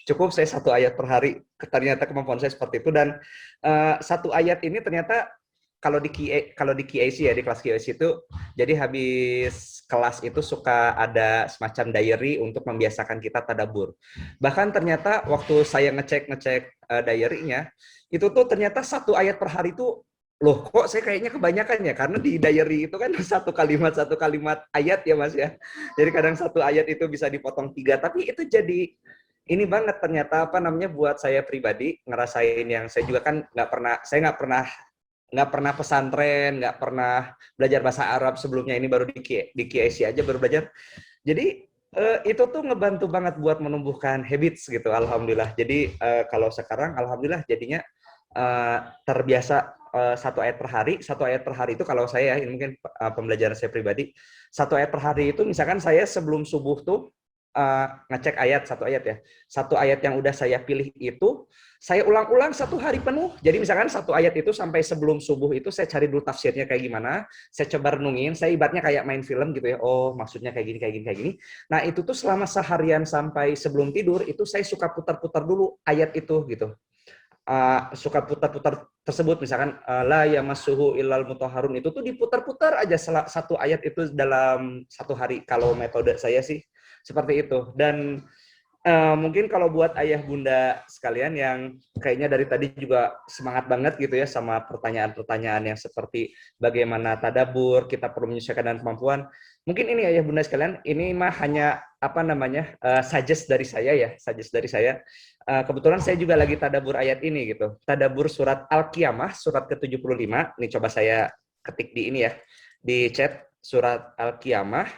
Cukup saya 1 ayat per hari. Ternyata kemampuan saya seperti itu dan 1 ayat ini ternyata kalau di QAC ya, di kelas QAC itu, jadi habis kelas itu suka ada semacam diary untuk membiasakan kita tadabbur. Bahkan ternyata waktu saya ngecek diary-nya, itu tuh ternyata 1 ayat per hari itu, loh kok saya kayaknya kebanyakan ya, karena di diary itu kan satu kalimat ayat ya Mas ya. Jadi kadang 1 ayat itu bisa dipotong 3, tapi itu ini banget ternyata apa namanya buat saya pribadi ngerasain yang saya juga kan nggak pernah pesantren, nggak pernah belajar bahasa Arab sebelumnya, ini baru di KIC aja baru belajar. Jadi itu tuh ngebantu banget buat menumbuhkan habits gitu, alhamdulillah. Jadi kalau sekarang alhamdulillah jadinya terbiasa satu ayat per hari itu kalau saya, ini mungkin pembelajaran saya pribadi, satu ayat per hari itu misalkan saya sebelum subuh tuh ngecek satu ayat yang udah saya pilih itu saya ulang-ulang satu hari penuh. Jadi misalkan satu ayat itu sampai sebelum subuh itu saya cari dulu tafsirnya kayak gimana, saya coba renungin, saya ibaratnya kayak main film gitu ya, oh maksudnya kayak gini. Nah itu tuh selama seharian sampai sebelum tidur itu saya suka putar-putar dulu ayat itu gitu. Suka putar-putar tersebut, misalkan la yamassuhu illal mutahharun, itu tuh diputar-putar aja satu ayat itu dalam satu hari. Kalau metode saya sih seperti itu. Dan mungkin kalau buat ayah bunda sekalian yang kayaknya dari tadi juga semangat banget gitu ya sama pertanyaan-pertanyaan yang seperti bagaimana tadabur, kita perlu menyesuaikan dengan kemampuan. Mungkin ini ayah bunda sekalian, ini mah hanya suggest dari saya. Kebetulan saya juga lagi tadabur ayat ini gitu. Tadabur surat Al-Qiyamah, surat ke-75. Ini coba saya ketik di ini ya, di chat, surat Al-Qiyamah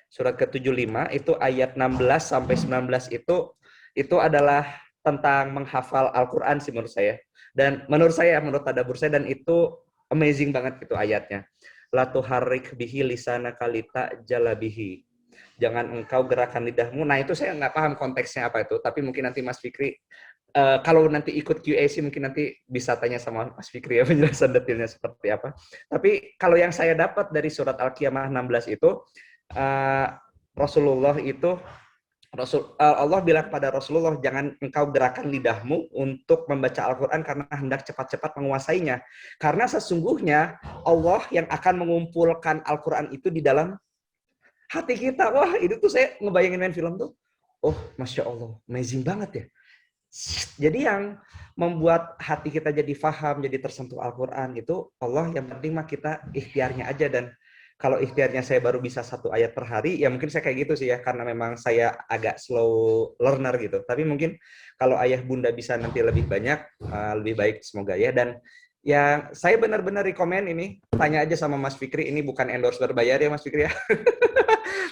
surat ke-75 itu ayat 16 sampai 19 itu adalah tentang menghafal Al-Qur'an sih menurut saya. Dan menurut tadabur saya, dan itu amazing banget gitu ayatnya. La tuharrik bihi lisanaka litajalabihi. Jangan engkau gerakan lidahmu. Nah, itu saya nggak paham konteksnya apa itu, tapi mungkin nanti Mas Fikri kalau nanti ikut QAC mungkin nanti bisa tanya sama Mas Fikri ya penjelasan detailnya seperti apa. Tapi kalau yang saya dapat dari surat Al-Qiyamah 16 itu Allah bilang kepada Rasulullah, jangan engkau gerakan lidahmu untuk membaca Al-Quran karena hendak cepat-cepat menguasainya. Karena sesungguhnya Allah yang akan mengumpulkan Al-Quran itu di dalam hati kita. Wah, itu tuh saya ngebayangin main film tuh. Oh, Masya Allah, amazing banget ya. Jadi yang membuat hati kita jadi faham, jadi tersentuh Al-Quran itu Allah, yang penting mah kita ikhtiarnya aja. Dan kalau ikhtiarnya saya baru bisa satu ayat per hari, ya mungkin saya kayak gitu sih ya, karena memang saya agak slow learner gitu. Tapi mungkin kalau ayah bunda bisa nanti lebih banyak, lebih baik semoga ya. Dan yang saya benar-benar rekomen ini, tanya aja sama Mas Fikri, ini bukan endorse berbayar ya Mas Fikri ya.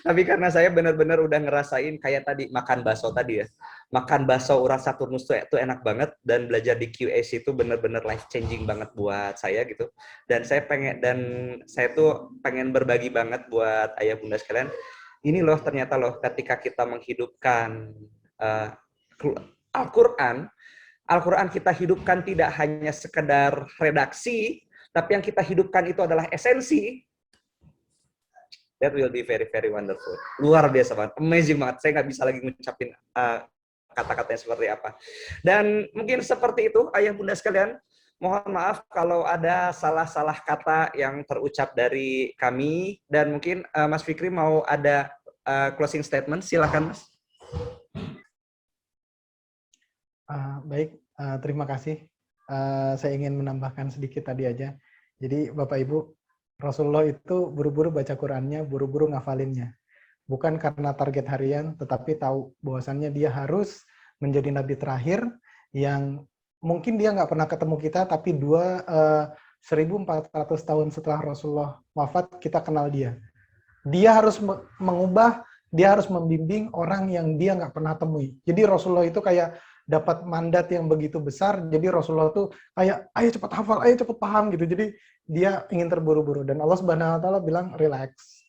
Tapi karena saya benar-benar udah ngerasain kayak tadi makan bakso tadi ya. Makan bakso Urasa Turnus itu enak banget, dan belajar di QAC itu benar-benar life changing banget buat saya gitu. Dan saya tuh pengen berbagi banget buat ayah bunda sekalian. Ini loh ternyata loh ketika kita menghidupkan Al-Quran kita hidupkan tidak hanya sekedar redaksi, tapi yang kita hidupkan itu adalah esensi. That will be very, very wonderful. Luar biasa banget, amazing banget. Saya nggak bisa lagi ngucapin kata-katanya seperti apa. Dan mungkin seperti itu, ayah bunda sekalian. Mohon maaf kalau ada salah-salah kata yang terucap dari kami. Dan mungkin Mas Fikri mau ada closing statement, silakan Mas. Baik, terima kasih. Saya ingin menambahkan sedikit tadi aja. Jadi Bapak Ibu, Rasulullah itu buru-buru baca Qur'annya, buru-buru ngafalinnya. Bukan karena target harian, tetapi tahu bahwasannya dia harus menjadi nabi terakhir yang mungkin dia nggak pernah ketemu kita, tapi 1400 tahun setelah Rasulullah wafat, kita kenal dia. Dia harus mengubah, dia harus membimbing orang yang dia nggak pernah temui. Jadi Rasulullah itu kayak dapat mandat yang begitu besar, jadi Rasulullah tuh kayak, ayo cepat hafal, ayo cepat paham gitu. Jadi dia ingin terburu-buru, dan Allah Subhanahu Wa Taala bilang relax.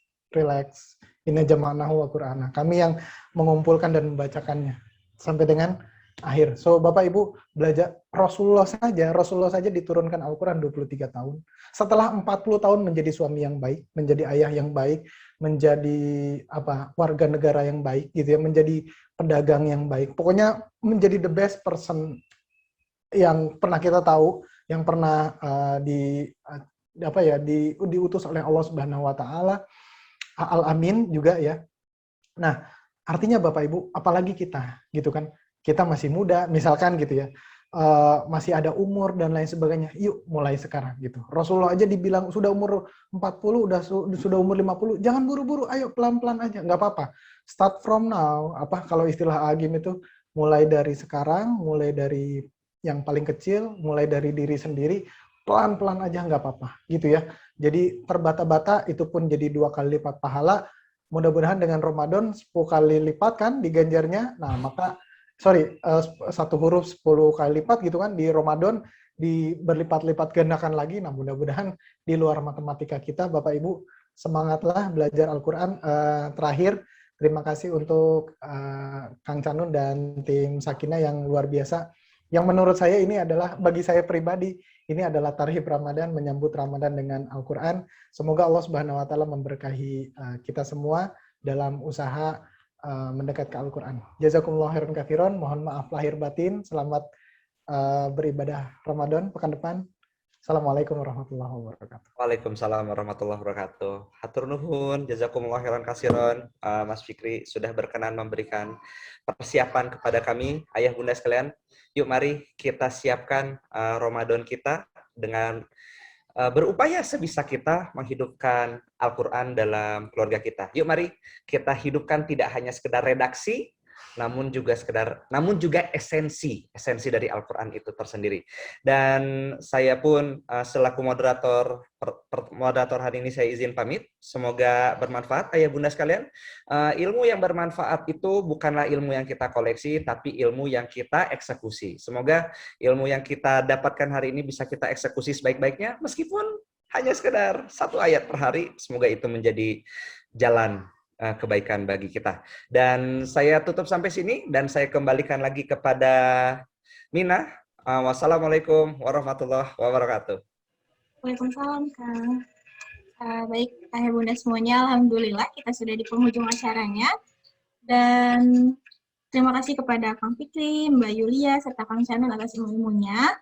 Inna jama'nahu wa Qur'ana. Kami yang mengumpulkan dan membacakannya sampai dengan akhir. So Bapak Ibu belajar Rasulullah saja diturunkan Al-Quran 23 tahun. Setelah 40 tahun menjadi suami yang baik, menjadi ayah yang baik, menjadi warga negara yang baik gitu ya, menjadi pedagang yang baik. Pokoknya menjadi the best person yang pernah kita tahu, yang pernah diutus oleh Allah Subhanahu Wa Taala. Al-Amin juga ya. Nah, artinya Bapak Ibu, apalagi kita gitu kan, kita masih muda misalkan gitu ya, masih ada umur dan lain sebagainya, yuk mulai sekarang gitu. Rasulullah aja dibilang sudah umur 40, sudah umur 50, jangan buru-buru, ayo pelan-pelan aja, nggak apa-apa. Start from now, kalau istilah Agim itu, mulai dari sekarang, mulai dari yang paling kecil, mulai dari diri sendiri, pelan-pelan aja nggak apa-apa, gitu ya. Jadi terbata-bata itu pun jadi 2 kali lipat pahala. Mudah-mudahan dengan Ramadan 10 kali lipat kan di ganjarnya. Nah, maka satu huruf 10 kali lipat gitu kan di Ramadan di berlipat-lipat gandakan lagi. Nah, mudah-mudahan di luar matematika kita, Bapak Ibu, semangatlah belajar Al-Qur'an. Terakhir, terima kasih untuk Kang Canun dan tim Sakinah yang luar biasa. Yang menurut saya ini adalah, bagi saya pribadi, ini adalah tarhib Ramadan, menyambut Ramadan dengan Al-Quran. Semoga Allah Subhanahu wa Ta'ala memberkahi kita semua dalam usaha mendekat ke Al-Quran. Jazakumullah khairan katsiran. Mohon maaf lahir batin. Selamat beribadah Ramadan pekan depan. Assalamualaikum warahmatullahi wabarakatuh. Waalaikumsalam warahmatullahi wabarakatuh. Hatur nuhun, jazakumullah khairan katsiran. Mas Fikri sudah berkenan memberikan persiapan kepada kami, ayah bunda sekalian. Yuk mari kita siapkan Ramadan kita dengan berupaya sebisa kita menghidupkan Al-Quran dalam keluarga kita. Yuk mari kita hidupkan tidak hanya sekedar redaksi, namun juga esensi dari Al-Quran itu tersendiri. Dan saya pun selaku moderator hari ini saya izin pamit. Semoga bermanfaat ayah bunda sekalian. Ilmu yang bermanfaat itu bukanlah ilmu yang kita koleksi, tapi ilmu yang kita eksekusi. Semoga ilmu yang kita dapatkan hari ini bisa kita eksekusi sebaik-baiknya, meskipun hanya sekedar 1 ayat per hari. Semoga itu menjadi jalan kebaikan bagi kita. Dan saya tutup sampai sini dan saya kembalikan lagi kepada Mina. Wassalamualaikum warahmatullahi wabarakatuh. Waalaikumsalam, Kang. Baik, ayah bunda semuanya, alhamdulillah kita sudah di penghujung acaranya. Dan terima kasih kepada Kang Fikri, Mbak Yulia, serta Kang Canun atas ilmu-ilmunya.